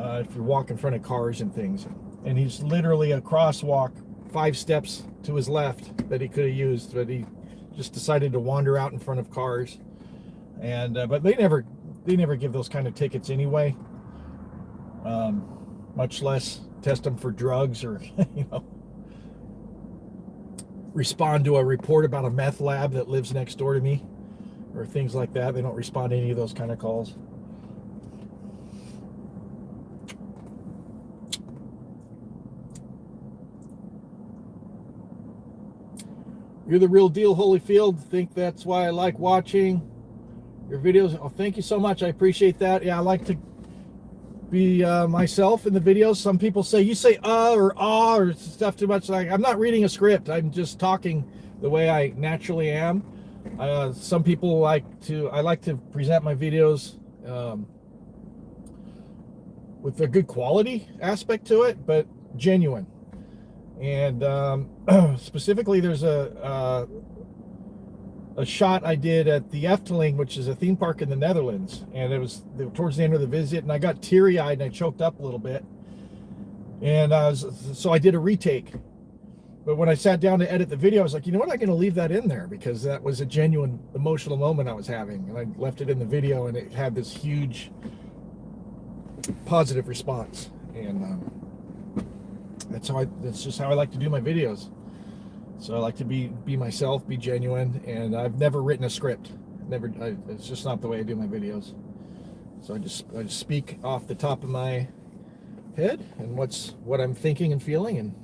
S1: if you walk in front of cars and things. And he's literally a crosswalk 5 steps to his left that he could have used, but he just decided to wander out in front of cars. And but they never give those kind of tickets anyway. Much less test them for drugs or respond to a report about a meth lab that lives next door to me or things like that. They don't respond to any of those kind of calls. You're the real deal, Holyfield. Think that's why I like watching your videos. Oh, thank you so much. I appreciate that. Yeah, I like to be myself in the videos. Some people say you say or ah or stuff too much. Like, I'm not reading a script. I'm just talking the way I naturally am. Some people I like to present my videos with a good quality aspect to it, but genuine. And specifically, there's a shot I did at the Efteling, which is a theme park in the Netherlands, and it was towards the end of the visit, and I got teary-eyed and I choked up a little bit, and so I did a retake. But when I sat down to edit the video, I was like, you know what, I'm going to leave that in there because that was a genuine emotional moment I was having, and I left it in the video, and it had this huge positive response. And that's just how I like to do my videos. So I like to be myself, be genuine, and I've never written a script. It's just not the way I do my videos. So I just speak off the top of my head and what I'm thinking and feeling. And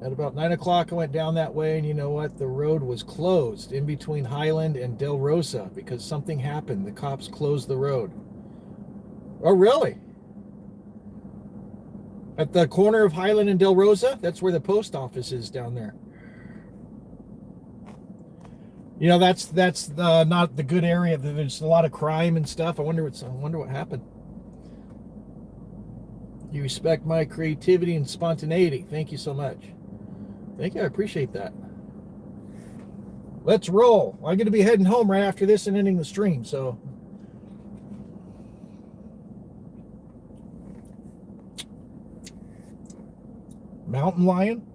S1: at about 9 o'clock, I went down that way, and you know what? The road was closed in between Highland and Del Rosa because something happened. The cops closed the road. Oh, really? At the corner of Highland and Del Rosa? That's where the post office is down there. You know, that's not the good area. There's a lot of crime and stuff. I wonder what happened. You respect my creativity and spontaneity. Thank you so much. Thank you. I appreciate that. Let's roll. I'm going to be heading home right after this and ending the stream, so... Mountain lion.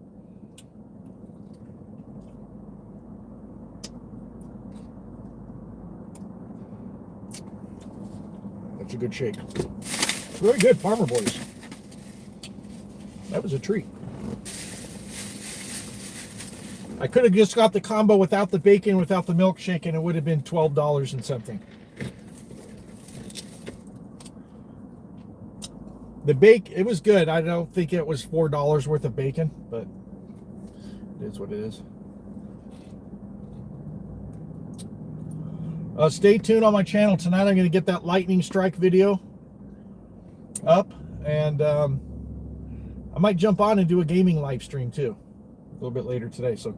S1: That's a good shake. Very good, Farmer Boys. That was a treat. I could have just got the combo without the bacon, without the milkshake, and it would have been $12 and something. The bake, it was good. I don't think it was $4 worth of bacon, but it is what it is. Stay tuned on my channel tonight. I'm going to get that lightning strike video up, and I might jump on and do a gaming live stream too a little bit later today. So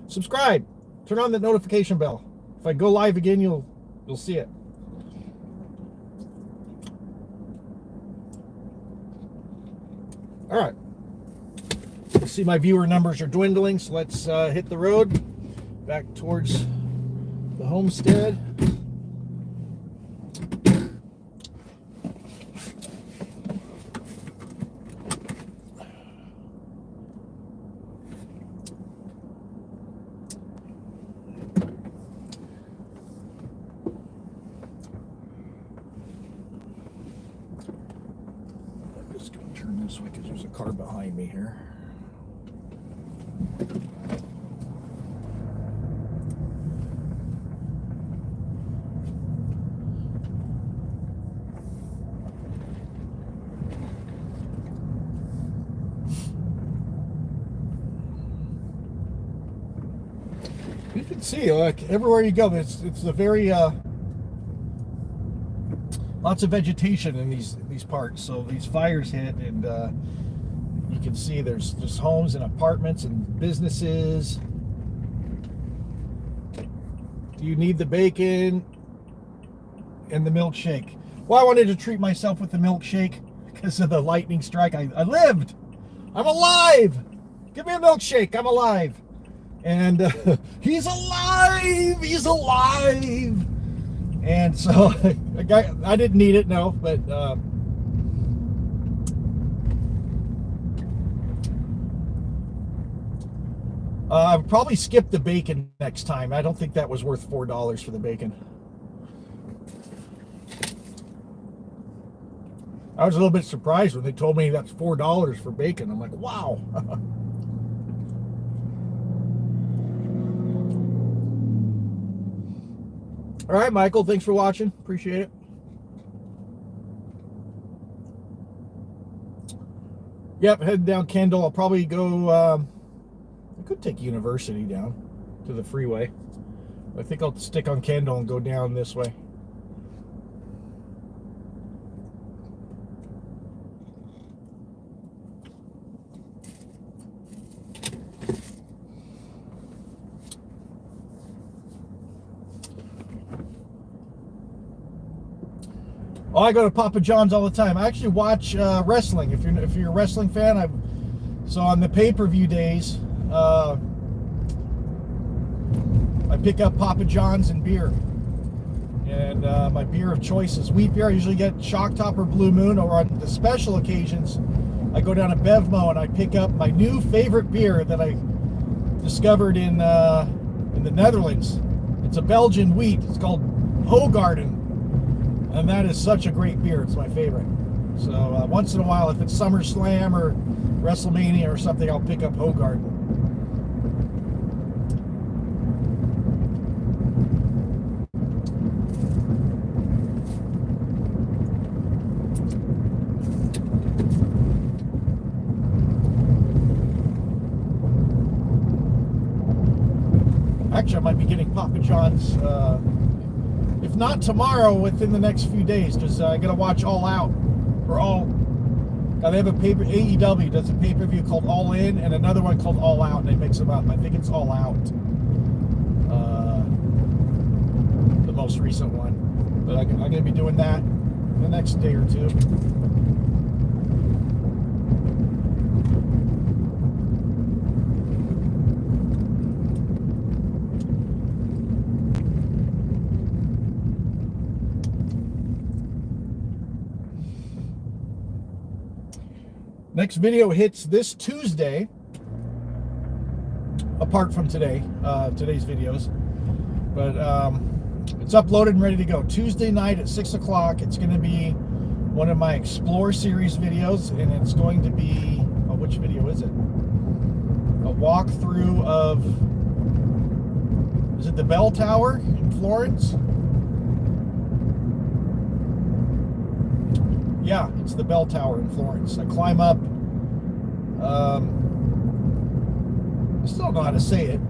S1: subscribe, turn on the notification bell. If I go live again, you'll see it. All right. See, my viewer numbers are dwindling, so let's hit the road back towards the homestead. This way because there's a car behind me here. You can see, like, everywhere you go, it's a very, a lots of vegetation in these parts. So these fires hit, and you can see there's just homes and apartments and businesses. Do you need the bacon and the milkshake? Well, I wanted to treat myself with the milkshake because of the lightning strike. I lived. I'm alive. Give me a milkshake. I'm alive. And he's alive. He's alive. And so I didn't need it, no, but I'll probably skip the bacon next time. I don't think that was worth $4 for the bacon. I was a little bit surprised when they told me that's $4 for bacon. I'm like, wow. All right, Michael, thanks for watching. Appreciate it. Yep, heading down Kendall. I'll probably go, I could take University down to the freeway. I think I'll stick on Kendall and go down this way. Oh, I go to Papa John's all the time. I actually watch wrestling. If you're a wrestling fan, so on the pay-per-view days, I pick up Papa John's and beer. And my beer of choice is wheat beer. I usually get Shock Top or Blue Moon, or on the special occasions, I go down to Bevmo and I pick up my new favorite beer that I discovered in the Netherlands. It's a Belgian wheat. It's called Hoegaarden. And that is such a great beer. It's my favorite. So once in a while, if it's SummerSlam or WrestleMania or something, I'll pick up Hoegaarden. Actually, I might be getting Papa John's, if not tomorrow, within the next few days, because I got to watch All Out. They have AEW does a pay-per-view called All In and another one called All Out, and they mix them up. I think it's All Out, the most recent one. But I'm going to be doing that the next day or two. Next video hits this Tuesday, apart from today's videos, but it's uploaded and ready to go. Tuesday night at 6 o'clock, it's going to be one of my Explore series videos, and it's going to be, which video is it? A walkthrough of, is it the Bell Tower in Florence? Yeah, it's the Bell Tower in Florence. I climb up, I still don't know how to say it,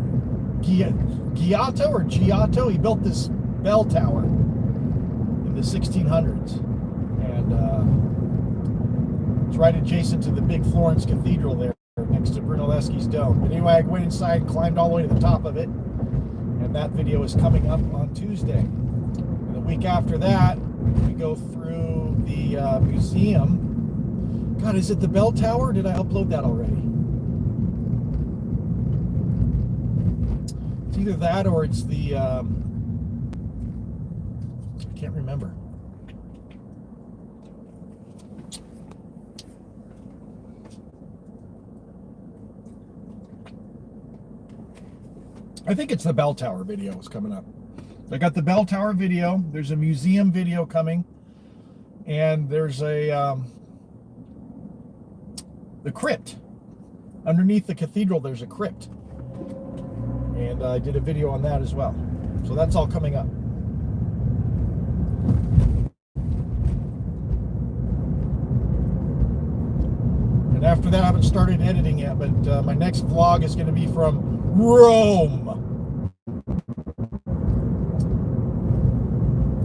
S1: Giotto or Giotto. He built this bell tower in the 1600s, and it's right adjacent to the big Florence Cathedral there, next to Brunelleschi's dome. But anyway, I went inside and climbed all the way to the top of it, and that video is coming up on Tuesday. And the week after that, we go through the museum. God, is it the Bell Tower? Did I upload that already? It's either that or it's the, I can't remember. I think it's the Bell Tower video is coming up. I got the Bell Tower video. There's a museum video coming. And there's a, the crypt. Underneath the cathedral, there's a crypt. And I did a video on that as well. So that's all coming up. And after that, I haven't started editing yet, but my next vlog is going to be from Rome.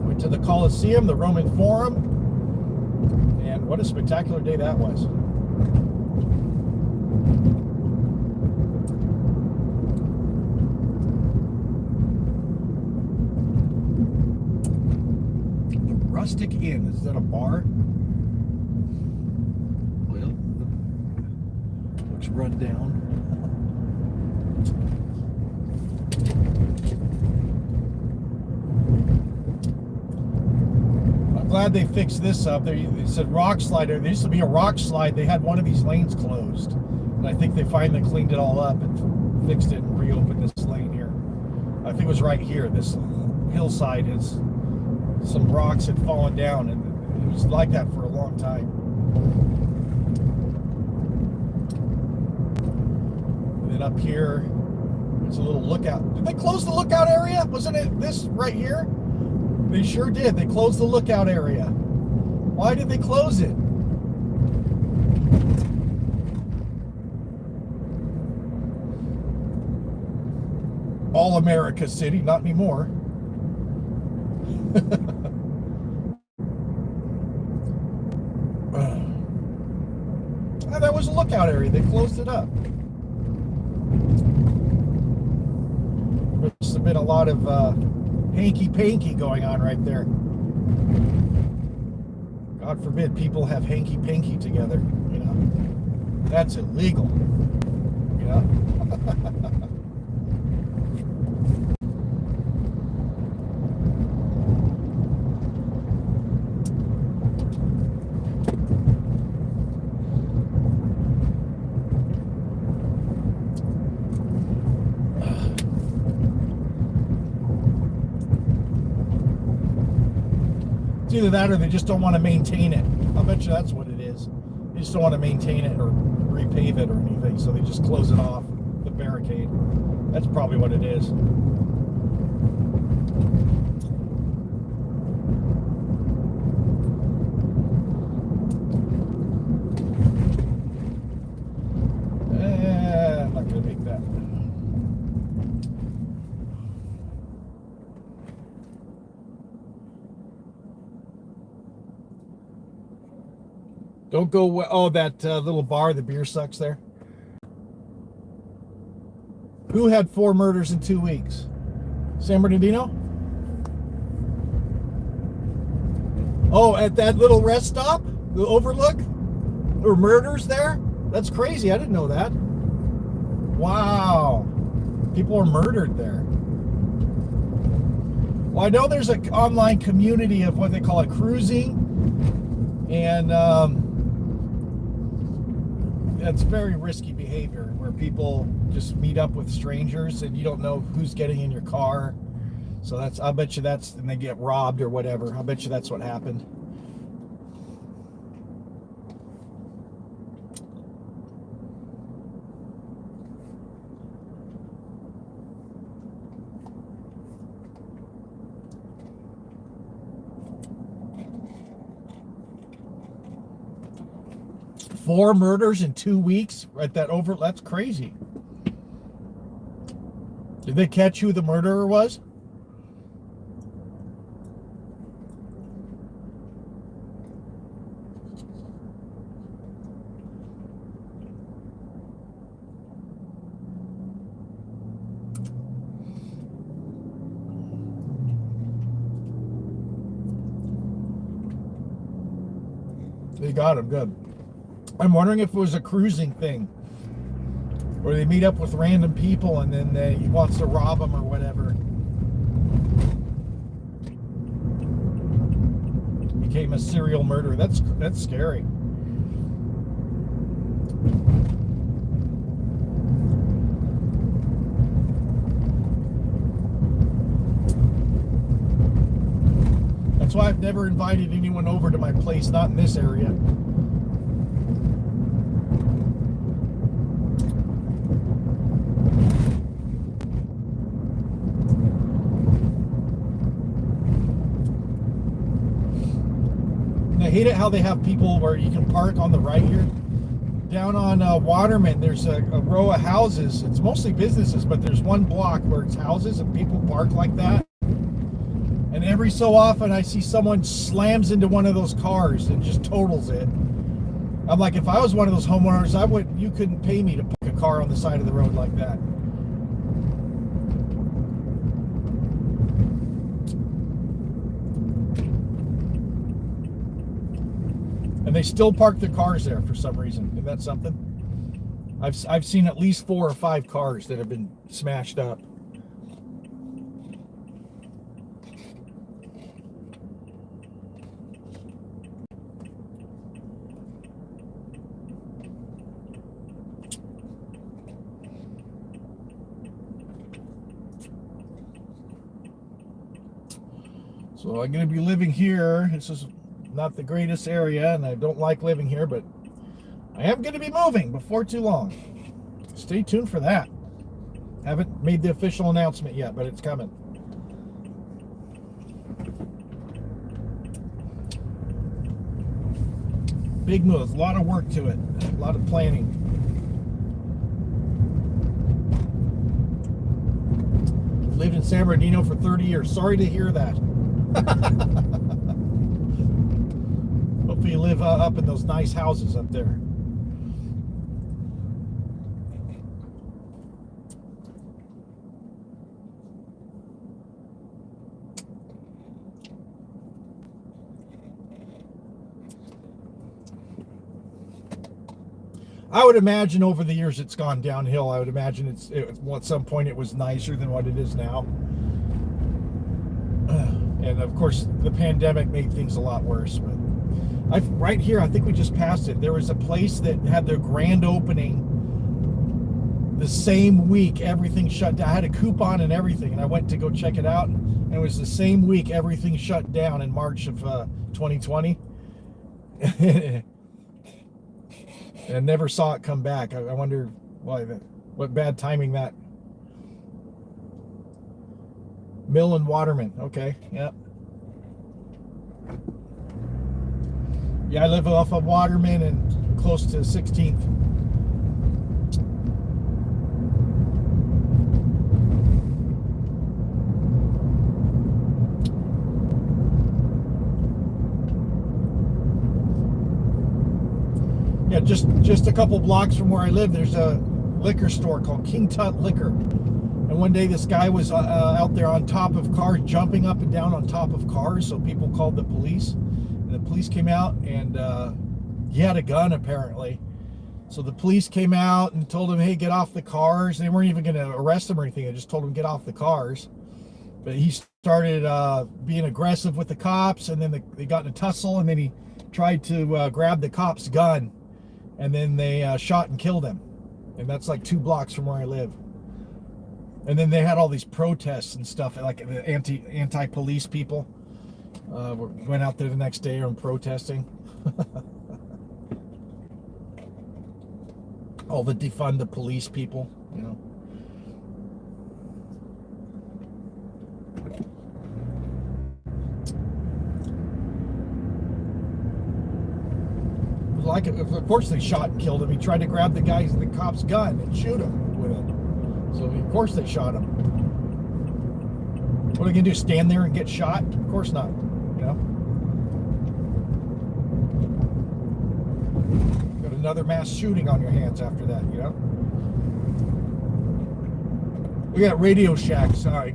S1: Went to the Colosseum, the Roman Forum, and what a spectacular day that was. The Rustic Inn, is that a bar? Well, looks run down. Glad they fixed this up. They said rock slide. There used to be a rock slide. They had one of these lanes closed, and I think they finally cleaned it all up and fixed it and reopened this lane here. I think it was right here. This hillside is some rocks had fallen down, and it was like that for a long time. And then up here, there's a little lookout. Did they close the lookout area? Wasn't it this right here? They sure did. They closed the lookout area. Why did they close it? All America City, not anymore. That was a lookout area. They closed it up. There's been a lot of hanky-panky going on right there. God forbid people have hanky-panky together, you know. That's illegal, you know. It's either that or they just don't want to maintain it. I'll bet you that's what it is. They just don't want to maintain it or repave it or anything, so they just close it off, the barricade. That's probably what it is. I'm not going to make that. Don't go. Oh, that little bar, the beer sucks there. Who had 4 murders in 2 weeks? San Bernardino? Oh, at that little rest stop, the Overlook? There were murders there? That's crazy. I didn't know that. Wow. People were murdered there. Well, I know there's an online community of what they call it, cruising. And that's very risky behavior where people just meet up with strangers and you don't know who's getting in your car. So that's, I bet you that's, and they get robbed or whatever. I bet you that's what happened. Four murders in 2 weeks at that over. That's crazy. Did they catch who the murderer was? They got him, good. I'm wondering if it was a cruising thing where they meet up with random people and then he wants to rob them or whatever. Became a serial murderer. That's scary. That's why I've never invited anyone over to my place, not in this area. I hate it how they have people where you can park on the right here. Down on Waterman, there's a row of houses. It's mostly businesses, but there's one block where it's houses and people park like that. And every so often I see someone slams into one of those cars and just totals it. I'm like, if I was one of those homeowners, you couldn't pay me to park a car on the side of the road like that. And they still park their cars there for some reason. Isn't that something? I've seen at least 4 or 5 cars that have been smashed up. So I'm going to be living here. This is not the greatest area, and I don't like living here, but I am going to be moving before too long. Stay tuned for that. Haven't made the official announcement yet, but it's coming. Big move. A lot of work to it. A lot of planning. Lived in San Bernardino for 30 years. Sorry to hear that. Hopefully you live up in those nice houses up there. I would imagine over the years it's gone downhill. I would imagine at some point it was nicer than what it is now. And of course, the pandemic made things a lot worse. But right here, I think we just passed it. There was a place that had their grand opening the same week everything shut down. I had a coupon and everything, and I went to go check it out. And it was the same week everything shut down in March of 2020. And never saw it come back. I wonder why. What bad timing that. Mill and Waterman. Okay, yep. Yeah, I live off of Waterman and close to 16th. Yeah, just a couple blocks from where I live, there's a liquor store called King Tut Liquor. And one day this guy was out there on top of cars, jumping up and down on top of cars, so people called the police. And the police came out, and he had a gun apparently. So the police came out and told him, hey, get off the cars. They weren't even going to arrest him or anything. They just told him, get off the cars. But he started being aggressive with the cops, and then they got in a tussle, and then he tried to grab the cop's gun, and then they shot and killed him. And that's like 2 blocks from where I live. And then they had all these protests and stuff, like the anti-police people went out there the next day and protesting. All the defund the police people, you know. Like, of course they shot and killed him. He tried to grab the cop's gun and shoot him with it. So of course they shot him. What are they gonna do? Stand there and get shot? Of course not. You know. Got another mass shooting on your hands after that. You know. We got Radio Shack. Sorry.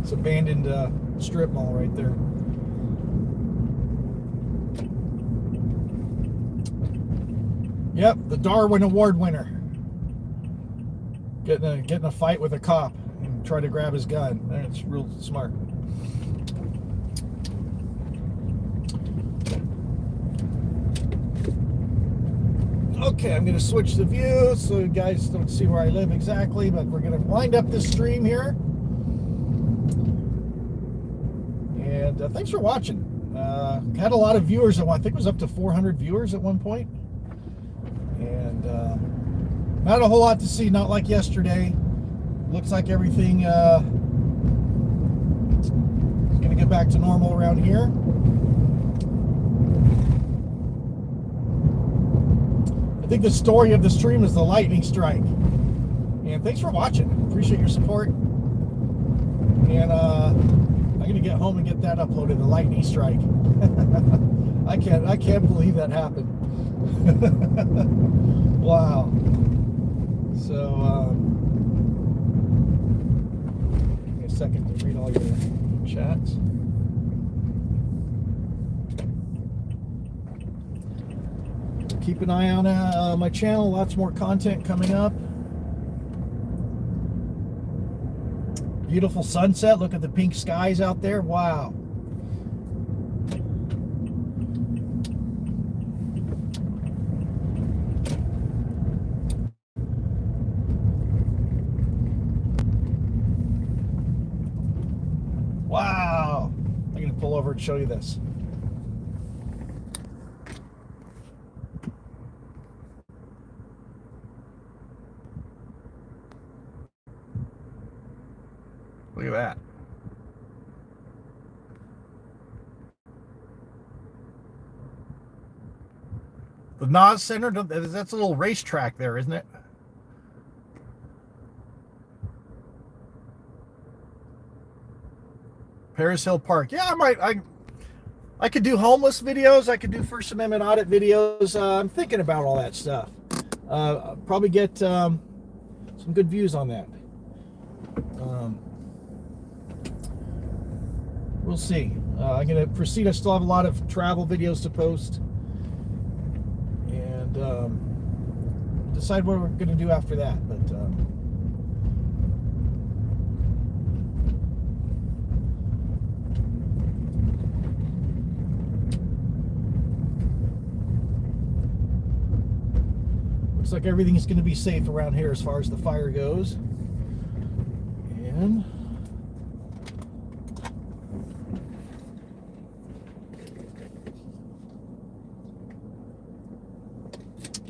S1: It's abandoned strip mall right there. Yep, the Darwin Award winner. Getting a fight with a cop and try to grab his gun. That's real smart. Okay, I'm going to switch the view so you guys don't see where I live exactly, but we're going to wind up this stream here. And thanks for watching. Had a lot of viewers. I think it was up to 400 viewers at one point. And not a whole lot to see, not like yesterday. Looks like everything is going to get back to normal around here. I think the story of the stream is the lightning strike. And thanks for watching. Appreciate your support. And home and get that uploaded. The lightning strike. I can't believe that happened. Wow. So give me a second to read all your chats. Keep an eye on my channel. Lots more content coming up. Beautiful sunset. Look at the pink skies out there. Wow. Wow. I'm going to pull over and show you this. Look at that. The NOS Center, that's a little racetrack there, isn't it? Paris Hill Park. Yeah, I could do homeless videos. I could do First Amendment audit videos. I'm thinking about all that stuff. I'll probably get some good views on that. We'll see. I'm going to proceed. I still have a lot of travel videos to post. And decide what we're going to do after that. But looks like everything's going to be safe around here as far as the fire goes. And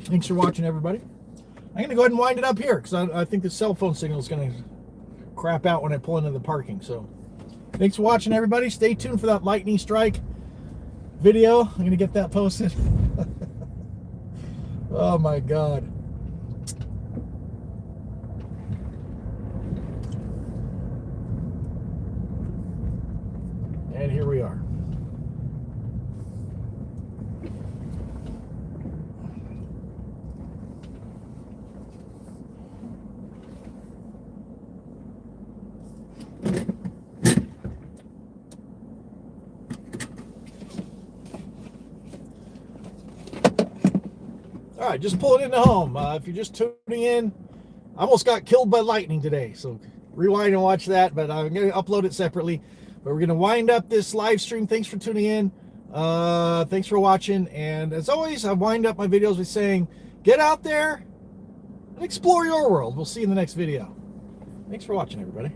S1: thanks for watching, everybody. I'm going to go ahead and wind it up here because I think the cell phone signal is going to crap out when I pull into the parking. So thanks for watching, everybody. Stay tuned for that lightning strike video. I'm going to get that posted. Oh, my God. And here we are. All right, just pulling into home. If you're just tuning in, I almost got killed by lightning today, so rewind and watch that, but I'm going to upload it separately. But we're going to wind up this live stream. Thanks for tuning in. Thanks for watching. And as always, I wind up my videos with saying, get out there and explore your world. We'll see you in the next video. Thanks for watching, everybody.